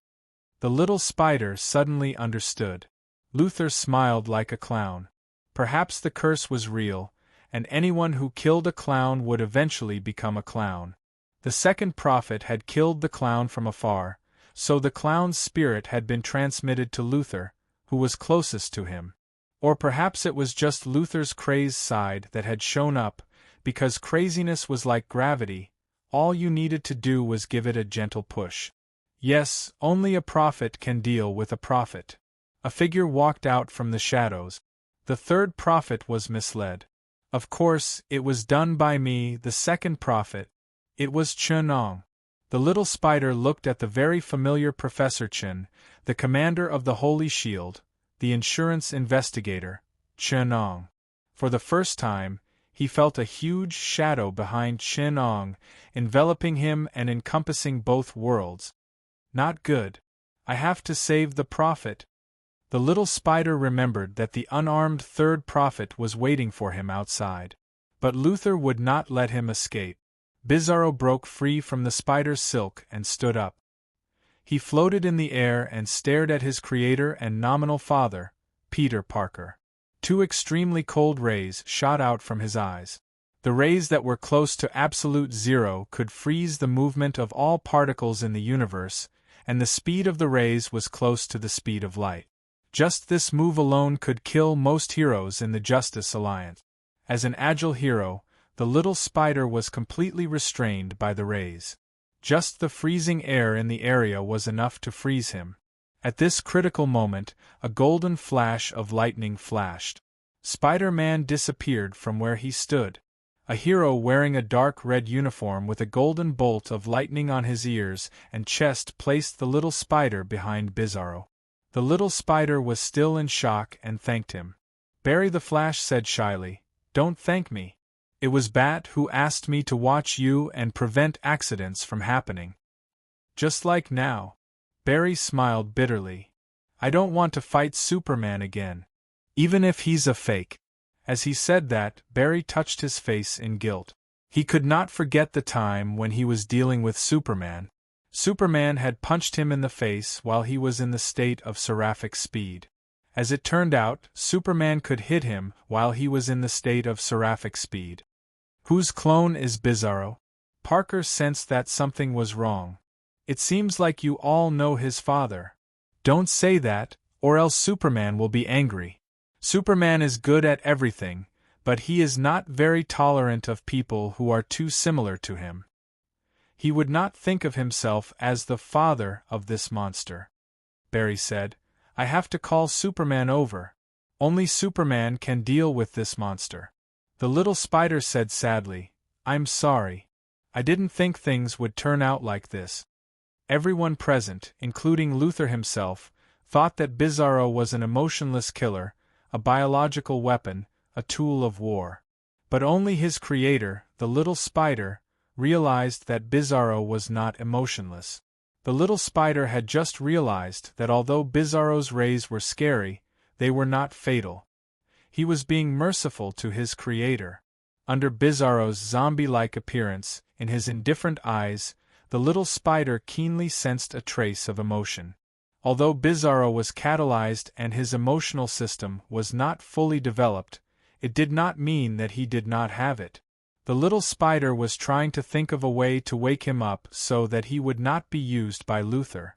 The little spider suddenly understood. Luthor smiled like a clown. Perhaps the curse was real, and anyone who killed a clown would eventually become a clown. The second prophet had killed the clown from afar, so the clown's spirit had been transmitted to Luthor, who was closest to him. Or perhaps it was just Luthor's crazed side that had shown up, because craziness was like gravity, all you needed to do was give it a gentle push. Yes, only a prophet can deal with a prophet. A figure walked out from the shadows. The third prophet was misled. Of course, it was done by me, the second prophet. It was Chen. The little spider looked at the very familiar Professor Chen, the commander of the Holy Shield, the insurance investigator, Chen. For the first time, he felt a huge shadow behind Chen, enveloping him and encompassing both worlds. Not good. I have to save the prophet. The little spider remembered that the unarmed third prophet was waiting for him outside. But Luthor would not let him escape. Bizarro broke free from the spider's silk and stood up. He floated in the air and stared at his creator and nominal father, Peter Parker. 2 extremely cold rays shot out from his eyes. The rays that were close to absolute zero could freeze the movement of all particles in the universe, and the speed of the rays was close to the speed of light. Just this move alone could kill most heroes in the Justice Alliance. As an agile hero, the little spider was completely restrained by the rays. Just the freezing air in the area was enough to freeze him. At this critical moment, a golden flash of lightning flashed. Spider-Man disappeared from where he stood. A hero wearing a dark red uniform with a golden bolt of lightning on his ears and chest placed the little spider behind Bizarro. The little spider was still in shock and thanked him. Barry the Flash said shyly, "Don't thank me. It was Bat who asked me to watch you and prevent accidents from happening." Just like now. Barry smiled bitterly. "I don't want to fight Superman again. Even if he's a fake." As he said that, Barry touched his face in guilt. He could not forget the time when he was dealing with Superman. Superman had punched him in the face while he was in the state of seraphic speed. As it turned out, Superman could hit him while he was in the state of seraphic speed. Whose clone is Bizarro? Parker sensed that something was wrong. "It seems like you all know his father." "Don't say that, or else Superman will be angry. Superman is good at everything, but he is not very tolerant of people who are too similar to him. He would not think of himself as the father of this monster." Barry said, "I have to call Superman over. Only Superman can deal with this monster." The little spider said sadly, "I'm sorry. I didn't think things would turn out like this." Everyone present, including Luthor himself, thought that Bizarro was an emotionless killer, a biological weapon, a tool of war. But only his creator, the little spider, realized that Bizarro was not emotionless. The little spider had just realized that although Bizarro's rays were scary, they were not fatal. He was being merciful to his creator. Under Bizarro's zombie-like appearance, in his indifferent eyes, the little spider keenly sensed a trace of emotion. Although Bizarro was catalyzed and his emotional system was not fully developed, it did not mean that he did not have it. The little spider was trying to think of a way to wake him up so that he would not be used by Luthor.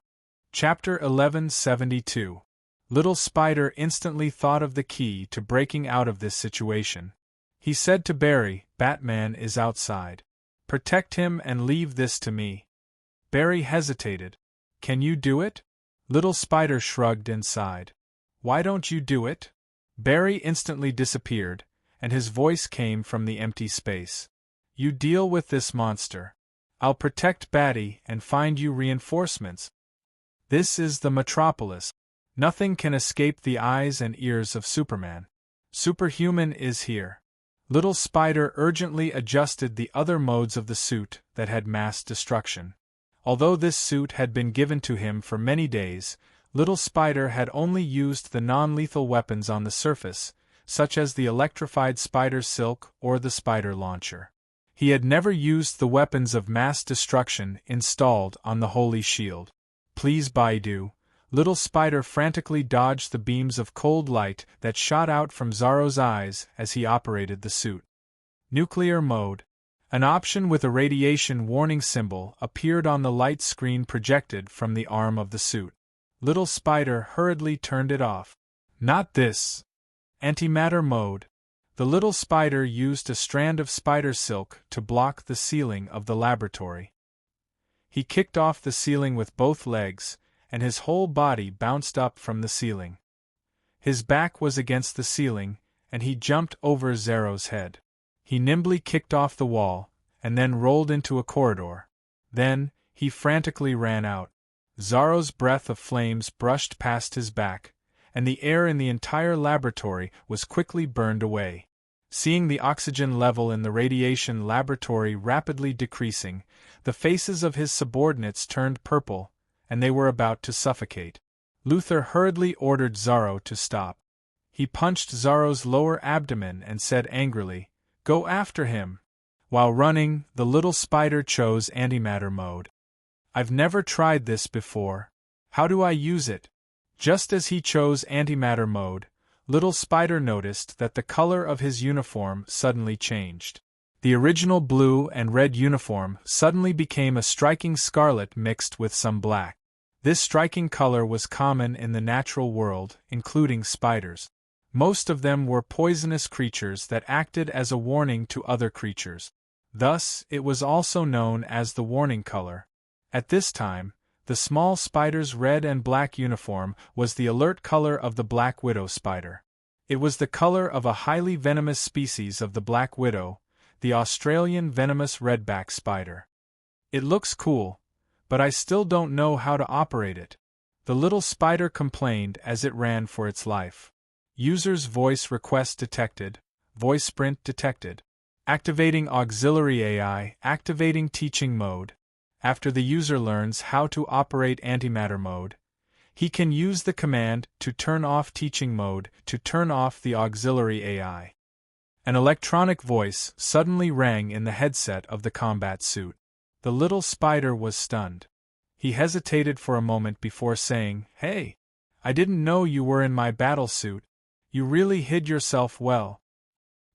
Chapter 1172. Little Spider instantly thought of the key to breaking out of this situation. He said to Barry, "Batman is outside. Protect him and leave this to me." Barry hesitated. "Can you do it?" Little Spider shrugged and sighed. "Why don't you do it?" Barry instantly disappeared, and his voice came from the empty space. "You deal with this monster. I'll protect Batty and find you reinforcements. This is the metropolis. Nothing can escape the eyes and ears of Superman. Superhuman is here." Little Spider urgently adjusted the other modes of the suit that had mass destruction. Although this suit had been given to him for many days, Little Spider had only used the non-lethal weapons on the surface, such as the electrified spider silk or the spider launcher. He had never used the weapons of mass destruction installed on the Holy Shield. "Please Baidu." Little Spider frantically dodged the beams of cold light that shot out from Zorro's eyes as he operated the suit. Nuclear mode. An option with a radiation warning symbol appeared on the light screen projected from the arm of the suit. Little Spider hurriedly turned it off. "Not this." Antimatter mode. The little spider used a strand of spider silk to block the ceiling of the laboratory. He kicked off the ceiling with both legs, and his whole body bounced up from the ceiling. His back was against the ceiling, and he jumped over Zorro's head. He nimbly kicked off the wall, and then rolled into a corridor. Then, he frantically ran out. Zorro's breath of flames brushed past his back, and the air in the entire laboratory was quickly burned away. Seeing the oxygen level in the radiation laboratory rapidly decreasing, the faces of his subordinates turned purple, and they were about to suffocate. Luthor hurriedly ordered Zorro to stop. He punched Zorro's lower abdomen and said angrily, "Go after him!" While running, the little spider chose antimatter mode. "I've never tried this before. How do I use it?" Just as he chose antimatter mode, Little Spider noticed that the color of his uniform suddenly changed. The original blue and red uniform suddenly became a striking scarlet mixed with some black. This striking color was common in the natural world, including spiders. Most of them were poisonous creatures that acted as a warning to other creatures. Thus, it was also known as the warning color. At this time, the small spider's red and black uniform was the alert color of the black widow spider. It was the color of a highly venomous species of the black widow, the Australian venomous redback spider. "It looks cool, but I still don't know how to operate it." The little spider complained as it ran for its life. User's voice request detected. Voice sprint detected. Activating auxiliary AI, activating teaching mode. After the user learns how to operate antimatter mode, he can use the command to turn off teaching mode to turn off the auxiliary AI. An electronic voice suddenly rang in the headset of the combat suit. The little spider was stunned. He hesitated for a moment before saying, "Hey, I didn't know you were in my battle suit. You really hid yourself well."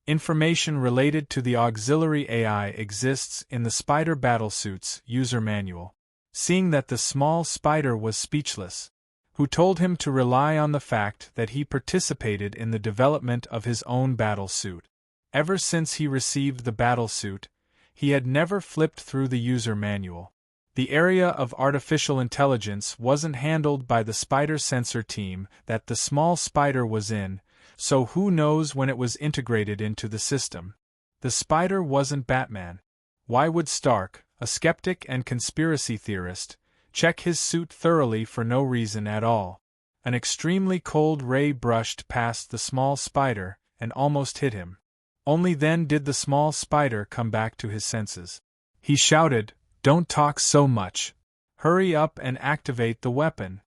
Information related to the auxiliary AI exists in the Spider Battlesuit's user manual. Seeing that the small spider was speechless, who told him to rely on the fact that he participated in the development of his own battlesuit. Ever since he received the battlesuit, he had never flipped through the user manual. The area of artificial intelligence wasn't handled by the spider sensor team that the small spider was in, so who knows when it was integrated into the system. The spider wasn't Batman. Why would Stark, a skeptic and conspiracy theorist, check his suit thoroughly for no reason at all? An extremely cold ray brushed past the small spider and almost hit him. Only then did the small spider come back to his senses. He shouted, "Don't talk so much. Hurry up and activate the weapon."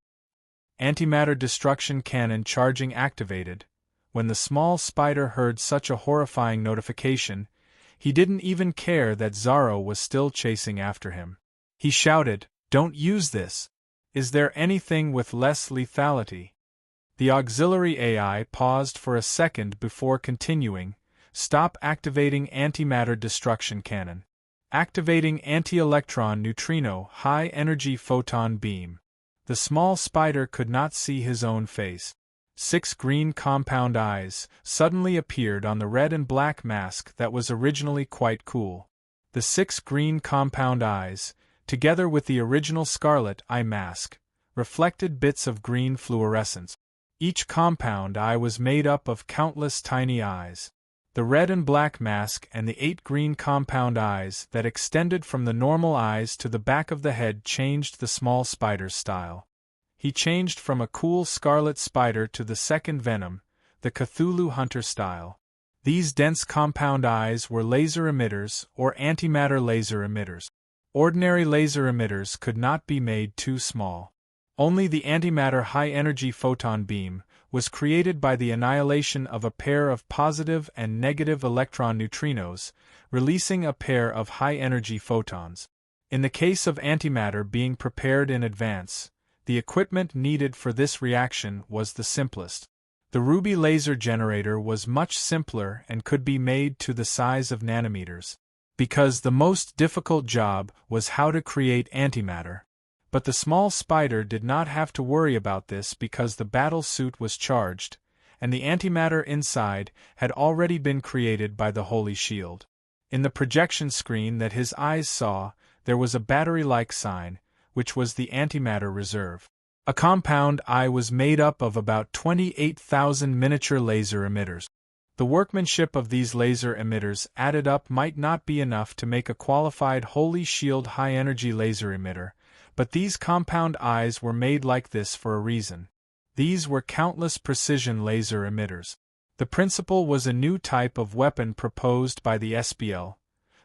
Antimatter destruction cannon charging activated. When the small spider heard such a horrifying notification, he didn't even care that Zorro was still chasing after him. He shouted, "Don't use this. Is there anything with less lethality?" The auxiliary AI paused for a second before continuing, "Stop activating antimatter destruction cannon. Activating anti-electron neutrino high-energy photon beam." The small spider could not see his own face. 6 green compound eyes suddenly appeared on the red and black mask that was originally quite cool. The 6 green compound eyes, together with the original scarlet eye mask, reflected bits of green fluorescence. Each compound eye was made up of countless tiny eyes. The red and black mask and the 8 green compound eyes that extended from the normal eyes to the back of the head changed the small spider's style. He changed from a cool scarlet spider to the second Venom, the Cthulhu Hunter style. These dense compound eyes were laser emitters or antimatter laser emitters. Ordinary laser emitters could not be made too small. Only the antimatter high-energy photon beam was created by the annihilation of a pair of positive and negative electron neutrinos, releasing a pair of high-energy photons. In the case of antimatter being prepared in advance, the equipment needed for this reaction was the simplest. The Ruby laser generator was much simpler and could be made to the size of nanometers, because the most difficult job was how to create antimatter. But the small spider did not have to worry about this because the battle suit was charged, and the antimatter inside had already been created by the Holy Shield. In the projection screen that his eyes saw, there was a battery-like sign, which was the antimatter reserve. A compound eye was made up of about 28,000 miniature laser emitters. The workmanship of these laser emitters added up might not be enough to make a qualified Holy Shield high-energy laser emitter, but these compound eyes were made like this for a reason. These were countless precision laser emitters. The principle was a new type of weapon proposed by the SPL,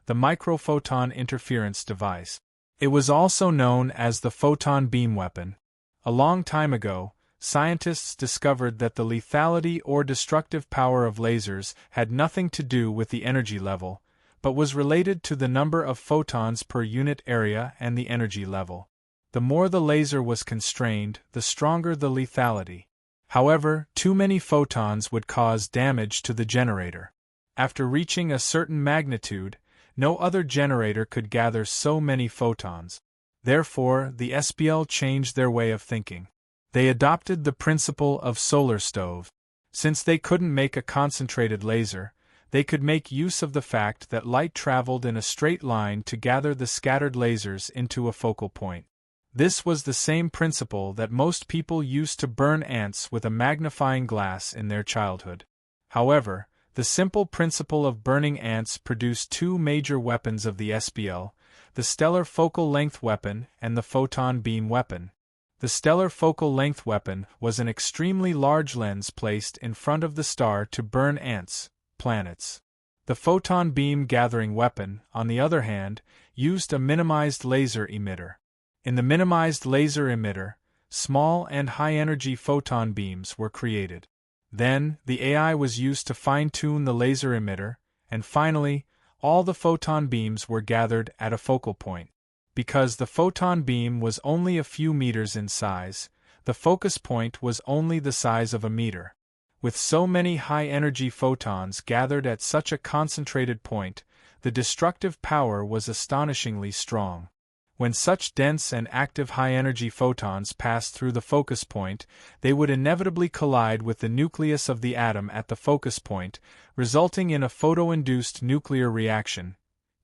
the microphoton interference device. It was also known as the photon beam weapon. A long time ago, scientists discovered that the lethality or destructive power of lasers had nothing to do with the energy level, but was related to the number of photons per unit area and the energy level. The more the laser was constrained, the stronger the lethality. However, too many photons would cause damage to the generator. After reaching a certain magnitude, no other generator could gather so many photons. Therefore, the SPL changed their way of thinking. They adopted the principle of solar stove. Since they couldn't make a concentrated laser, they could make use of the fact that light traveled in a straight line to gather the scattered lasers into a focal point. This was the same principle that most people used to burn ants with a magnifying glass in their childhood. However, the simple principle of burning ants produced 2 major weapons of the SPL, the stellar focal length weapon and the photon beam weapon. The stellar focal length weapon was an extremely large lens placed in front of the star to burn ants, planets. The photon beam gathering weapon, on the other hand, used a minimized laser emitter. In the minimized laser emitter, small and high-energy photon beams were created. Then, the AI was used to fine-tune the laser emitter, and finally, all the photon beams were gathered at a focal point. Because the photon beam was only a few meters in size, the focus point was only the size of a meter. With so many high-energy photons gathered at such a concentrated point, the destructive power was astonishingly strong. When such dense and active high-energy photons passed through the focus point, they would inevitably collide with the nucleus of the atom at the focus point, resulting in a photo-induced nuclear reaction.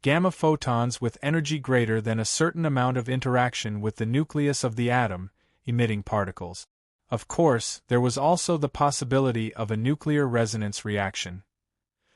Gamma photons with energy greater than a certain amount of interaction with the nucleus of the atom, emitting particles. Of course, there was also the possibility of a nuclear resonance reaction.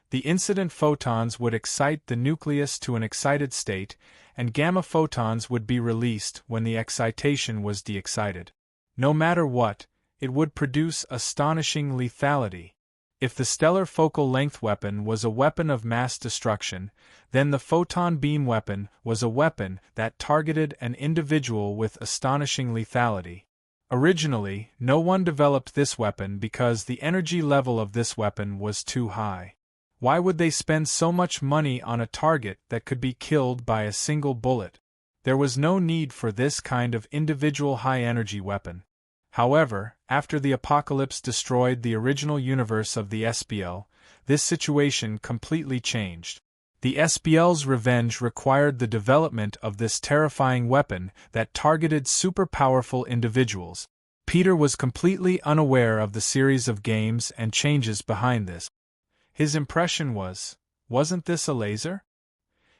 The incident photons would excite the nucleus to an excited state, and gamma photons would be released when the excitation was de-excited. No matter what, it would produce astonishing lethality. If the stellar focal length weapon was a weapon of mass destruction, then the photon beam weapon was a weapon that targeted an individual with astonishing lethality. Originally, no one developed this weapon because the energy level of this weapon was too high. Why would they spend so much money on a target that could be killed by a single bullet? There was no need for this kind of individual high-energy weapon. However, after the apocalypse destroyed the original universe of the SBL, this situation completely changed. The SBL's revenge required the development of this terrifying weapon that targeted super-powerful individuals. Peter was completely unaware of the series of games and changes behind this. His impression was, wasn't this a laser?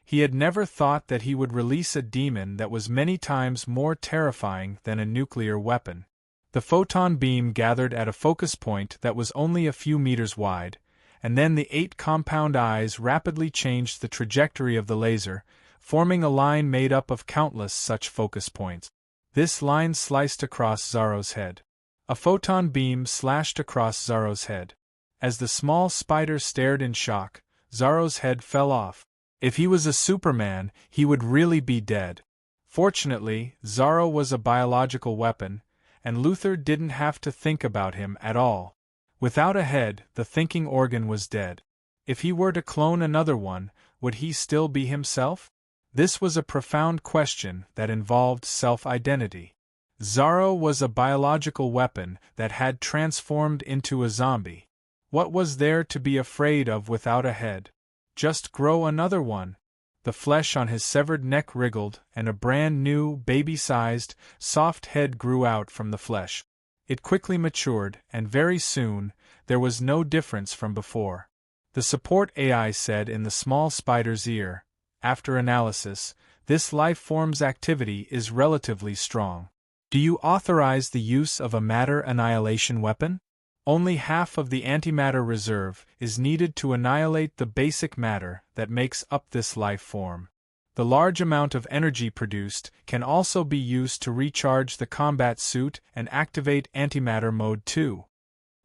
He had never thought that he would release a demon that was many times more terrifying than a nuclear weapon. The photon beam gathered at a focus point that was only a few meters wide, and then the 8 compound eyes rapidly changed the trajectory of the laser, forming a line made up of countless such focus points. This line sliced across Zorro's head. A photon beam slashed across Zorro's head. As the small spider stared in shock, Zorro's head fell off. If he was a Superman, he would really be dead. Fortunately, Zorro was a biological weapon, and Luther didn't have to think about him at all. Without a head, the thinking organ was dead. If he were to clone another one, would he still be himself? This was a profound question that involved self-identity. Zorro was a biological weapon that had transformed into a zombie. What was there to be afraid of without a head? Just grow another one. The flesh on his severed neck wriggled, and a brand new, baby-sized, soft head grew out from the flesh. It quickly matured, and very soon, there was no difference from before. The support AI said in the small spider's ear, after analysis, this life form's activity is relatively strong. Do you authorize the use of a matter annihilation weapon? Only half of the antimatter reserve is needed to annihilate the basic matter that makes up this life form. The large amount of energy produced can also be used to recharge the combat suit and activate antimatter mode 2.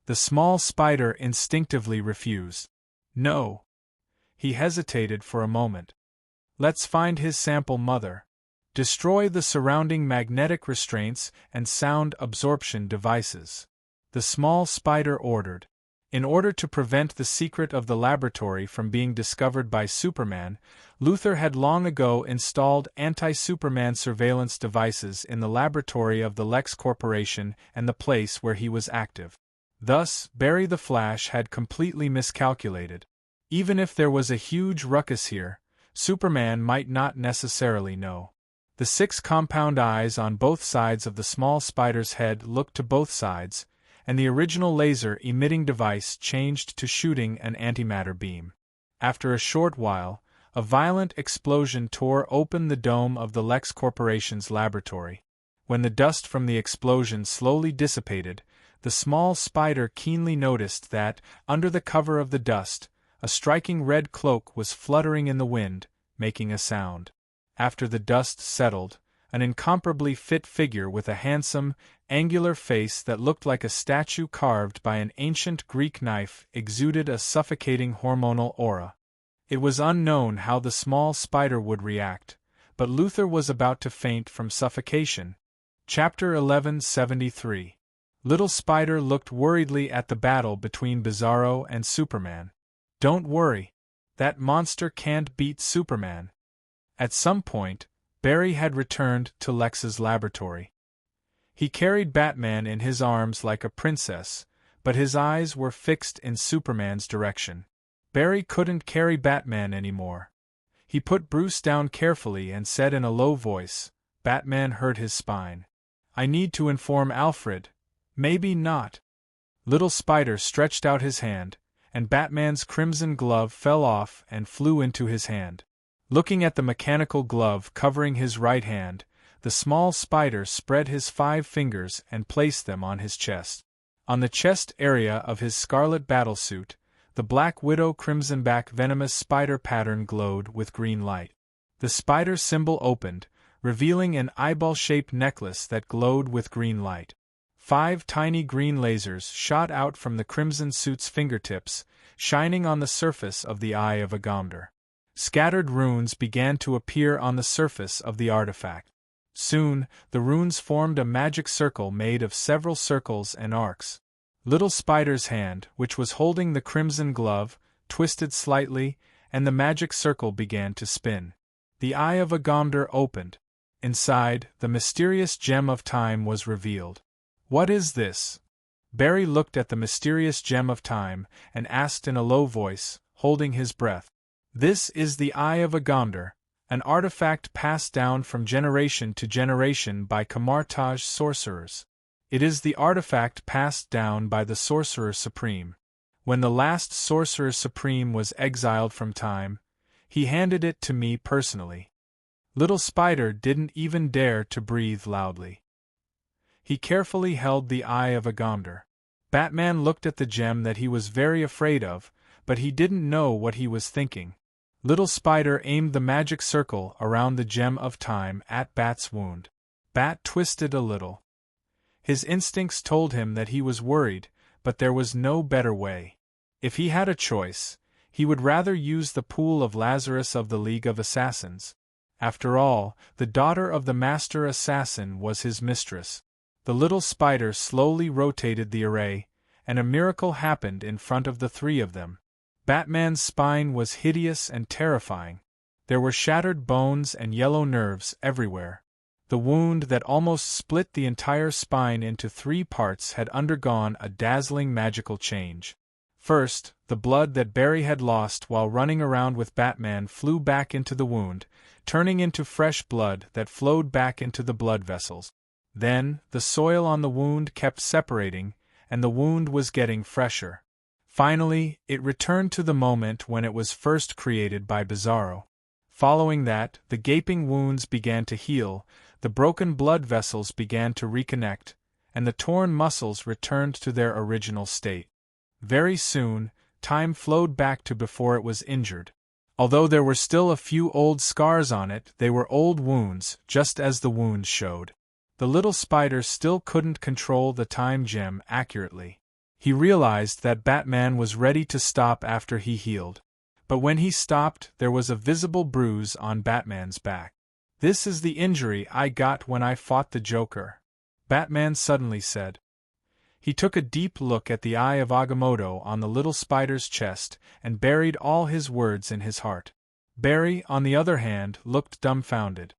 The small spider instinctively refused. No. He hesitated for a moment. Let's find his sample mother. Destroy the surrounding magnetic restraints and sound absorption devices. The small spider ordered. In order to prevent the secret of the laboratory from being discovered by Superman, Luther had long ago installed anti-Superman surveillance devices in the laboratory of the Lex Corporation and the place where he was active. Thus, Barry the Flash had completely miscalculated. Even if there was a huge ruckus here, Superman might not necessarily know. The 6 compound eyes on both sides of the small spider's head looked to both sides, and the original laser-emitting device changed to shooting an antimatter beam. After a short while, a violent explosion tore open the dome of the Lex Corporation's laboratory. When the dust from the explosion slowly dissipated, the small spider keenly noticed that, under the cover of the dust, a striking red cloak was fluttering in the wind, making a sound. After the dust settled, an incomparably fit figure with a handsome, angular face that looked like a statue carved by an ancient Greek knife, exuded a suffocating hormonal aura. It was unknown how the small spider would react, but Luther was about to faint from suffocation. Chapter 1173. Little Spider looked worriedly at the battle between Bizarro and Superman. "Don't worry. That monster can't beat Superman." At some point, Barry had returned to Lex's laboratory. He carried Batman in his arms like a princess, but his eyes were fixed in Superman's direction. Barry couldn't carry Batman anymore. He put Bruce down carefully and said in a low voice, "Batman hurt his spine. I need to inform Alfred." "Maybe not." Little Spider stretched out his hand, and Batman's crimson glove fell off and flew into his hand. Looking at the mechanical glove covering his right hand, the small spider spread his 5 fingers and placed them on his chest. On the chest area of his scarlet battlesuit, the Black Widow crimsonback venomous spider pattern glowed with green light. The spider symbol opened, revealing an eyeball-shaped necklace that glowed with green light. 5 tiny green lasers shot out from the crimson suit's fingertips, shining on the surface of the Eye of Agamotto. Scattered runes began to appear on the surface of the artifact. Soon, the runes formed a magic circle made of several circles and arcs. Little Spider's hand, which was holding the crimson glove, twisted slightly, and the magic circle began to spin. The Eye of Agamotto opened. Inside, the mysterious gem of time was revealed. "What is this?" Barry looked at the mysterious gem of time and asked in a low voice, holding his breath. "This is the Eye of Agamotto, an artifact passed down from generation to generation by Camartage sorcerers. It is the artifact passed down by the Sorcerer Supreme. When the last Sorcerer Supreme was exiled from time, he handed it to me personally." Little Spider didn't even dare to breathe loudly. He carefully held the Eye of Agamotto. Batman looked at the gem that he was very afraid of, but he didn't know what he was thinking. Little Spider aimed the magic circle around the gem of time at Bat's wound. Bat twisted a little. His instincts told him that he was worried, but there was no better way. If he had a choice, he would rather use the pool of Lazarus of the League of Assassins. After all, the daughter of the Master Assassin was his mistress. The little spider slowly rotated the array, and a miracle happened in front of the 3 of them. Batman's spine was hideous and terrifying. There were shattered bones and yellow nerves everywhere. The wound that almost split the entire spine into 3 parts had undergone a dazzling magical change. First, the blood that Barry had lost while running around with Batman flew back into the wound, turning into fresh blood that flowed back into the blood vessels. Then, the soil on the wound kept separating, and the wound was getting fresher. Finally, it returned to the moment when it was first created by Bizarro. Following that, the gaping wounds began to heal, the broken blood vessels began to reconnect, and the torn muscles returned to their original state. Very soon, time flowed back to before it was injured. Although there were still a few old scars on it, they were old wounds, just as the wounds showed. The little spider still couldn't control the time gem accurately. He realized that Batman was ready to stop after he healed. But when he stopped, there was a visible bruise on Batman's back. "This is the injury I got when I fought the Joker," Batman suddenly said. He took a deep look at the Eye of Agamotto on the little spider's chest and buried all his words in his heart. Barry, on the other hand, looked dumbfounded.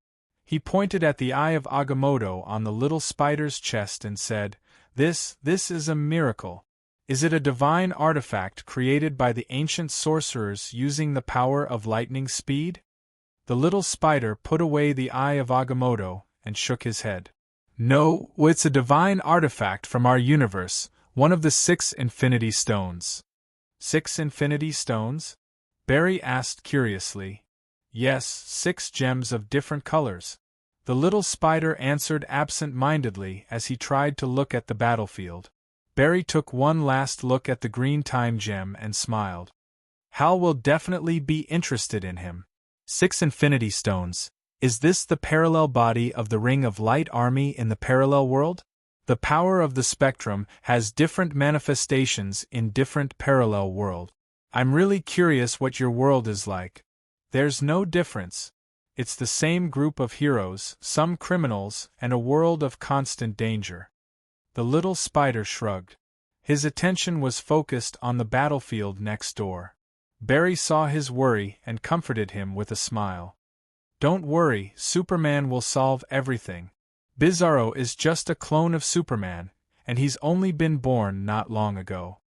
He pointed at the Eye of Agamotto on the little spider's chest and said, This is a miracle. Is it a divine artifact created by the ancient sorcerers using the power of lightning speed?" The little spider put away the Eye of Agamotto and shook his head. "No, it's a divine artifact from our universe, one of the 6 Infinity Stones." 6 Infinity Stones? Barry asked curiously. "Yes, 6 gems of different colors." The little spider answered absent-mindedly as he tried to look at the battlefield. Barry took one last look at the green time gem and smiled. Hal will definitely be interested in him. 6 Infinity Stones. Is this the parallel body of the Ring of Light army in the parallel world? The power of the spectrum has different manifestations in different parallel worlds. I'm really curious what your world is like. There's no difference. It's the same group of heroes, some criminals, and a world of constant danger. The little spider shrugged. His attention was focused on the battlefield next door. Barry saw his worry and comforted him with a smile. Don't worry, Superman will solve everything. Bizarro is just a clone of Superman, and he's only been born not long ago.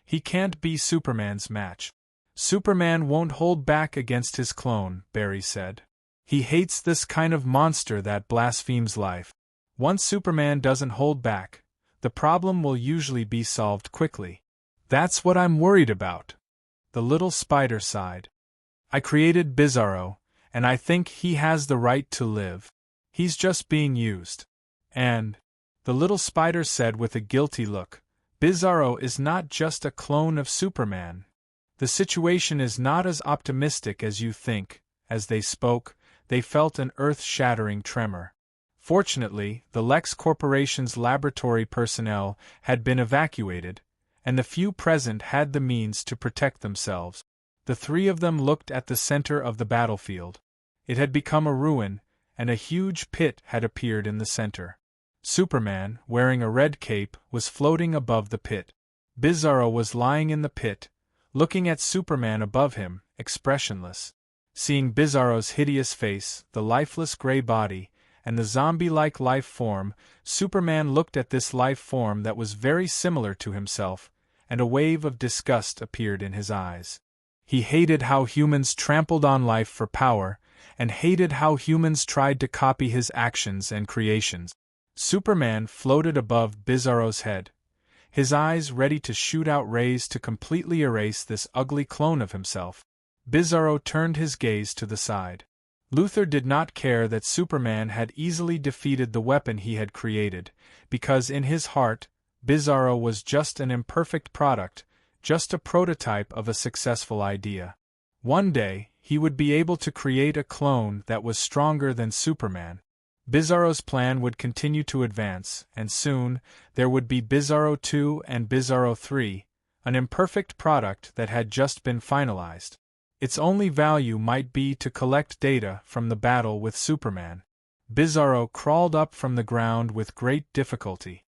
He can't be Superman's match. Superman won't hold back against his clone, Barry said. He hates this kind of monster that blasphemes life. Once Superman doesn't hold back, the problem will usually be solved quickly. That's what I'm worried about. The little spider sighed. I created Bizarro, and I think he has the right to live. He's just being used. And, the little spider said with a guilty look, Bizarro is not just a clone of Superman. The situation is not as optimistic as you think. As they spoke, they felt an earth-shattering tremor. Fortunately, the Lex Corporation's laboratory personnel had been evacuated, and the few present had the means to protect themselves. The three of them looked at the center of the battlefield. It had become a ruin, and a huge pit had appeared in the center. Superman, wearing a red cape, was floating above the pit. Bizarro was lying in the pit, looking at Superman above him, expressionless. Seeing Bizarro's hideous face, the lifeless gray body, and the zombie-like life form, Superman looked at this life form that was very similar to himself, and a wave of disgust appeared in his eyes. He hated how humans trampled on life for power, and hated how humans tried to copy his actions and creations. Superman floated above Bizarro's head, his eyes ready to shoot out rays to completely erase this ugly clone of himself. Bizarro turned his gaze to the side. Luthor did not care that Superman had easily defeated the weapon he had created, because in his heart, Bizarro was just an imperfect product, just a prototype of a successful idea. One day, he would be able to create a clone that was stronger than Superman. Bizarro's plan would continue to advance, and soon, there would be Bizarro 2 and Bizarro 3, an imperfect product that had just been finalized. Its only value might be to collect data from the battle with Superman. Bizarro crawled up from the ground with great difficulty.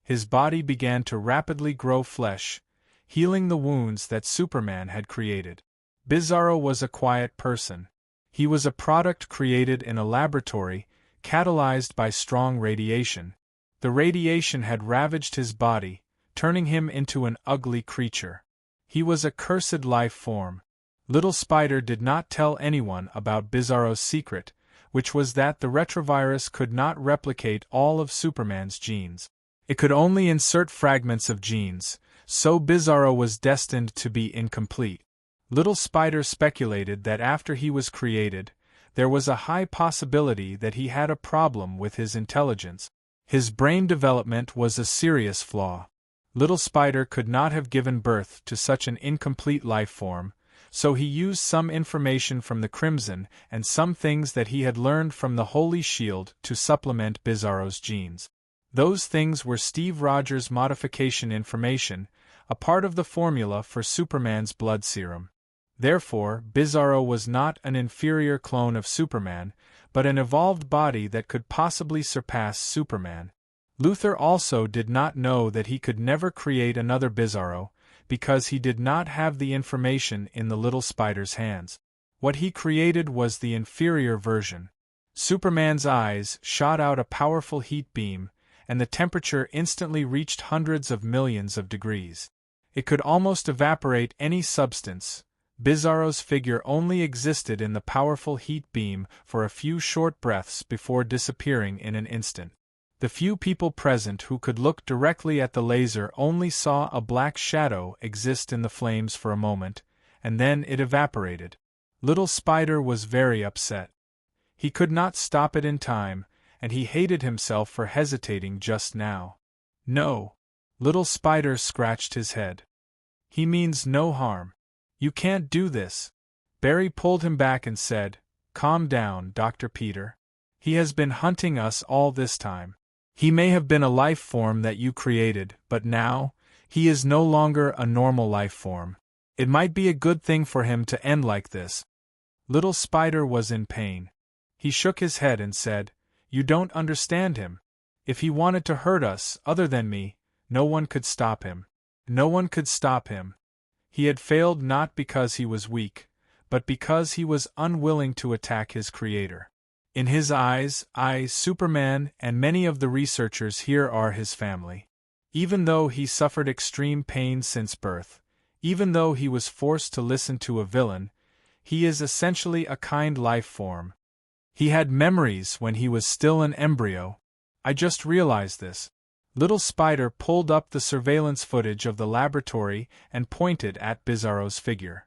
His body began to rapidly grow flesh, healing the wounds that Superman had created. Bizarro was a quiet person. He was a product created in a laboratory, catalyzed by strong radiation. The radiation had ravaged his body, turning him into an ugly creature. He was a cursed life form. Little Spider did not tell anyone about Bizarro's secret, which was that the retrovirus could not replicate all of Superman's genes. It could only insert fragments of genes, so Bizarro was destined to be incomplete. Little Spider speculated that after he was created, there was a high possibility that he had a problem with his intelligence. His brain development was a serious flaw. Little Spider could not have given birth to such an incomplete life form, so he used some information from the Crimson and some things that he had learned from the Holy Shield to supplement Bizarro's genes. Those things were Steve Rogers' modification information, a part of the formula for Superman's blood serum. Therefore, Bizarro was not an inferior clone of Superman, but an evolved body that could possibly surpass Superman. Luthor also did not know that he could never create another Bizarro, because he did not have the information in the little spider's hands. What he created was the inferior version. Superman's eyes shot out a powerful heat beam, and the temperature instantly reached hundreds of millions of degrees. It could almost evaporate any substance. Bizarro's figure only existed in the powerful heat beam for a few short breaths before disappearing in an instant. The few people present who could look directly at the laser only saw a black shadow exist in the flames for a moment, and then it evaporated. Little Spider was very upset. He could not stop it in time, and he hated himself for hesitating just now. No. Little Spider scratched his head. He means no harm. You can't do this. Barry pulled him back and said, Calm down, Dr. Peter. He has been hunting us all this time. He may have been a life form that you created, but now, he is no longer a normal life form. It might be a good thing for him to end like this. Little Spider was in pain. He shook his head and said, "You don't understand him. If he wanted to hurt us, other than me, no one could stop him. No one could stop him. He had failed not because he was weak, but because he was unwilling to attack his creator. In his eyes, I, Superman, and many of the researchers here are his family. Even though he suffered extreme pain since birth, even though he was forced to listen to a villain, he is essentially a kind life form. He had memories when he was still an embryo. I just realized this." Little Spider pulled up the surveillance footage of the laboratory and pointed at Bizarro's figure.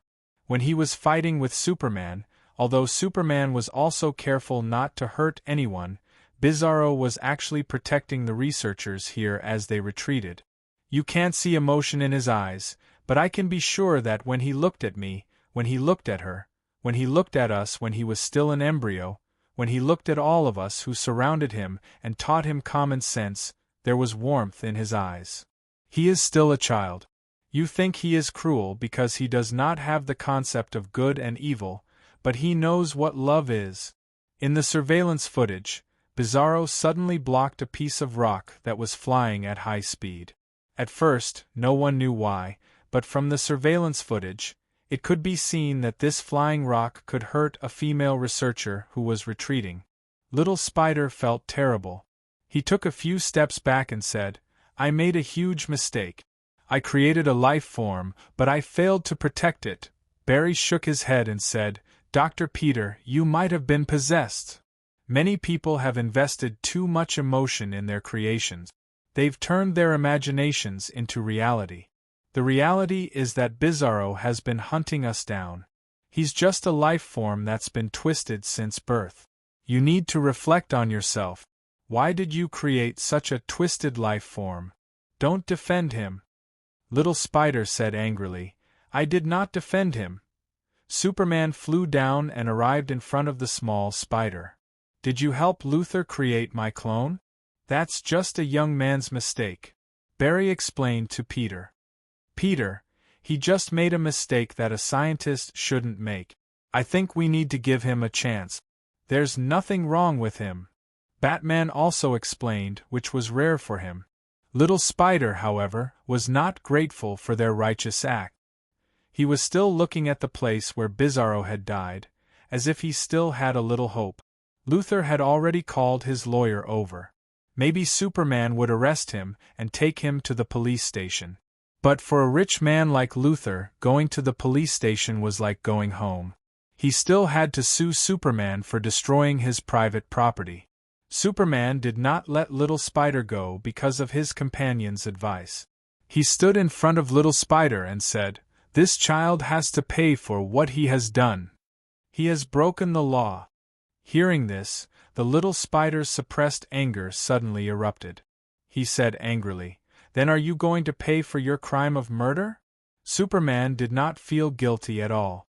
When he was fighting with Superman, although Superman was also careful not to hurt anyone, Bizarro was actually protecting the researchers here as they retreated. You can't see emotion in his eyes, but I can be sure that when he looked at me, when he looked at her, when he looked at us when he was still an embryo, when he looked at all of us who surrounded him and taught him common sense, there was warmth in his eyes. He is still a child. You think he is cruel because he does not have the concept of good and evil, but he knows what love is. In the surveillance footage, Bizarro suddenly blocked a piece of rock that was flying at high speed. At first, no one knew why, but from the surveillance footage, it could be seen that this flying rock could hurt a female researcher who was retreating. Little Spider felt terrible. He took a few steps back and said, "I made a huge mistake. I created a life form, but I failed to protect it." Barry shook his head and said, "Dr. Peter, you might have been possessed. Many people have invested too much emotion in their creations. They've turned their imaginations into reality. The reality is that Bizarro has been hunting us down. He's just a life form that's been twisted since birth. You need to reflect on yourself. Why did you create such a twisted life form? Don't defend him." Little Spider said angrily, "I did not defend him." Superman flew down and arrived in front of the small spider. "Did you help Luthor create my clone?" "That's just a young man's mistake," Barry explained to Peter. "Peter, he just made a mistake that a scientist shouldn't make. I think we need to give him a chance. There's nothing wrong with him," Batman also explained, which was rare for him. Little Spider, however, was not grateful for their righteous act. He was still looking at the place where Bizarro had died, as if he still had a little hope. Luthor had already called his lawyer over. Maybe Superman would arrest him and take him to the police station. But for a rich man like Luthor, going to the police station was like going home. He still had to sue Superman for destroying his private property. Superman did not let Little Spider go because of his companion's advice. He stood in front of Little Spider and said, "This child has to pay for what he has done. He has broken the law." Hearing this, the Little Spider's suppressed anger suddenly erupted. He said angrily, "Then are you going to pay for your crime of murder?" Superman did not feel guilty at all.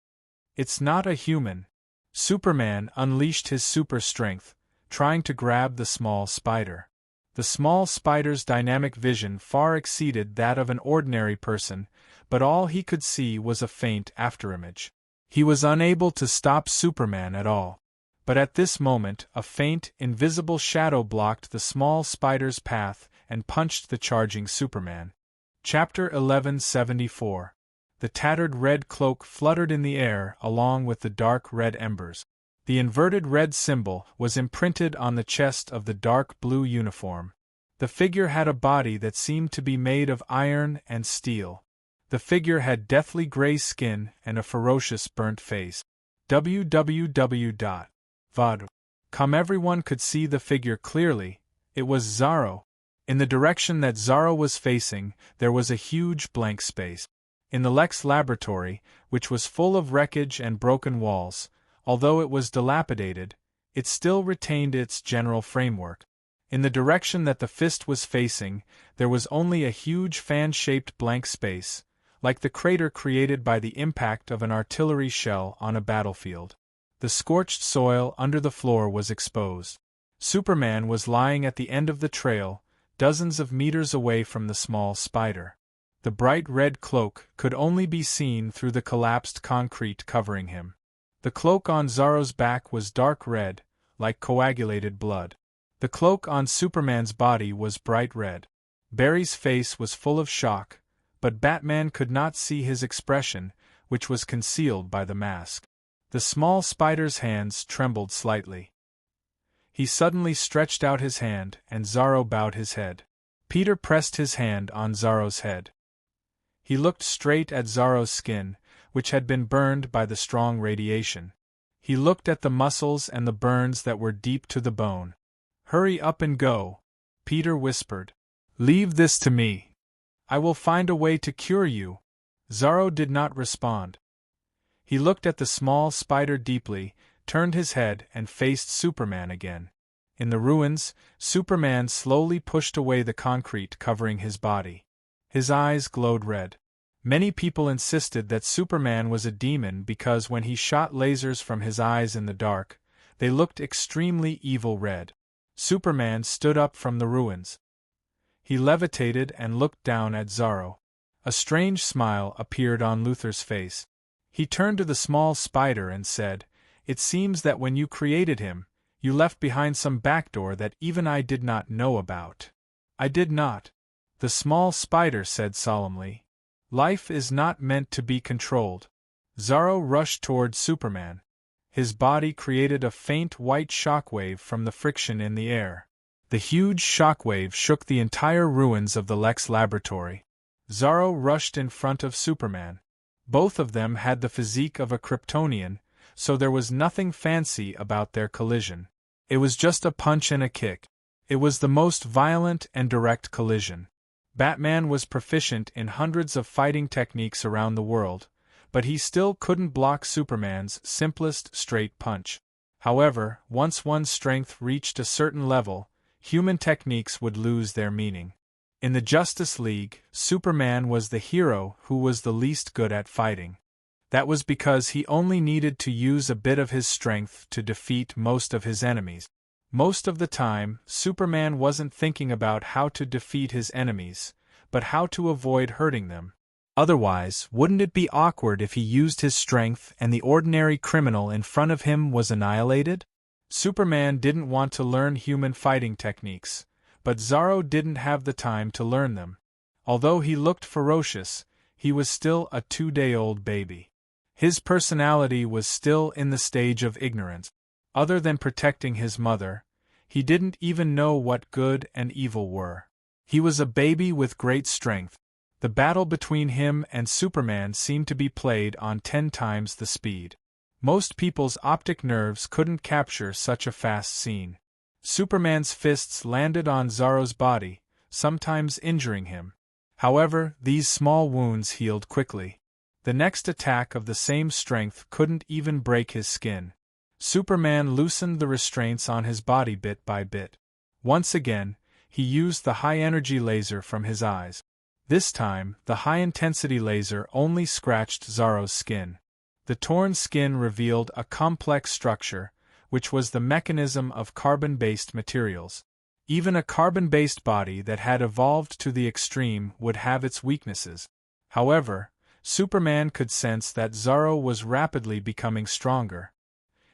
"It's not a human." Superman unleashed his super strength, trying to grab the small spider. The small spider's dynamic vision far exceeded that of an ordinary person, but all he could see was a faint afterimage. He was unable to stop Superman at all. But at this moment, a faint, invisible shadow blocked the small spider's path and punched the charging Superman. Chapter 1174. The tattered red cloak fluttered in the air along with the dark red embers. The inverted red symbol was imprinted on the chest of the dark blue uniform. The figure had a body that seemed to be made of iron and steel. The figure had deathly gray skin and a ferocious burnt face. www.vod.com. Everyone could see the figure clearly. It was Zorro. In the direction that Zorro was facing, there was a huge blank space. In the Lex laboratory, which was full of wreckage and broken walls, although it was dilapidated, it still retained its general framework. In the direction that the fist was facing, there was only a huge fan-shaped blank space, like the crater created by the impact of an artillery shell on a battlefield. The scorched soil under the floor was exposed. Superman was lying at the end of the trail, dozens of meters away from the small spider. The bright red cloak could only be seen through the collapsed concrete covering him. The cloak on Zorro's back was dark red, like coagulated blood. The cloak on Superman's body was bright red. Barry's face was full of shock, but Batman could not see his expression, which was concealed by the mask. The small spider's hands trembled slightly. He suddenly stretched out his hand, and Zorro bowed his head. Peter pressed his hand on Zorro's head. He looked straight at Zorro's skin, which had been burned by the strong radiation. He looked at the muscles and the burns that were deep to the bone. "Hurry up and go," Peter whispered. "Leave this to me. I will find a way to cure you." Zorro did not respond. He looked at the small spider deeply, turned his head, and faced Superman again. In the ruins, Superman slowly pushed away the concrete covering his body. His eyes glowed red. Many people insisted that Superman was a demon because when he shot lasers from his eyes in the dark, they looked extremely evil red. Superman stood up from the ruins. He levitated and looked down at Zorro. A strange smile appeared on Luthor's face. He turned to the small spider and said, "It seems that when you created him, you left behind some backdoor that even I did not know about." "I did not," the small spider said solemnly. "Life is not meant to be controlled." Zorro rushed toward Superman. His body created a faint white shockwave from the friction in the air. The huge shockwave shook the entire ruins of the Lex laboratory. Zorro rushed in front of Superman. Both of them had the physique of a Kryptonian, so there was nothing fancy about their collision. It was just a punch and a kick. It was the most violent and direct collision. Batman was proficient in hundreds of fighting techniques around the world, but he still couldn't block Superman's simplest straight punch. However, once one's strength reached a certain level, human techniques would lose their meaning. In the Justice League, Superman was the hero who was the least good at fighting. That was because he only needed to use a bit of his strength to defeat most of his enemies. Most of the time, Superman wasn't thinking about how to defeat his enemies, but how to avoid hurting them. Otherwise, wouldn't it be awkward if he used his strength and the ordinary criminal in front of him was annihilated? Superman didn't want to learn human fighting techniques, but Zorro didn't have the time to learn them. Although he looked ferocious, he was still a 2-day-old baby. His personality was still in the stage of ignorance. Other than protecting his mother, he didn't even know what good and evil were. He was a baby with great strength. The battle between him and Superman seemed to be played on 10 times the speed. Most people's optic nerves couldn't capture such a fast scene. Superman's fists landed on Zorro's body, sometimes injuring him. However, these small wounds healed quickly. The next attack of the same strength couldn't even break his skin. Superman loosened the restraints on his body bit by bit. Once again, he used the high-energy laser from his eyes. This time, the high-intensity laser only scratched Zorro's skin. The torn skin revealed a complex structure, which was the mechanism of carbon-based materials. Even a carbon-based body that had evolved to the extreme would have its weaknesses. However, Superman could sense that Zorro was rapidly becoming stronger.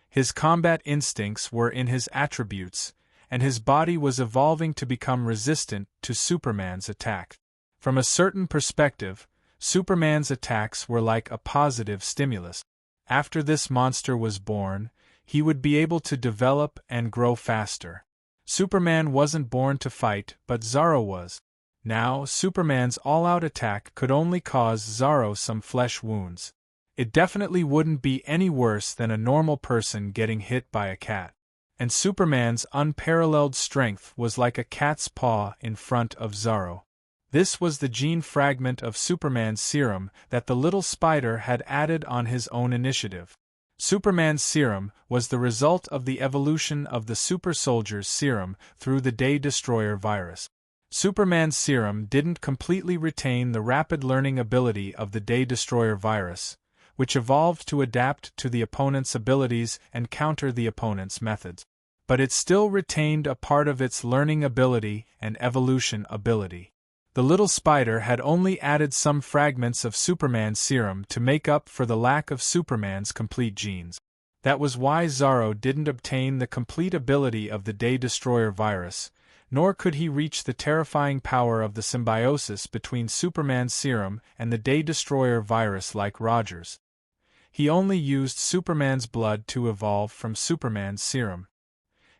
His combat instincts were in his attributes, and his body was evolving to become resistant to Superman's attack. From a certain perspective, Superman's attacks were like a positive stimulus. After this monster was born, he would be able to develop and grow faster. Superman wasn't born to fight, but Zorro was. Now, Superman's all-out attack could only cause Zorro some flesh wounds. It definitely wouldn't be any worse than a normal person getting hit by a cat. And Superman's unparalleled strength was like a cat's paw in front of Zorro. This was the gene fragment of Superman's serum that the little spider had added on his own initiative. Superman's serum was the result of the evolution of the super soldier's serum through the Day Destroyer virus. Superman's serum didn't completely retain the rapid learning ability of the Day Destroyer virus, which evolved to adapt to the opponent's abilities and counter the opponent's methods. But it still retained a part of its learning ability and evolution ability. The little spider had only added some fragments of Superman's serum to make up for the lack of Superman's complete genes. That was why Zorro didn't obtain the complete ability of the Day Destroyer virus, nor could he reach the terrifying power of the symbiosis between Superman's serum and the Day Destroyer virus like Rogers. He only used Superman's blood to evolve from Superman's serum.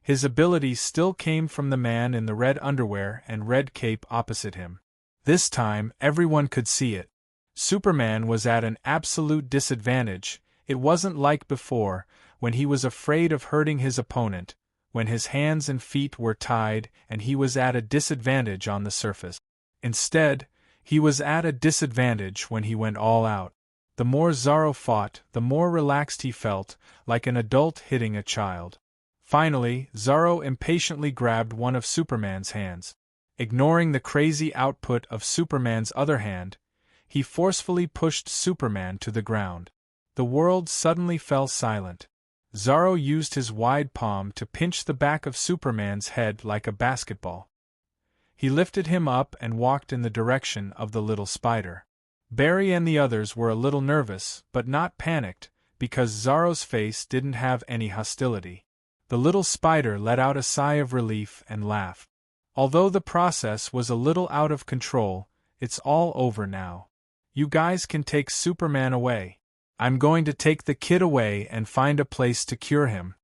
His ability still came from the man in the red underwear and red cape opposite him. This time, everyone could see it. Superman was at an absolute disadvantage. It wasn't like before, when he was afraid of hurting his opponent, when his hands and feet were tied and he was at a disadvantage on the surface. Instead, he was at a disadvantage when he went all out. The more Zorro fought, the more relaxed he felt, like an adult hitting a child. Finally, Zorro impatiently grabbed one of Superman's hands. Ignoring the crazy output of Superman's other hand, he forcefully pushed Superman to the ground. The world suddenly fell silent. Zorro used his wide palm to pinch the back of Superman's head like a basketball. He lifted him up and walked in the direction of the little spider. Barry and the others were a little nervous, but not panicked, because Zorro's face didn't have any hostility. The little spider let out a sigh of relief and laughed. Although the process was a little out of control, it's all over now. You guys can take Superman away. I'm going to take the kid away and find a place to cure him.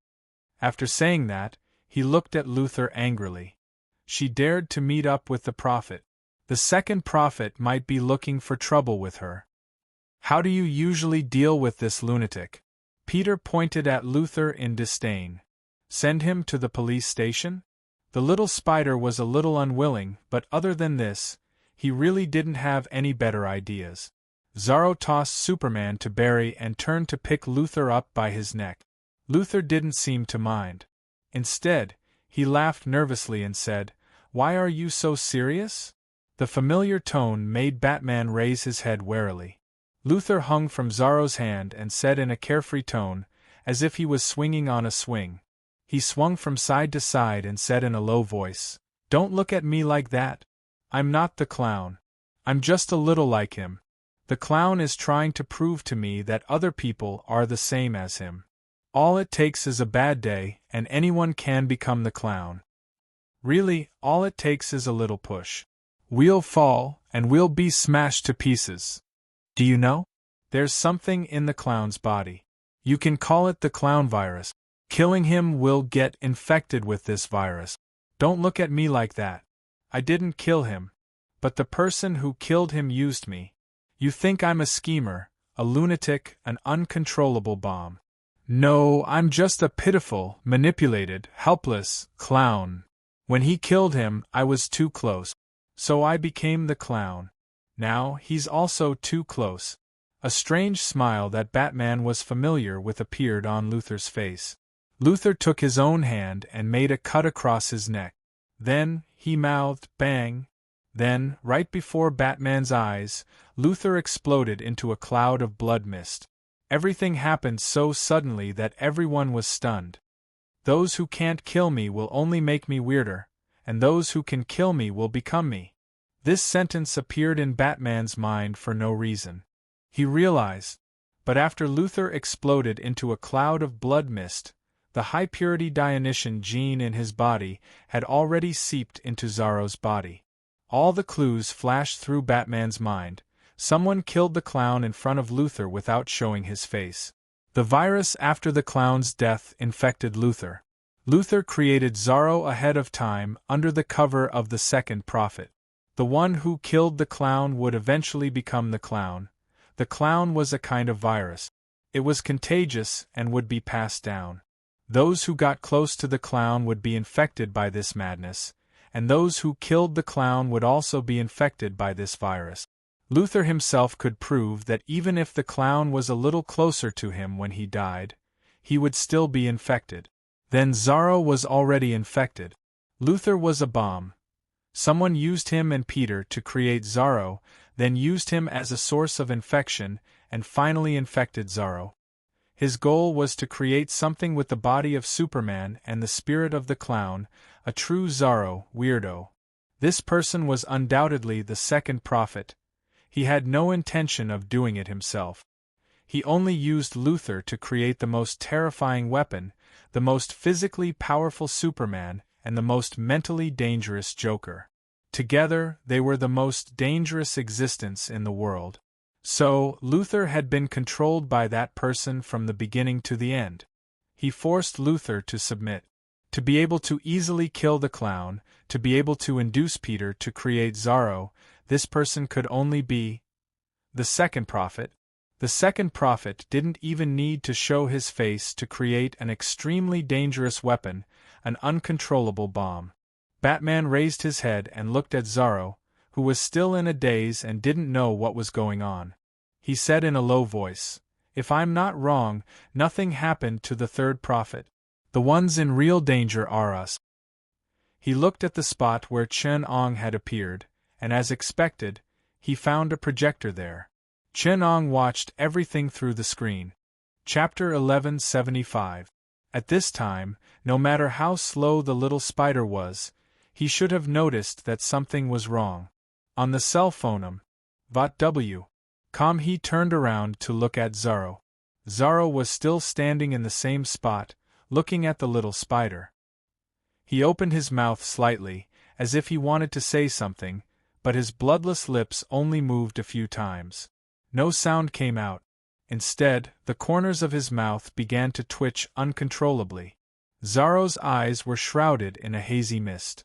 After saying that, he looked at Luthor angrily. She dared to meet up with the Prophet. The second Prophet might be looking for trouble with her. How do you usually deal with this lunatic? Peter pointed at Luthor in disdain. Send him to the police station? The little spider was a little unwilling, but other than this, he really didn't have any better ideas. Zorro tossed Superman to Barry and turned to pick Luthor up by his neck. Luthor didn't seem to mind. Instead, he laughed nervously and said, "Why are you so serious?" The familiar tone made Batman raise his head warily. Luthor hung from Zorro's hand and said in a carefree tone, as if he was swinging on a swing. He swung from side to side and said in a low voice, "Don't look at me like that. I'm not the clown. I'm just a little like him. The clown is trying to prove to me that other people are the same as him. All it takes is a bad day, and anyone can become the clown. Really, all it takes is a little push. We'll fall, and we'll be smashed to pieces. Do you know? There's something in the clown's body. You can call it the clown virus. Killing him will get infected with this virus. Don't look at me like that. I didn't kill him. But the person who killed him used me. You think I'm a schemer, a lunatic, an uncontrollable bomb. No, I'm just a pitiful, manipulated, helpless clown. When he killed him, I was too close. So I became the clown. Now, he's also too close." A strange smile that Batman was familiar with appeared on Luthor's face. Luthor took his own hand and made a cut across his neck. Then, he mouthed, "Bang!" Then, right before Batman's eyes, Luthor exploded into a cloud of blood mist. Everything happened so suddenly that everyone was stunned. Those who can't kill me will only make me weirder, and those who can kill me will become me. This sentence appeared in Batman's mind for no reason. He realized, but after Luthor exploded into a cloud of blood mist, the high-purity Dionysian gene in his body had already seeped into Zorro's body. All the clues flashed through Batman's mind. Someone killed the clown in front of Luthor without showing his face. The virus after the clown's death infected Luthor. Luthor created Zorro ahead of time under the cover of the second prophet. The one who killed the clown would eventually become the clown. The clown was a kind of virus. It was contagious and would be passed down. Those who got close to the clown would be infected by this madness, and those who killed the clown would also be infected by this virus. Luthor himself could prove that even if the clown was a little closer to him when he died, he would still be infected. Then Zorro was already infected. Luthor was a bomb. Someone used him and Peter to create Zorro, then used him as a source of infection, and finally infected Zorro. His goal was to create something with the body of Superman and the spirit of the clown, a true Zorro weirdo. This person was undoubtedly the second prophet. He had no intention of doing it himself. He only used Luthor to create the most terrifying weapon, the most physically powerful Superman, and the most mentally dangerous Joker. Together, they were the most dangerous existence in the world. So, Luthor had been controlled by that person from the beginning to the end. He forced Luthor to submit. To be able to easily kill the clown, to be able to induce Peter to create Zorro, this person could only be the second prophet. The second prophet didn't even need to show his face to create an extremely dangerous weapon, an uncontrollable bomb. Batman raised his head and looked at Zorro, who was still in a daze and didn't know what was going on. He said in a low voice, "If I'm not wrong, nothing happened to the third prophet. The ones in real danger are us." He looked at the spot where Chen-Ong had appeared, and as expected, he found a projector there. Chen-Ong watched everything through the screen. Chapter 1175. At this time, no matter how slow the little spider was, he should have noticed that something was wrong. On the cell phone, he turned around to look at Zorro. Zorro was still standing in the same spot, looking at the little spider. He opened his mouth slightly, as if he wanted to say something, but his bloodless lips only moved a few times. No sound came out. Instead, the corners of his mouth began to twitch uncontrollably. Zorro's eyes were shrouded in a hazy mist.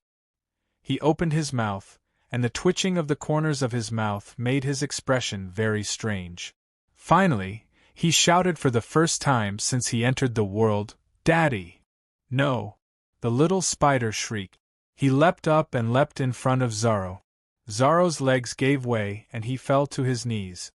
He opened his mouth, and the twitching of the corners of his mouth made his expression very strange. Finally, he shouted for the first time since he entered the world, "Daddy!" "No!" the little spider shrieked. He leapt up and leapt in front of Zorro. Zorro's legs gave way and he fell to his knees.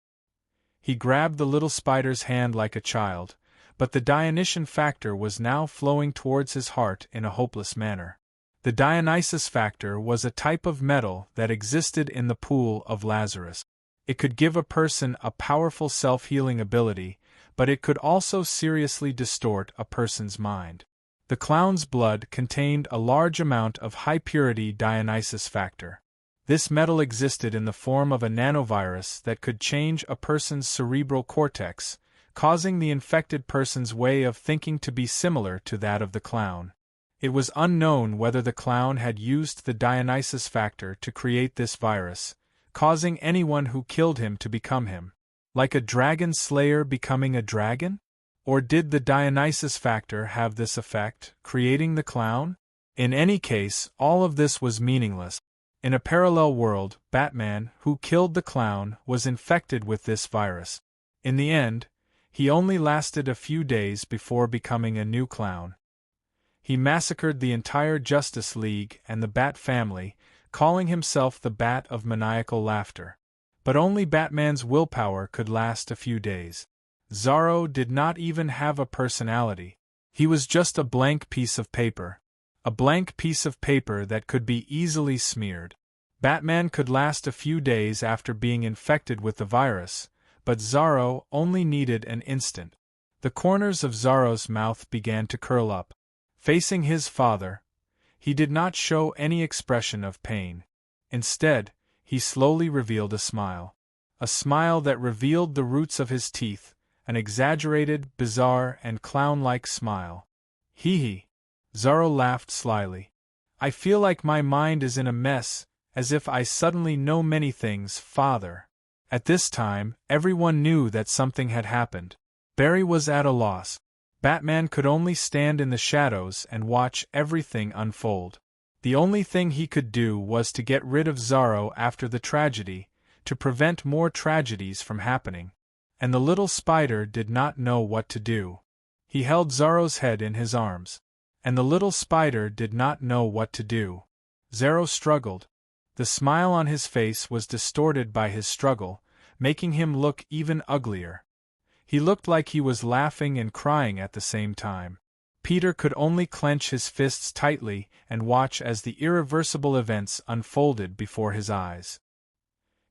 He grabbed the little spider's hand like a child, but the Dionysian factor was now flowing towards his heart in a hopeless manner. The Dionysus factor was a type of metal that existed in the pool of Lazarus. It could give a person a powerful self-healing ability, but it could also seriously distort a person's mind. The clown's blood contained a large amount of high-purity Dionysus factor. This metal existed in the form of a nanovirus that could change a person's cerebral cortex, causing the infected person's way of thinking to be similar to that of the clown. It was unknown whether the clown had used the Dionysus factor to create this virus, causing anyone who killed him to become him. Like a dragon slayer becoming a dragon? Or did the Dionysus factor have this effect, creating the clown? In any case, all of this was meaningless. In a parallel world, Batman, who killed the clown, was infected with this virus. In the end, he only lasted a few days before becoming a new clown. He massacred the entire Justice League and the Bat family, calling himself the Bat of Maniacal Laughter. But only Batman's willpower could last a few days. Zorro did not even have a personality. He was just a blank piece of paper. A blank piece of paper that could be easily smeared. Batman could last a few days after being infected with the virus, but Zorro only needed an instant. The corners of Zorro's mouth began to curl up. Facing his father, he did not show any expression of pain. Instead, he slowly revealed a smile. A smile that revealed the roots of his teeth, an exaggerated, bizarre, and clown-like smile. Hee. Zorro laughed slyly. "I feel like my mind is in a mess, as if I suddenly know many things, father." At this time, everyone knew that something had happened. Barry was at a loss. Batman could only stand in the shadows and watch everything unfold. The only thing he could do was to get rid of Zorro after the tragedy, to prevent more tragedies from happening. And the little spider did not know what to do. He held Zorro's head in his arms. And the little spider did not know what to do. Zorro struggled. The smile on his face was distorted by his struggle, making him look even uglier. He looked like he was laughing and crying at the same time. Peter could only clench his fists tightly and watch as the irreversible events unfolded before his eyes.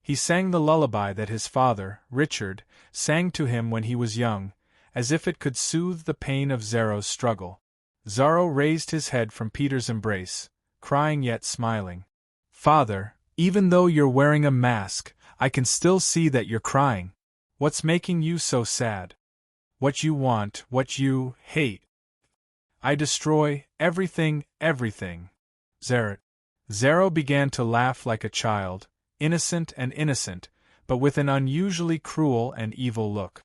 He sang the lullaby that his father, Richard, sang to him when he was young, as if it could soothe the pain of Zorro's struggle. Zorro raised his head from Peter's embrace, crying yet smiling. "Father, even though you're wearing a mask, I can still see that you're crying. What's making you so sad? What you want, what you hate?" "I destroy everything, everything." Zorro began to laugh like a child, innocent, but with an unusually cruel and evil look.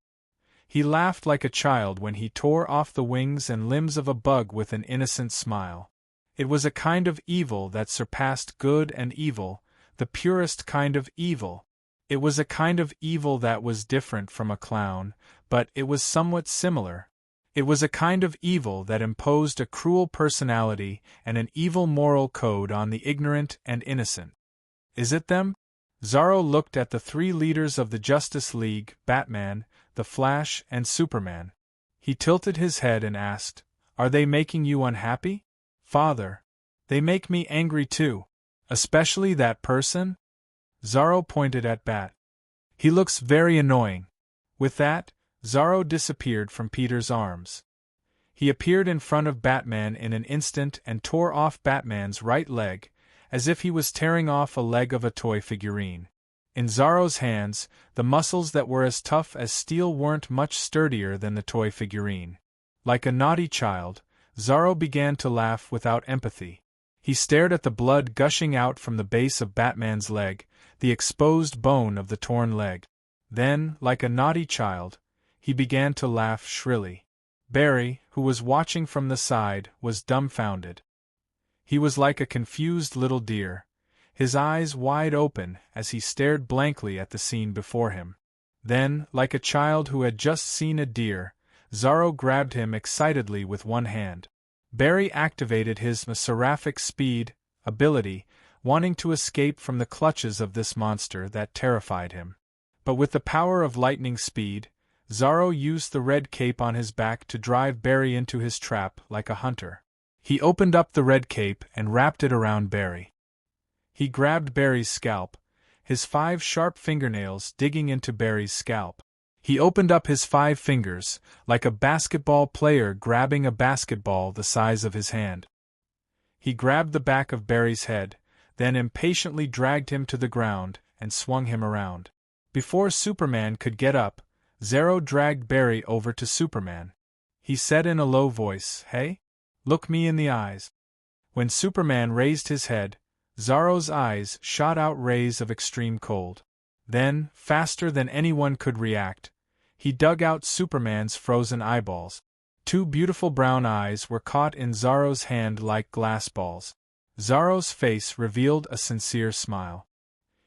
He laughed like a child when he tore off the wings and limbs of a bug with an innocent smile. It was a kind of evil that surpassed good and evil, the purest kind of evil. It was a kind of evil that was different from a clown, but it was somewhat similar. It was a kind of evil that imposed a cruel personality and an evil moral code on the ignorant and innocent. "Is it them?" Zorro looked at the three leaders of the Justice League, Batman, the Flash, and Superman. He tilted his head and asked, "Are they making you unhappy?" "Father, they make me angry too. Especially that person?" Zorro pointed at Bat. "He looks very annoying." With that, Zorro disappeared from Peter's arms. He appeared in front of Batman in an instant and tore off Batman's right leg, as if he was tearing off a leg of a toy figurine. In Zorro's hands, the muscles that were as tough as steel weren't much sturdier than the toy figurine. Like a naughty child, Zorro began to laugh without empathy. He stared at the blood gushing out from the base of Batman's leg, the exposed bone of the torn leg. Then, like a naughty child, he began to laugh shrilly. Barry, who was watching from the side, was dumbfounded. He was like a confused little deer, his eyes wide open as he stared blankly at the scene before him. Then, like a child who had just seen a deer, Zorro grabbed him excitedly with one hand. Barry activated his seraphic speed ability, wanting to escape from the clutches of this monster that terrified him. But with the power of lightning speed, Zorro used the red cape on his back to drive Barry into his trap like a hunter. He opened up the red cape and wrapped it around Barry. He grabbed Barry's scalp, his 5 sharp fingernails digging into Barry's scalp. He opened up his 5 fingers, like a basketball player grabbing a basketball the size of his hand. He grabbed the back of Barry's head, then impatiently dragged him to the ground and swung him around. Before Superman could get up, Zorro dragged Barry over to Superman. He said in a low voice, "Hey? Look me in the eyes." When Superman raised his head, Zorro's eyes shot out rays of extreme cold. Then, faster than anyone could react, he dug out Superman's frozen eyeballs. 2 beautiful brown eyes were caught in Zorro's hand like glass balls. Zorro's face revealed a sincere smile.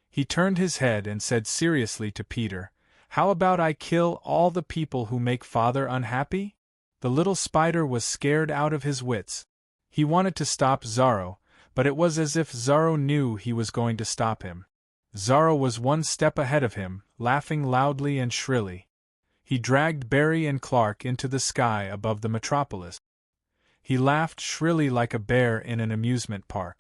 He turned his head and said seriously to Peter, "How about I kill all the people who make Father unhappy?" The little spider was scared out of his wits. He wanted to stop Zorro, but it was as if Zorro knew he was going to stop him. Zorro was one step ahead of him, laughing loudly and shrilly. He dragged Barry and Clark into the sky above the metropolis. He laughed shrilly like a bear in an amusement park.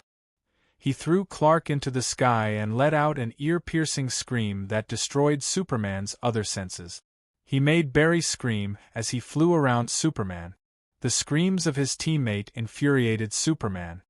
He threw Clark into the sky and let out an ear-piercing scream that destroyed Superman's other senses. He made Barry scream as he flew around Superman. The screams of his teammate infuriated Superman.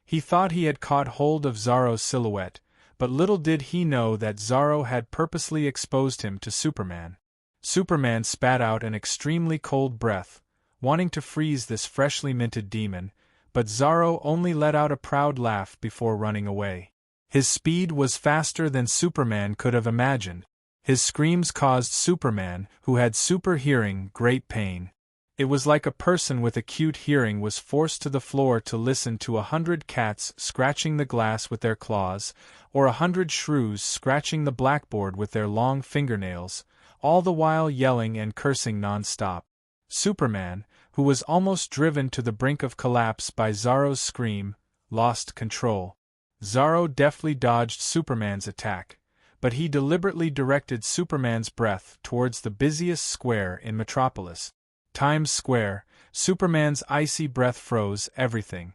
He thought he had caught hold of Zorro's silhouette, but little did he know that Zorro had purposely exposed him to Superman. Superman spat out an extremely cold breath, wanting to freeze this freshly minted demon, but Zorro only let out a proud laugh before running away. His speed was faster than Superman could have imagined. His screams caused Superman, who had super hearing, great pain. It was like a person with acute hearing was forced to the floor to listen to 100 cats scratching the glass with their claws, or 100 shrews scratching the blackboard with their long fingernails, all the while yelling and cursing non-stop. Superman, who was almost driven to the brink of collapse by Zorro's scream, lost control. Zorro deftly dodged Superman's attack, but he deliberately directed Superman's breath towards the busiest square in Metropolis. Times Square. Superman's icy breath froze everything.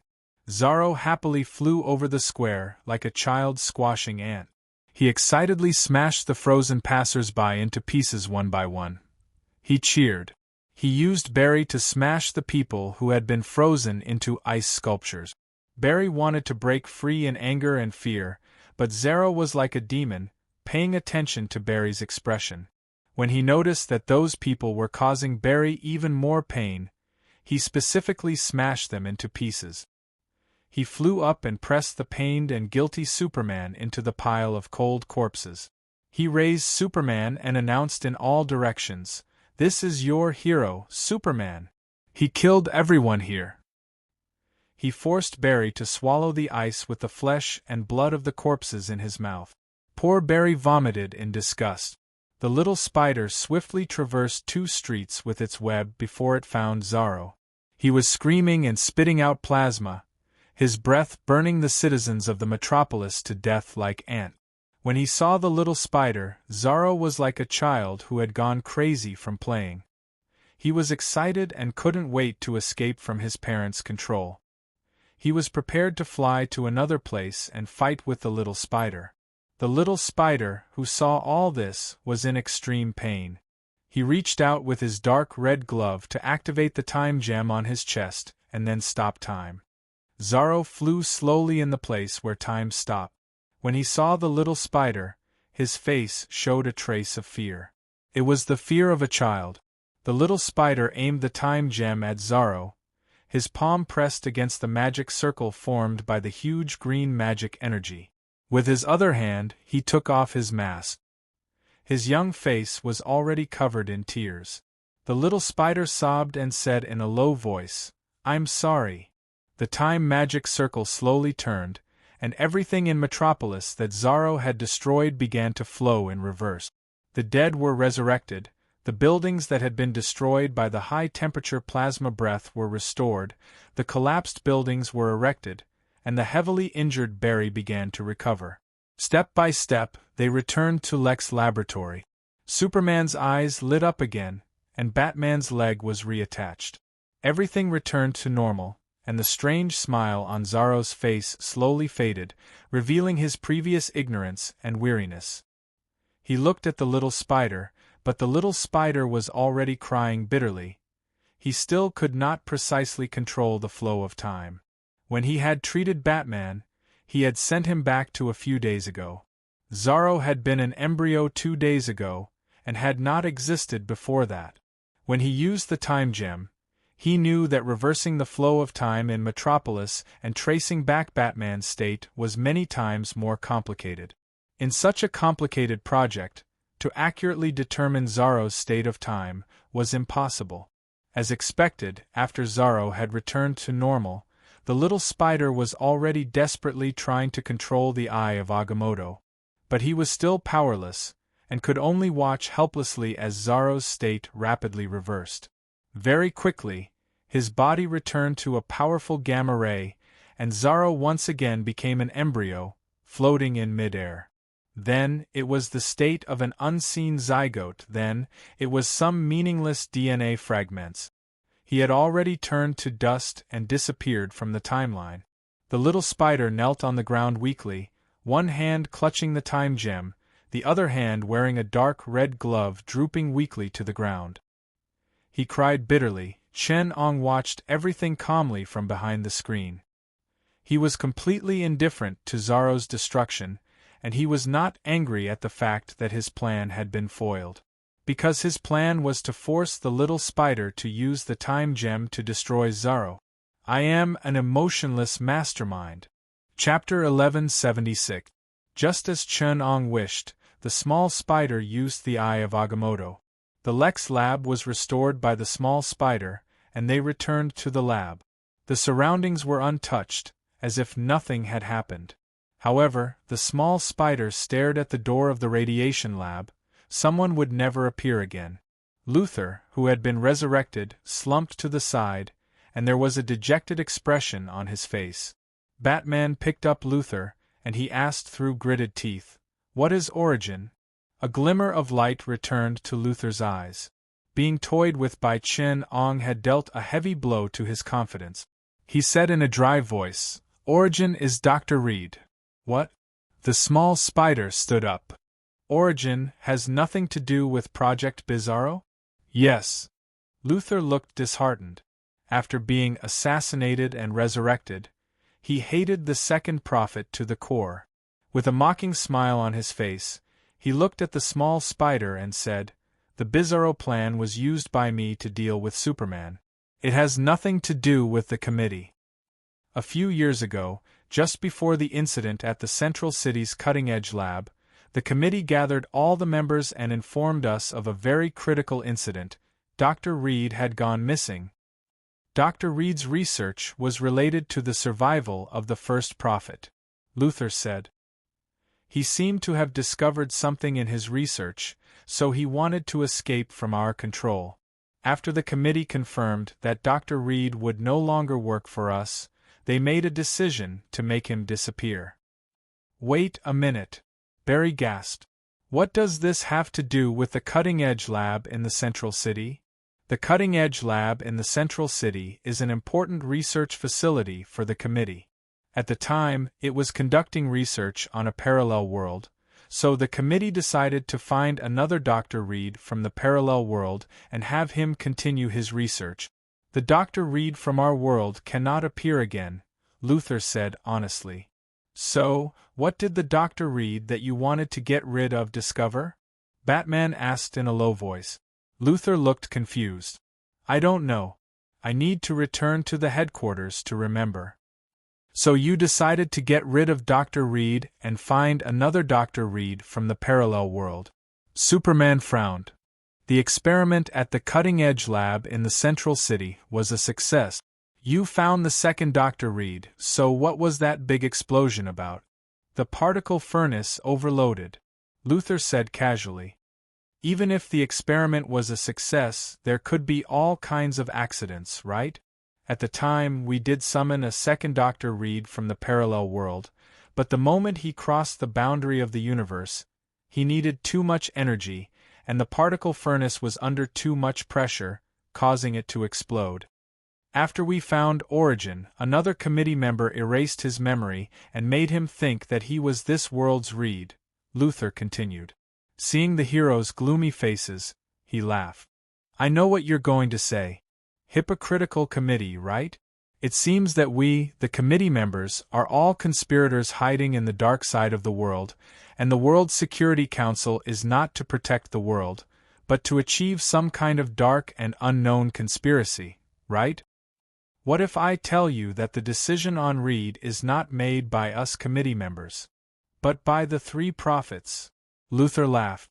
Zorro happily flew over the square like a child squashing ant. He excitedly smashed the frozen passers-by into pieces one by one. He cheered. He used Barry to smash the people who had been frozen into ice sculptures. Barry wanted to break free in anger and fear, but Zero was like a demon, paying attention to Barry's expression. When he noticed that those people were causing Barry even more pain, he specifically smashed them into pieces. He flew up and pressed the pained and guilty Superman into the pile of cold corpses. He raised Superman and announced in all directions, "This is your hero, Superman. He killed everyone here." He forced Barry to swallow the ice with the flesh and blood of the corpses in his mouth. Poor Barry vomited in disgust. The little spider swiftly traversed 2 streets with its web before it found Zorro. He was screaming and spitting out plasma, his breath burning the citizens of the metropolis to death like ants. When he saw the little spider, Zorro was like a child who had gone crazy from playing. He was excited and couldn't wait to escape from his parents' control. He was prepared to fly to another place and fight with the little spider. The little spider, who saw all this, was in extreme pain. He reached out with his dark red glove to activate the time gem on his chest, and then stop time. Zorro flew slowly in the place where time stopped. When he saw the little spider, his face showed a trace of fear. It was the fear of a child. The little spider aimed the time gem at Zorro, his palm pressed against the magic circle formed by the huge green magic energy. With his other hand, he took off his mask. His young face was already covered in tears. The little spider sobbed and said in a low voice, "I'm sorry." The time magic circle slowly turned, and everything in Metropolis that Zorro had destroyed began to flow in reverse. The dead were resurrected, the buildings that had been destroyed by the high-temperature plasma breath were restored, the collapsed buildings were erected, and the heavily injured Barry began to recover. Step by step, they returned to Lex's laboratory. Superman's eyes lit up again, and Batman's leg was reattached. Everything returned to normal, and the strange smile on Zorro's face slowly faded, revealing his previous ignorance and weariness. He looked at the little spider, but the little spider was already crying bitterly. He still could not precisely control the flow of time. When he had treated Batman, he had sent him back to a few days ago. Zorro had been an embryo 2 days ago, and had not existed before that. When he used the time gem, he knew that reversing the flow of time in Metropolis and tracing back Batman's state was many times more complicated. In such a complicated project, to accurately determine Zorro's state of time was impossible. As expected, after Zorro had returned to normal, the little spider was already desperately trying to control the eye of Agamotto. But he was still powerless, and could only watch helplessly as Zorro's state rapidly reversed. Very quickly, his body returned to a powerful gamma ray, and Zorro once again became an embryo, floating in midair. Then, it was the state of an unseen zygote, then, it was some meaningless DNA fragments. He had already turned to dust and disappeared from the timeline. The little spider knelt on the ground weakly, one hand clutching the time gem, the other hand wearing a dark red glove drooping weakly to the ground. He cried bitterly. Chen Ong watched everything calmly from behind the screen. He was completely indifferent to Zorro's destruction, and he was not angry at the fact that his plan had been foiled. Because his plan was to force the little spider to use the time gem to destroy Zorro. I am an emotionless mastermind. Chapter 1176. Just as Chen Ong wished, the small spider used the eye of Agamotto. The Lex lab was restored by the small spider, and they returned to the lab. The surroundings were untouched, as if nothing had happened. However, the small spider stared at the door of the radiation lab. Someone would never appear again. Luthor, who had been resurrected, slumped to the side, and there was a dejected expression on his face. Batman picked up Luthor, and he asked through gritted teeth, "What is Origin?" A glimmer of light returned to Luthor's eyes. Being toyed with by Chen Ong had dealt a heavy blow to his confidence. He said in a dry voice, "Origin is Dr. Reed." "What?" The small spider stood up. Origin has nothing to do with Project Bizarro? Yes. Luther looked disheartened. After being assassinated and resurrected, he hated the second prophet to the core. With a mocking smile on his face, he looked at the small spider and said, "The Bizarro plan was used by me to deal with Superman. It has nothing to do with the committee." A few years ago, just before the incident at the Central City's cutting-edge lab, the committee gathered all the members and informed us of a very critical incident. Dr. Reed had gone missing. Dr. Reed's research was related to the survival of the first prophet, Luther said. He seemed to have discovered something in his research, so he wanted to escape from our control. After the committee confirmed that Dr. Reed would no longer work for us, they made a decision to make him disappear. Wait a minute, Barry gasped. What does this have to do with the cutting-edge lab in the Central City? The cutting-edge lab in the Central City is an important research facility for the committee. At the time, it was conducting research on a parallel world, so the committee decided to find another Dr. Reed from the parallel world and have him continue his research. The Dr. Reed from our world cannot appear again, Luther said honestly. So, what did the Dr. Reed that you wanted to get rid of discover? Batman asked in a low voice. Luther looked confused. I don't know. I need to return to the headquarters to remember. So you decided to get rid of Dr. Reed and find another Dr. Reed from the parallel world. Superman frowned. The experiment at the cutting-edge lab in the Central City was a success. You found the second Dr. Reed, so what was that big explosion about? The particle furnace overloaded, Luther said casually. Even if the experiment was a success, there could be all kinds of accidents, right? At the time, we did summon a second Dr. Reed from the parallel world, but the moment he crossed the boundary of the universe, he needed too much energy, and the particle furnace was under too much pressure, causing it to explode. After we found Origin, another committee member erased his memory and made him think that he was this world's Reed, Luther continued. Seeing the heroes' gloomy faces, he laughed. I know what you're going to say. Hypocritical committee, right? It seems that we, the committee members, are all conspirators hiding in the dark side of the world, and the World Security Council is not to protect the world, but to achieve some kind of dark and unknown conspiracy, right? What if I tell you that the decision on Reed is not made by us committee members, but by the three prophets? Luther laughed.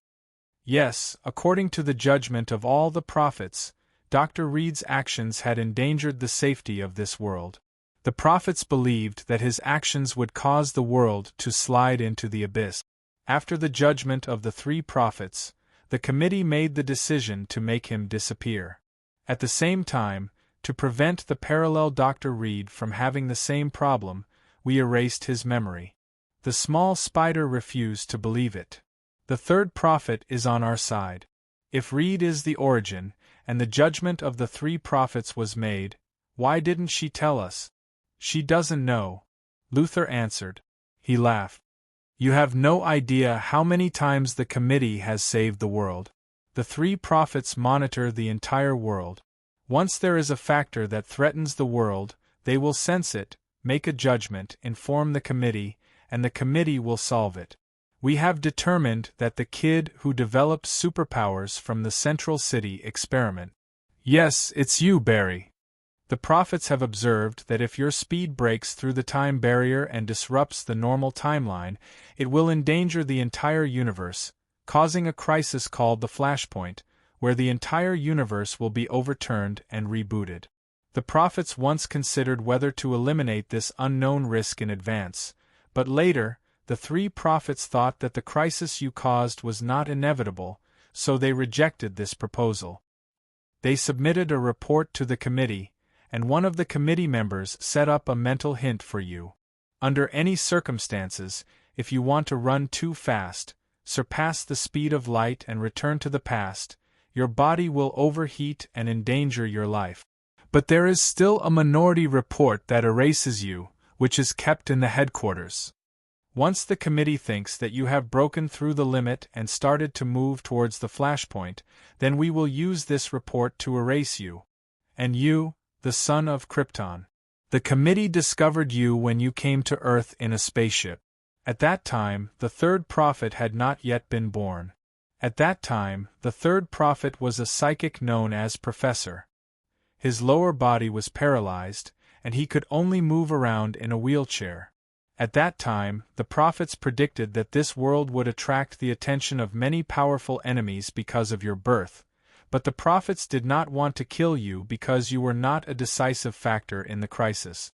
Yes, according to the judgment of all the prophets, Dr. Reed's actions had endangered the safety of this world. The prophets believed that his actions would cause the world to slide into the abyss. After the judgment of the three prophets, the committee made the decision to make him disappear. At the same time, to prevent the parallel Dr. Reed from having the same problem, we erased his memory. The small spider refused to believe it. The third prophet is on our side. If Reed is the origin, and the judgment of the three prophets was made, why didn't she tell us? She doesn't know, Luther answered. He laughed. You have no idea how many times the committee has saved the world. The three prophets monitor the entire world. Once there is a factor that threatens the world, they will sense it, make a judgment, inform the committee, and the committee will solve it. We have determined that the kid who developed superpowers from the Central City experiment. Yes, it's you, Barry. The prophets have observed that if your speed breaks through the time barrier and disrupts the normal timeline, it will endanger the entire universe, causing a crisis called the Flashpoint, where the entire universe will be overturned and rebooted. The prophets once considered whether to eliminate this unknown risk in advance, but later, the three prophets thought that the crisis you caused was not inevitable, so they rejected this proposal. They submitted a report to the committee, and one of the committee members set up a mental hint for you. Under any circumstances, if you want to run too fast, surpass the speed of light and return to the past, your body will overheat and endanger your life. But there is still a minority report that erases you, which is kept in the headquarters. Once the committee thinks that you have broken through the limit and started to move towards the flashpoint, then we will use this report to erase you. And you, the son of Krypton. The committee discovered you when you came to Earth in a spaceship. At that time, the third prophet had not yet been born. At that time, the third prophet was a psychic known as Professor. His lower body was paralyzed, and he could only move around in a wheelchair. At that time, the prophets predicted that this world would attract the attention of many powerful enemies because of your birth, but the prophets did not want to kill you because you were not a decisive factor in the crisis.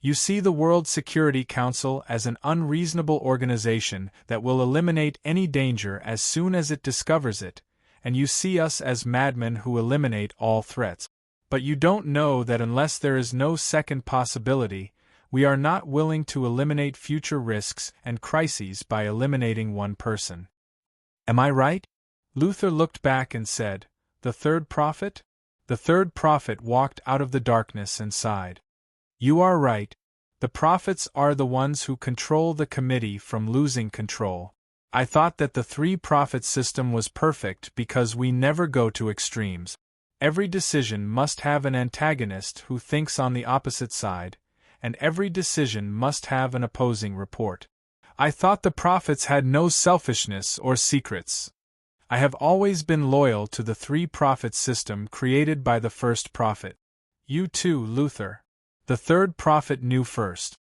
You see the World Security Council as an unreasonable organization that will eliminate any danger as soon as it discovers it, and you see us as madmen who eliminate all threats. But you don't know that unless there is no second possibility, we are not willing to eliminate future risks and crises by eliminating one person. Am I right? Luther looked back and said, "The third prophet?" The third prophet walked out of the darkness and sighed. You are right. The prophets are the ones who control the committee from losing control. I thought that the three-prophet system was perfect because we never go to extremes. Every decision must have an antagonist who thinks on the opposite side, and every decision must have an opposing report. I thought the prophets had no selfishness or secrets. I have always been loyal to the three-prophet system created by the first prophet. You too, Luther. The third prophet knew first.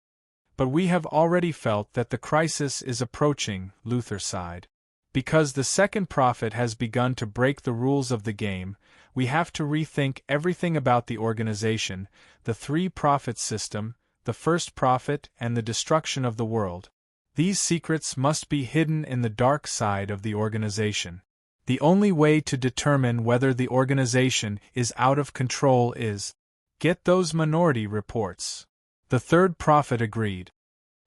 But we have already felt that the crisis is approaching, Luther sighed. Because the second prophet has begun to break the rules of the game, we have to rethink everything about the organization, the three-prophet system, the first prophet, and the destruction of the world. These secrets must be hidden in the dark side of the organization. The only way to determine whether the organization is out of control is get those minority reports. The third prophet agreed.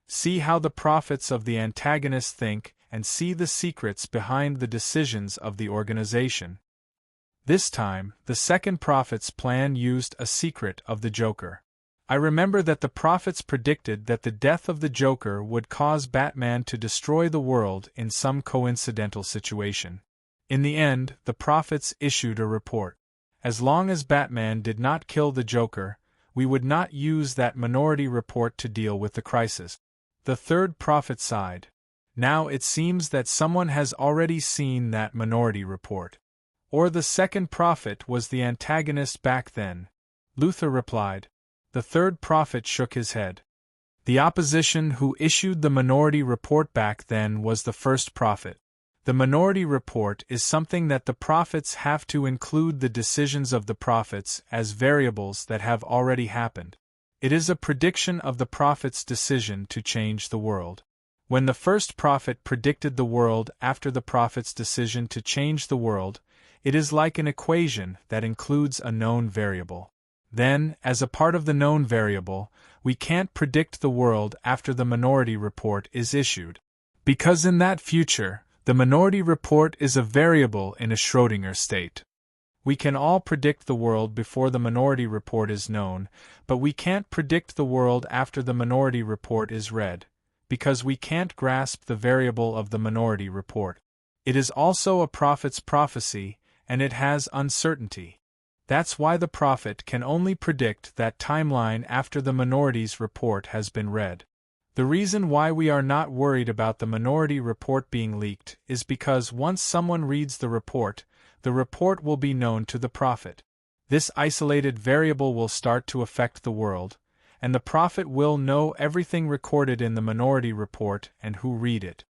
See how the prophets of the antagonist think and see the secrets behind the decisions of the organization. This time, the second prophet's plan used a secret of the Joker. I remember that the prophets predicted that the death of the Joker would cause Batman to destroy the world in some coincidental situation. In the end, the prophets issued a report. As long as Batman did not kill the Joker, we would not use that minority report to deal with the crisis. The third prophet sighed. Now it seems that someone has already seen that minority report. Or the second prophet was the antagonist back then. Luther replied. The third prophet shook his head. The opposition who issued the minority report back then was the first prophet. The minority report is something that the prophets have to include the decisions of the prophets as variables that have already happened. It is a prediction of the prophet's decision to change the world. When the first prophet predicted the world after the prophet's decision to change the world, it is like an equation that includes a known variable. Then, as a part of the known variable, we can't predict the world after the minority report is issued. Because in that future, the minority report is a variable in a Schrödinger state. We can all predict the world before the minority report is known, but we can't predict the world after the minority report is read, because we can't grasp the variable of the minority report. It is also a prophet's prophecy, and it has uncertainty. That's why the prophet can only predict that timeline after the minority's report has been read. The reason why we are not worried about the minority report being leaked is because once someone reads the report will be known to the prophet. This isolated variable will start to affect the world, and the prophet will know everything recorded in the minority report and who read it.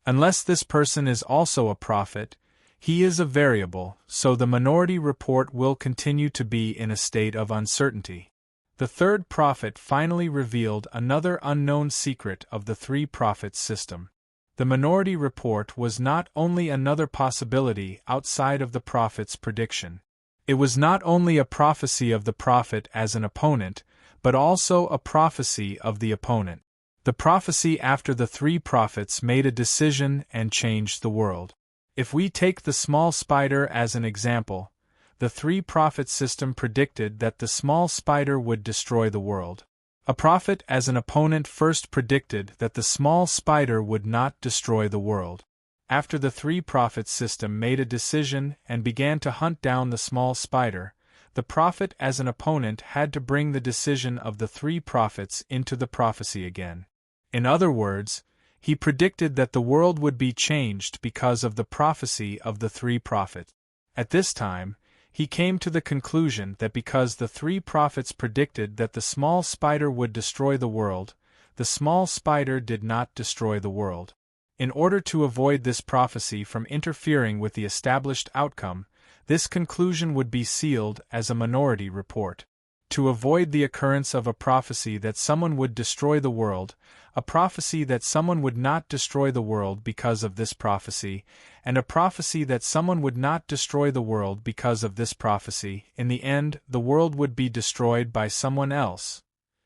Unless this person is also a prophet, he is a variable, so the minority report will continue to be in a state of uncertainty. The third prophet finally revealed another unknown secret of the three prophets system. The minority report was not only another possibility outside of the prophet's prediction. It was not only a prophecy of the prophet as an opponent, but also a prophecy of the opponent. The prophecy after the three prophets made a decision and changed the world. If we take the small spider as an example, the three-prophet system predicted that the small spider would destroy the world. A prophet as an opponent first predicted that the small spider would not destroy the world. After the three prophets system made a decision and began to hunt down the small spider, the prophet as an opponent had to bring the decision of the three prophets into the prophecy again. In other words, he predicted that the world would be changed because of the prophecy of the three prophets. At this time, he came to the conclusion that because the three prophets predicted that the small spider would destroy the world, the small spider did not destroy the world. In order to avoid this prophecy from interfering with the established outcome, this conclusion would be sealed as a minority report. To avoid the occurrence of a prophecy that someone would destroy the world, a prophecy that someone would not destroy the world because of this prophecy, and a prophecy that someone would not destroy the world because of this prophecy, in the end, the world would be destroyed by someone else.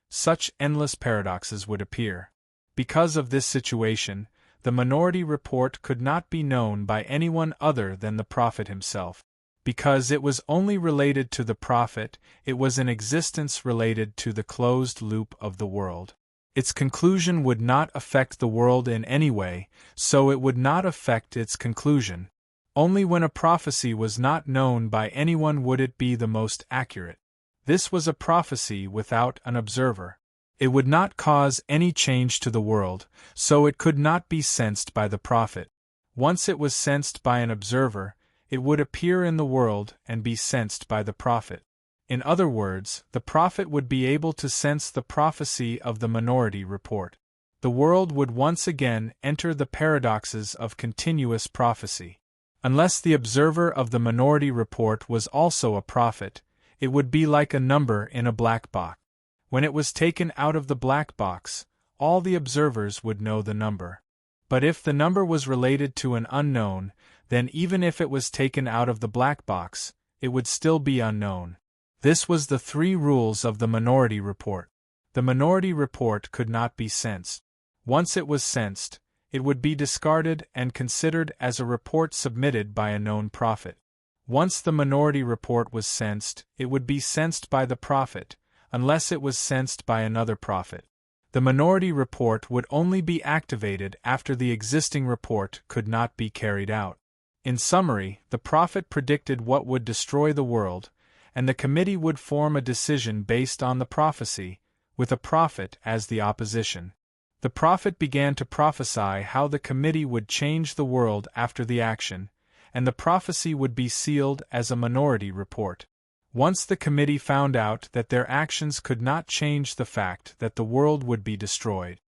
Such endless paradoxes would appear. Because of this situation, the minority report could not be known by anyone other than the prophet himself. Because it was only related to the prophet, it was in existence related to the closed loop of the world. Its conclusion would not affect the world in any way, so it would not affect its conclusion. Only when a prophecy was not known by anyone would it be the most accurate. This was a prophecy without an observer. It would not cause any change to the world, so it could not be sensed by the prophet. Once it was sensed by an observer, it would appear in the world and be sensed by the prophet. In other words, the prophet would be able to sense the prophecy of the minority report. The world would once again enter the paradoxes of continuous prophecy. Unless the observer of the minority report was also a prophet, it would be like a number in a black box. When it was taken out of the black box, all the observers would know the number. But if the number was related to an unknown, then even if it was taken out of the black box, it would still be unknown. This was the three rules of the minority report. The minority report could not be sensed. Once it was sensed, it would be discarded and considered as a report submitted by a known prophet. Once the minority report was sensed, it would be sensed by the prophet, unless it was sensed by another prophet. The minority report would only be activated after the existing report could not be carried out. In summary, the prophet predicted what would destroy the world, and the committee would form a decision based on the prophecy, with a prophet as the opposition. The prophet began to prophesy how the committee would change the world after the action, and the prophecy would be sealed as a minority report. Once the committee found out that their actions could not change the fact that the world would be destroyed,